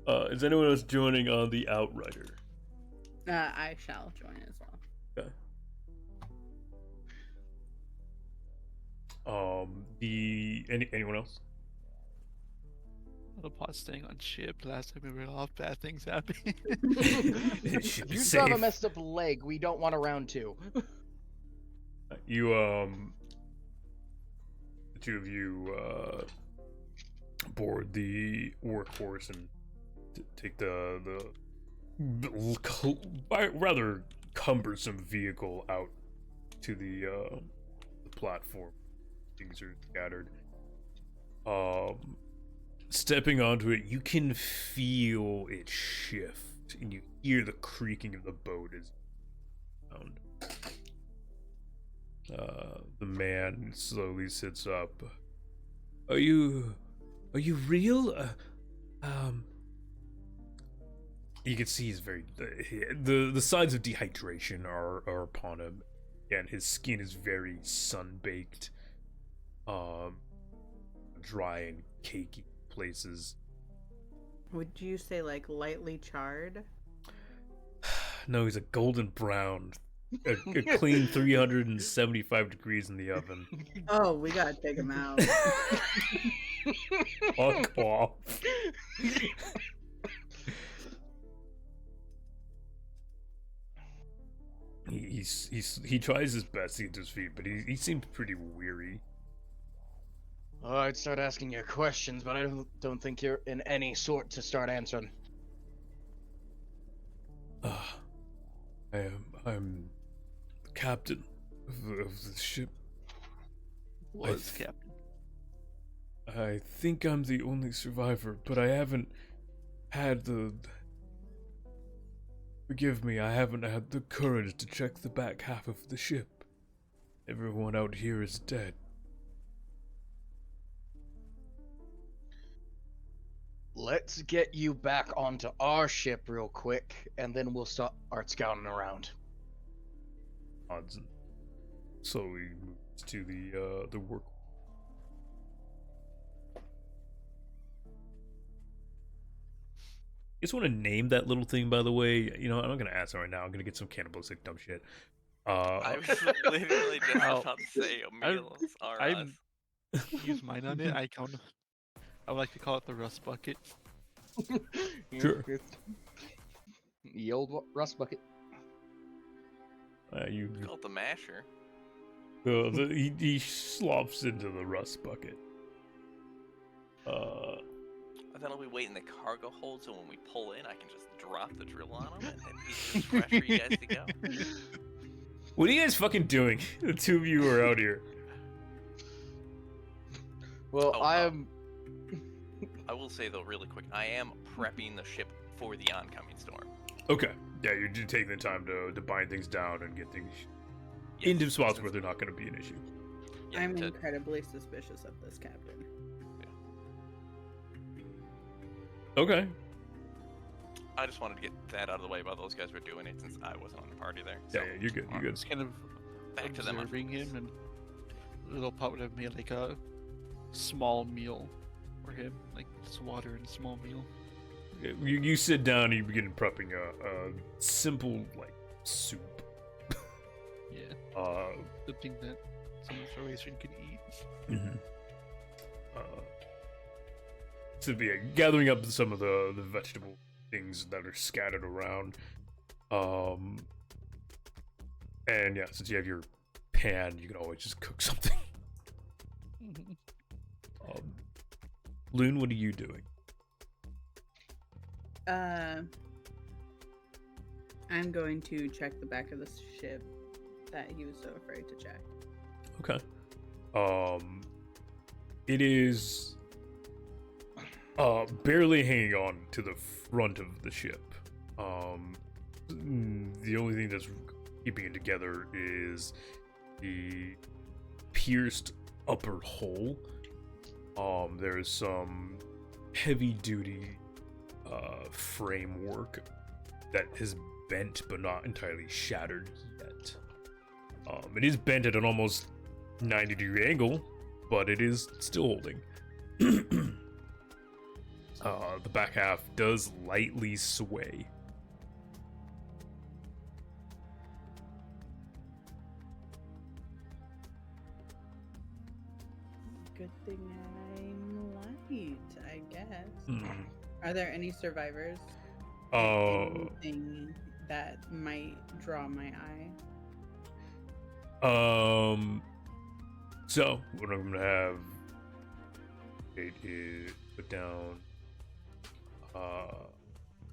Is anyone else joining on the Outrider? I shall join as well. Okay. Anyone else? The pot staying on ship. Last time we were off, bad things happened. It should If be you still have a safe. messed up leg, we don't want a round two. You the two of you board the workhorse and take the rather cumbersome vehicle out to the platform. Things are scattered. Stepping onto it, you can feel it shift, and you hear the creaking of the boat as sound. The man slowly sits up. Are you real? You can see he's very the signs of dehydration are upon him, and his skin is very sun-baked, dry and cakey places. Would you say like lightly charred? No, he's a golden brown, a clean 375 degrees in the oven. Oh, we gotta take him out. Fuck off. He tries his best to get to his feet, but he seems pretty weary. Oh, I'd start asking you questions, but I don't think you're in any sort to start answering. I'm the captain of the ship. Was Captain. I think I'm the only survivor, but I haven't had the... Forgive me, I haven't had the courage to check the back half of the ship. Everyone out here is dead. Let's get you back onto our ship real quick, and then we'll start scouting around. Odds. So we move to the work. You just want to name that little thing, by the way. You know, I'm not gonna ask it right now. I'm gonna get some cannibalistic dumb shit. I was literally just about to say meals are us. Use mine on it. I would like to call it the rust bucket. Sure. The old rust bucket. You Call it the masher. he slops into the rust bucket. And then I'll be waiting in the cargo hold, so when we pull in, I can just drop the drill on him, and then he's just fresh for you guys to go. What are you guys fucking doing? The two of you are out here. Well, Oh, I am. I will say though, really quick, I am prepping the ship for the oncoming storm. Okay. Yeah, you're just taking the time to bind things down and get things Yes, into spots since- where they're not going to be an issue. yeah, I'm to- incredibly suspicious of this captain. Okay. I just wanted to get that out of the way while those guys were doing it, since I wasn't on the party there. So, Yeah, you're good. You're I'm good. just kind of back to them. on observing him, focus. and Little Pot would have made like a small meal for him, like just water and a small meal. You sit down and you begin prepping a simple like soup. Yeah, something that someone Croatian could eat. So yeah, gathering up some of the vegetable things that are scattered around. And yeah, since you have your pan, you can always just cook something. Loon, what are you doing? I'm going to check the back of the ship that he was so afraid to check. Okay. It is barely hanging on to the front of the ship. The only thing that's keeping it together is the pierced upper hull. There's some heavy duty framework that has bent but not entirely shattered yet. It is bent at an almost 90-degree angle, but it is still holding. The back half does lightly sway. Good thing I'm light, I guess. Hmm. Are there any survivors? Anything that might draw my eye? So what I'm gonna have it is put down.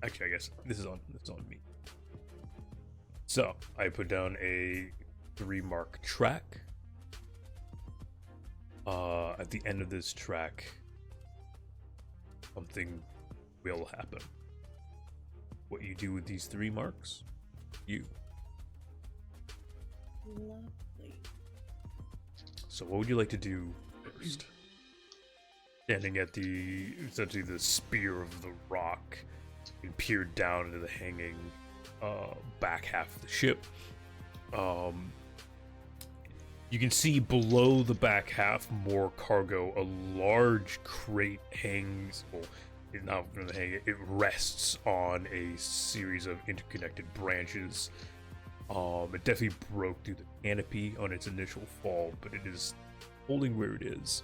Actually, I guess this is on me. So I put down a 3-mark track. At the end of this track, something will happen. What you do with these 3 marks, you. Lovely. So what would you like to do first? Standing at essentially the spear of the rock, and peer down into the hanging back half of the ship. You can see below the back half more cargo. A large crate hangs. Well, it's not going to hang. It rests on a series of interconnected branches. It definitely broke through the canopy on its initial fall, but it is holding where it is.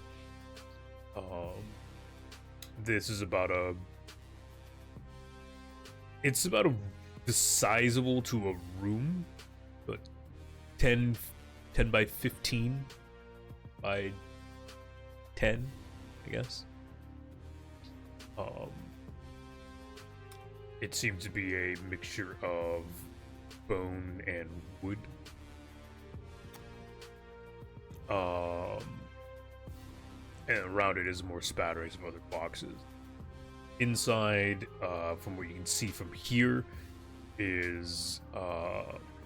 This is about the sizable to a room, but 10 by 15 by 10, I guess. It seems to be a mixture of bone and wood. And around it is more spatterings of other boxes. Inside, from what you can see from here, is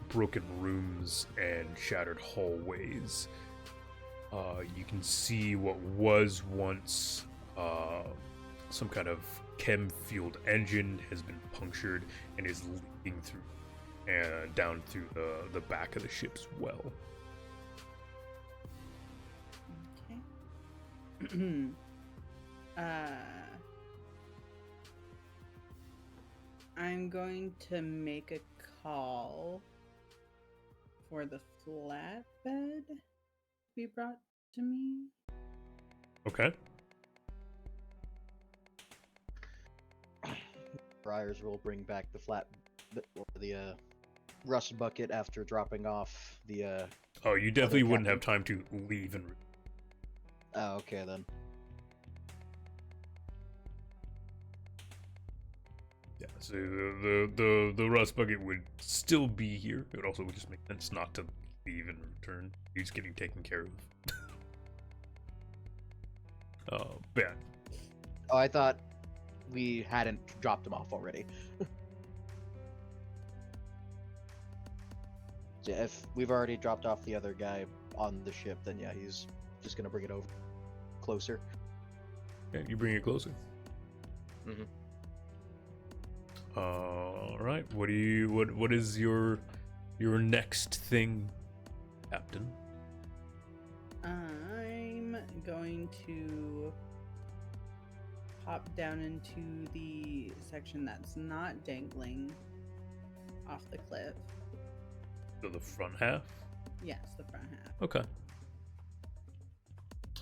broken rooms and shattered hallways. You can see what was once some kind of chem-fueled engine has been punctured and is leaking through and down through the back of the ship's well. Okay. I'm going to make a call for the flatbed to be brought to me. Okay. Briars will bring back the rust bucket after dropping off the. Oh, you definitely wouldn't captain. have time to leave and. Oh, okay then. Yeah, so the rust bucket would still be here. It would also just make sense not to leave and return. He's getting taken care of. Yeah. Oh, I thought we hadn't dropped him off already. Yeah, if we've already dropped off the other guy on the ship, then yeah, he's just gonna bring it over closer. Yeah, you bring it closer. Mhm. All right. What is your next thing, Captain? I'm going to hop down into the section that's not dangling off the cliff. So the front half? Yes, the front half. Okay.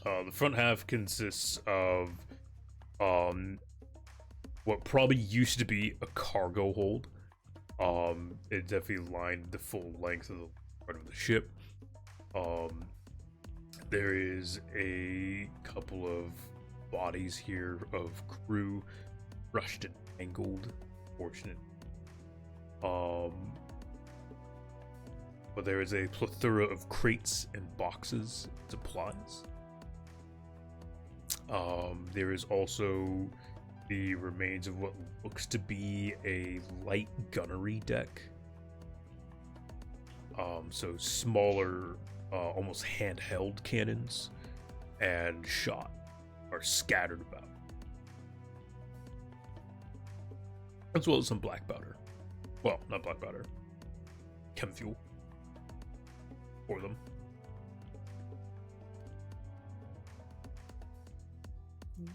The front half consists of what probably used to be a cargo hold. It definitely lined the full length of the part of the ship. There is a couple of bodies here of crew, crushed and mangled, fortunate. But there is a plethora of crates and boxes, supplies. There is also the remains of what looks to be a light gunnery deck. So smaller, almost handheld cannons and shot are scattered about, as well as some black powder. Well, not black powder, chem fuel for them.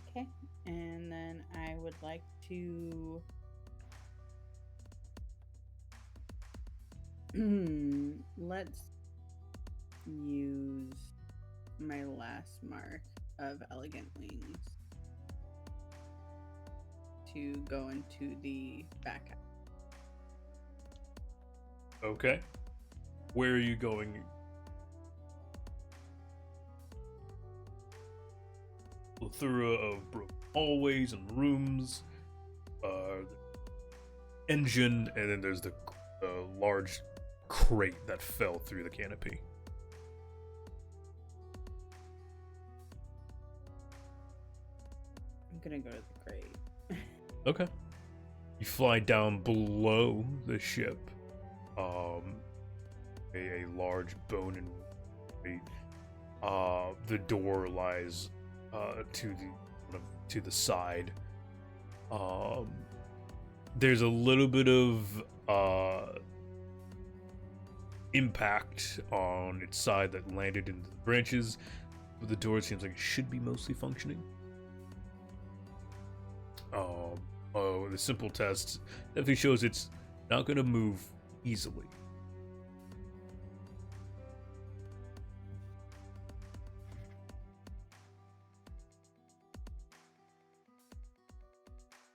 Okay. And then I would like to let's use my last mark of elegant wings to go into the back half. Okay. Where are you going? Plethora of broken hallways and rooms, the engine, and then there's the large crate that fell through the canopy. I'm gonna go to the crate. Okay. You fly down below the ship. A large bone and crate. The door lies to the side. There's a little bit of impact on its side that landed into the branches, but the door seems like it should be mostly functioning. The simple test definitely shows it's not going to move easily.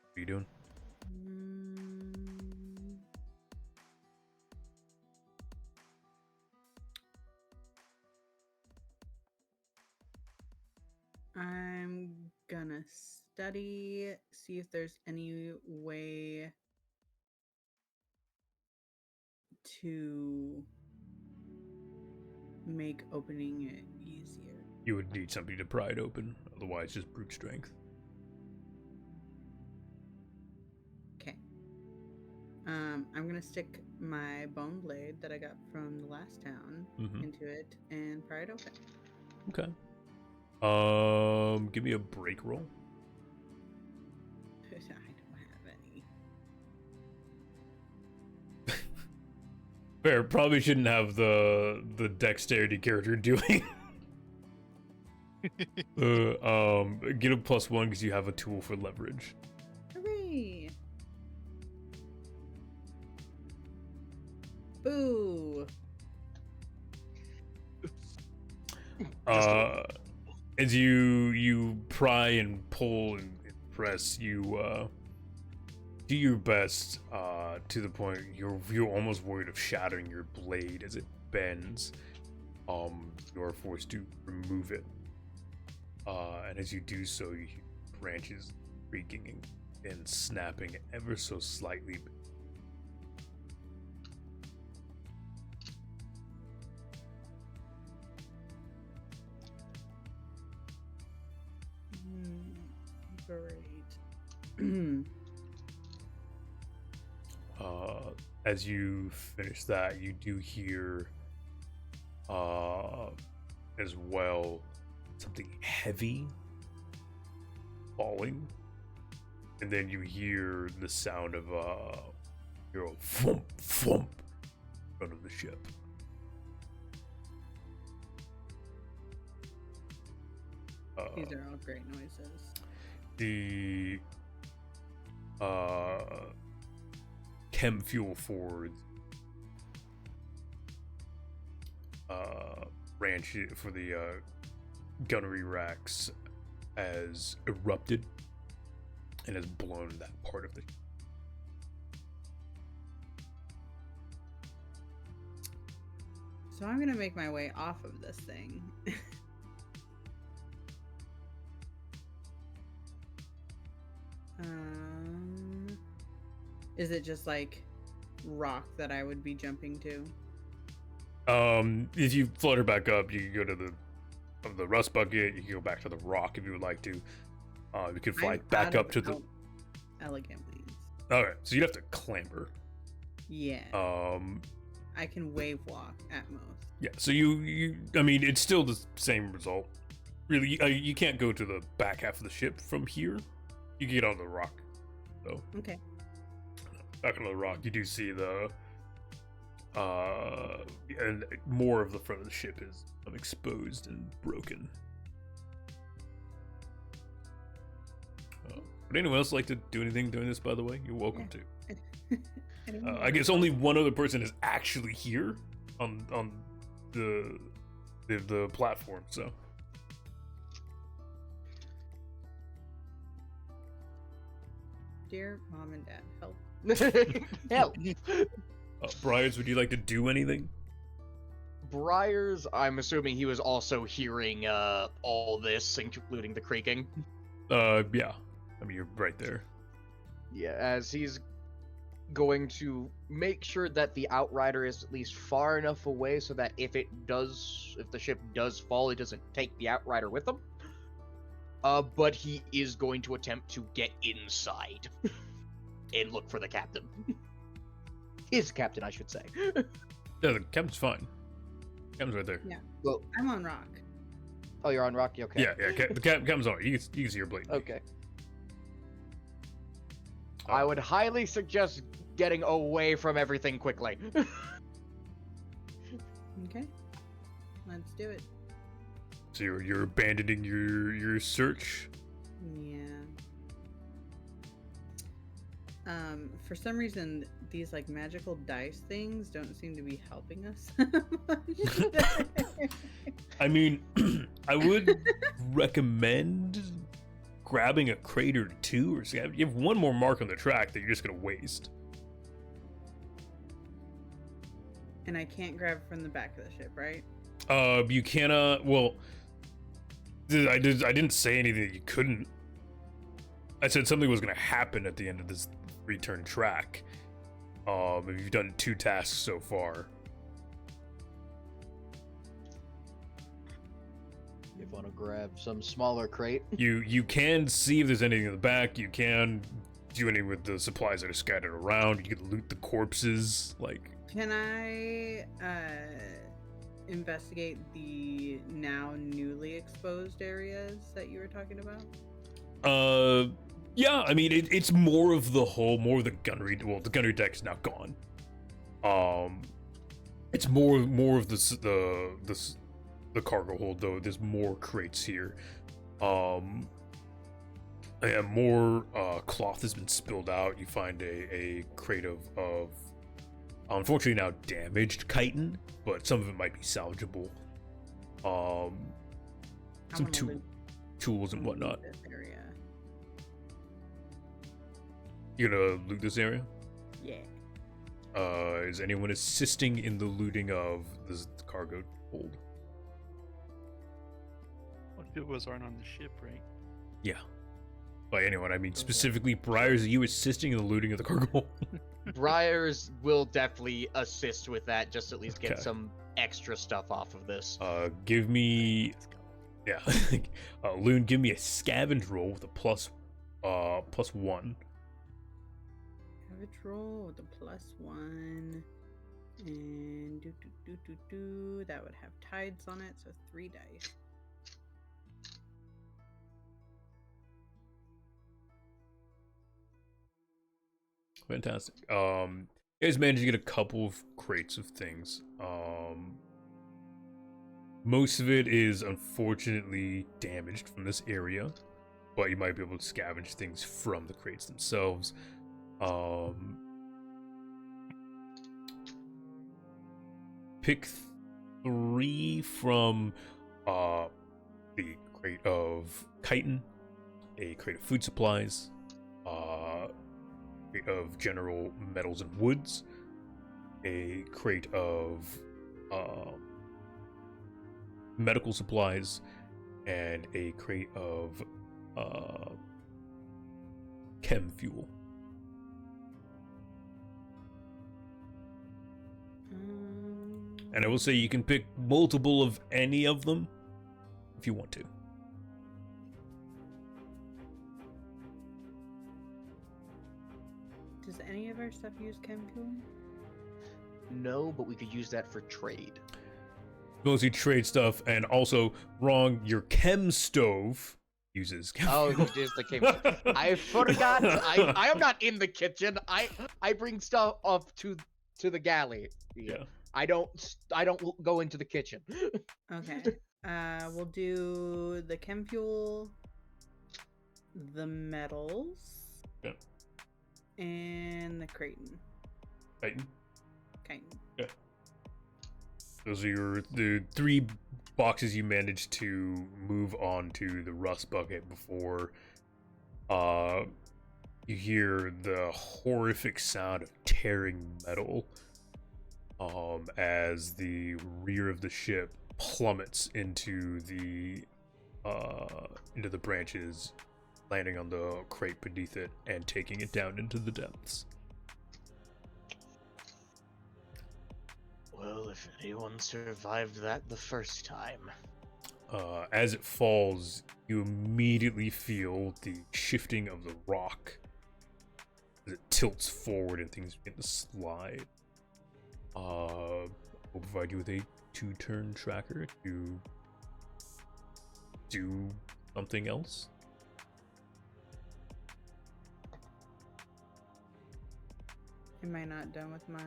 What are you doing? I'm gonna study, see if there's any way to make opening it easier. You would need somebody to pry it open, otherwise just brute strength. Okay. I'm gonna stick my bone blade that I got from the last town into it and pry it open. Okay. Give me a break roll. don't have any. Fair, probably shouldn't have the dexterity character doing. Get a +1 because you have a tool for leverage. Hooray! Boo! As you pry and pull and press, you do your best to the point you're almost worried of shattering your blade as it bends. You're forced to remove it, and as you do so, you hear branches creaking and snapping ever so slightly. Great. As you finish that, you do hear as well something heavy falling, and then you hear the sound of thump thump in front of the ship. These are all great noises. The chem fuel forwards branch for the gunnery racks has erupted and has blown that part of the So I'm gonna make my way off of this thing. Is it just like rock that I would be jumping to? If you flutter back up, you can go to the rust bucket. You can go back to the rock if you would like to. You can fly back up to the elegant wings. Okay, so you'd have to clamber. Yeah. I can wave walk at most. Yeah, so you I mean, it's still the same result. Really, you can't go to the back half of the ship from here. You can get on the rock, though. Okay. Back on the rock, you do see the and more of the front of the ship is exposed and broken. Would anyone else like to do anything during this? By the way, you're welcome to. I guess only one other person is actually here on the platform, so. Dear Mom and Dad, help. Help! Briars, would you like to do anything? Briars, I'm assuming he was also hearing all this, including the creaking. Yeah. I mean, you're right there. Yeah, as he's going to make sure that the Outrider is at least far enough away so that if the ship does fall, it doesn't take the Outrider with them. But he is going to attempt to get inside and look for the captain. His captain, I should say. Yeah, the captain's fine. Captain's right there. Yeah. Well, I'm on rock. oh, you're on Rocky? Okay. Yeah, the captain's on. You can see your blade. Okay. I would highly suggest getting away from everything quickly. Okay. Let's do it. So you're abandoning your search? Yeah. For some reason, these like magical dice things don't seem to be helping us. I mean, I would recommend grabbing a crate or two, or so you have one more mark on the track that you're just gonna waste. And I can't grab from the back of the ship, right? You cannot. Well, I didn't say anything that you couldn't. I said something was gonna happen at the end of this return track. You've done 2 tasks so far. You want to grab some smaller crate? You can see if there's anything in the back. You can do anything with the supplies that are scattered around. You can loot the corpses. Like, Can I investigate the now newly exposed areas that you were talking about? Yeah, I mean it's more of the hull, more of the gunnery. Well, the gunnery deck is now gone. It's more of the cargo hold though. There's more crates here. And more cloth has been spilled out. You find a crate of unfortunately now damaged chitin, but some of it might be salvageable. Some tools and whatnot. This area. You gonna loot this area? Yeah. Is anyone assisting in the looting of the cargo hold? What if it was aren't on the ship, right? Yeah. By anyone, I mean specifically Briars. Are you assisting in the looting of the cargo hold? Briars will definitely assist with that, just to at least get Okay. some extra stuff off of this. Give me, yeah, Loon. Give me a scavenge roll with a plus +1. Savage roll with a +1. And that would have tides on it, so 3 dice. Fantastic. You guys managed to get a couple of crates of things. Most of it is unfortunately damaged from this area, but you might be able to scavenge things from the crates themselves. Pick 3 from the crate of chitin, a crate of food supplies, crate of general metals and woods, a crate of medical supplies, and a crate of chem fuel. And I will say you can pick multiple of any of them if you want to. Does any of our stuff use chem fuel? No, but we could use that for trade. Mostly trade stuff, and also, wrong, your chem stove uses chem Oh, fuel. it is the chem. I forgot. I am not in the kitchen. I bring stuff up to the galley. Yeah. I don't go into the kitchen. Okay. We'll do the chem fuel, the metals, Yep. and the chitin. Chitin. Chitin. Those are the 3 boxes you managed to move on to the rust bucket before you hear the horrific sound of tearing metal as the rear of the ship plummets into the branches, landing on the crate beneath it and taking it down into the depths. Well, if anyone survived that the first time. As it falls, you immediately feel the shifting of the rock as it tilts forward and things begin to slide. We'll provide you with a 2-turn tracker to do something else. Am I not done with my...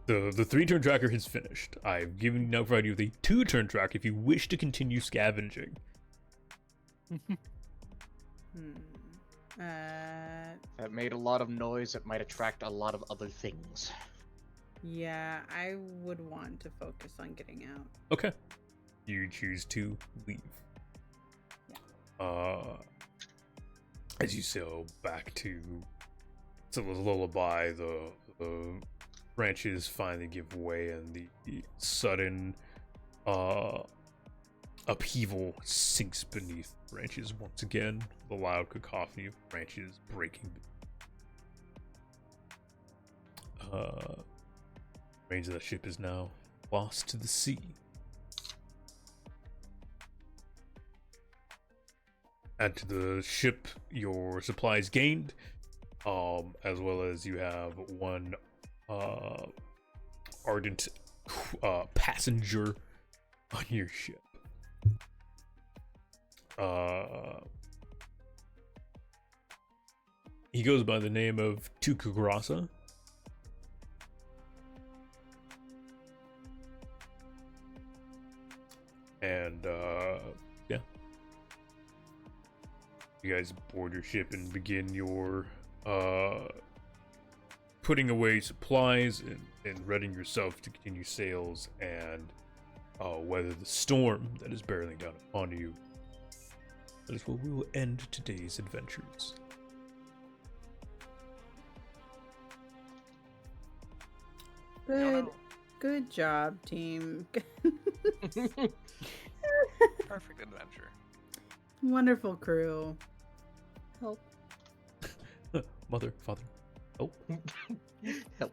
The 3-turn tracker has finished. I've now provided you with a 2-turn tracker if you wish to continue scavenging. That made a lot of noise. It might attract a lot of other things. Yeah, I would want to focus on getting out. Okay. You choose to leave. As you sail back to the lullaby, the branches finally give way, and the sudden upheaval sinks beneath branches once again. The loud cacophony of branches breaking. Range of the ship is now lost to the sea. Add to the ship your supplies gained, as well as you have 1 ardent passenger on your ship. he goes by the name of Tukugrasa. And yeah, you guys board your ship and begin your putting away supplies and readying yourself to continue sails and weather the storm that is barreling down upon you. That is where we will end today's adventures. Good job, team. Perfect adventure. Wonderful crew. Help. Mother, father, help. Help.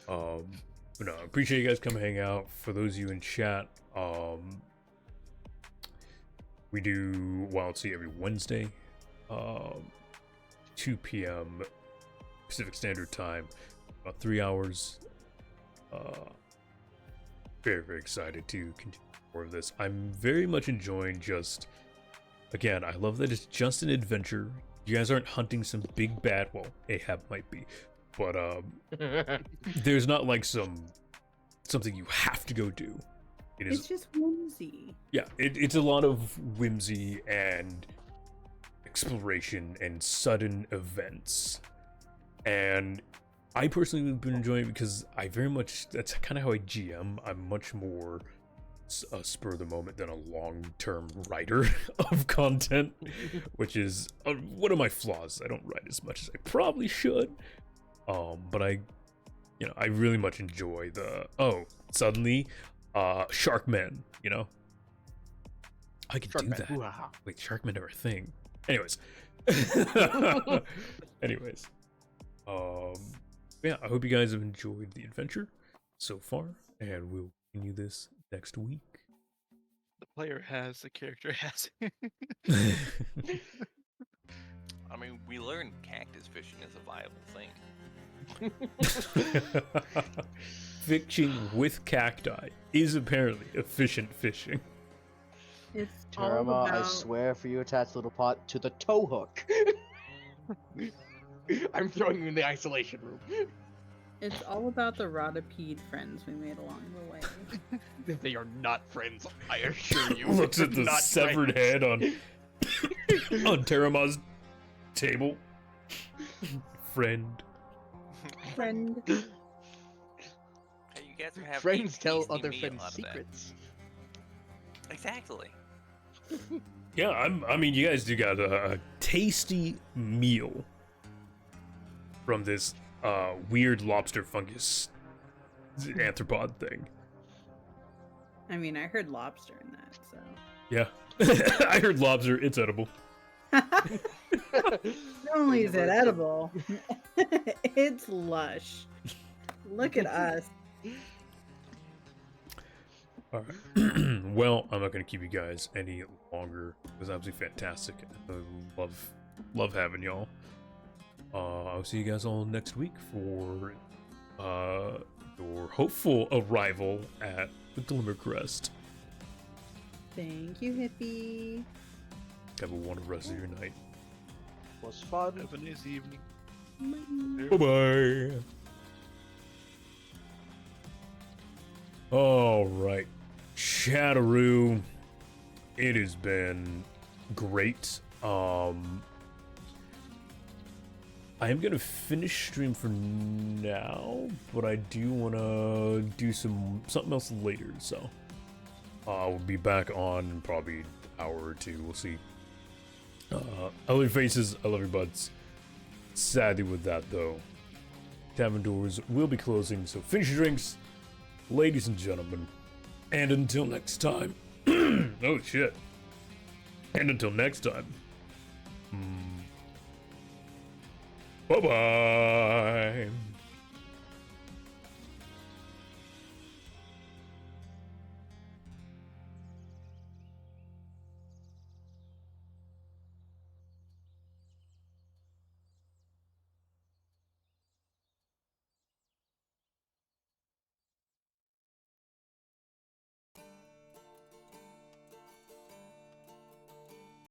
But no, I appreciate you guys coming hang out. For those of you in chat, we do Wildsea every Wednesday, 2 p.m. Pacific Standard Time, about 3 hours. Very, very excited to continue more of this. I'm very much enjoying just, again, I love that it's just an adventure. You guys aren't hunting some big bad, well, Ahab might be, but there's not like something you have to go do. It's just whimsy. Yeah, it's a lot of whimsy and exploration and sudden events. And I personally have been enjoying it because I very much, that's kind of how I GM. I'm much more a spur of the moment than a long-term writer of content, which is one of my flaws. I don't write as much as I probably should. But I really much enjoy the, suddenly, Sharkmen, you know? I could do that. Ooh-ah. Wait, Sharkmen are a thing. Anyways. Anyways. Yeah, I hope you guys have enjoyed the adventure so far, and we'll continue this next week. The player has, the character has. I mean, we learned cactus fishing is a viable thing. Fishing with cacti is apparently efficient fishing. It's all Terama, about... I swear for you attach little pot to the tow hook. I'm throwing you in the isolation room. It's all about the rotapede friends we made along the way. They are not friends, I assure you. Looks at the Not severed friends. head on Terama's table. Friend. Friend. Hey, you guys are having Friends tell tasty other meal friends out of that. secrets. Exactly. Yeah, I mean, you guys do got a tasty meal from this weird lobster fungus arthropod thing. I mean, I heard lobster in that, so. Yeah. I heard lobster, it's edible. Not only is it edible, it's lush. Look at us. Alright. Well, I'm not going to keep you guys any longer. It was absolutely fantastic. I love having y'all. I'll see you guys all next week for your hopeful arrival at the Glimmer Crest. Thank you, Hippie. Have a wonderful rest of your night. Was fun. Have a nice evening. Bye-bye. Alright. Chatteroo. It has been great. I am gonna finish stream for now, but I do wanna do something else later, so we'll be back on in probably an hour or two. We'll see. I love your faces, I love your butts. Sadly with that though, tavern doors will be closing, so finish your drinks, ladies and gentlemen. And until next time. Oh shit. And until next time. Bye-bye.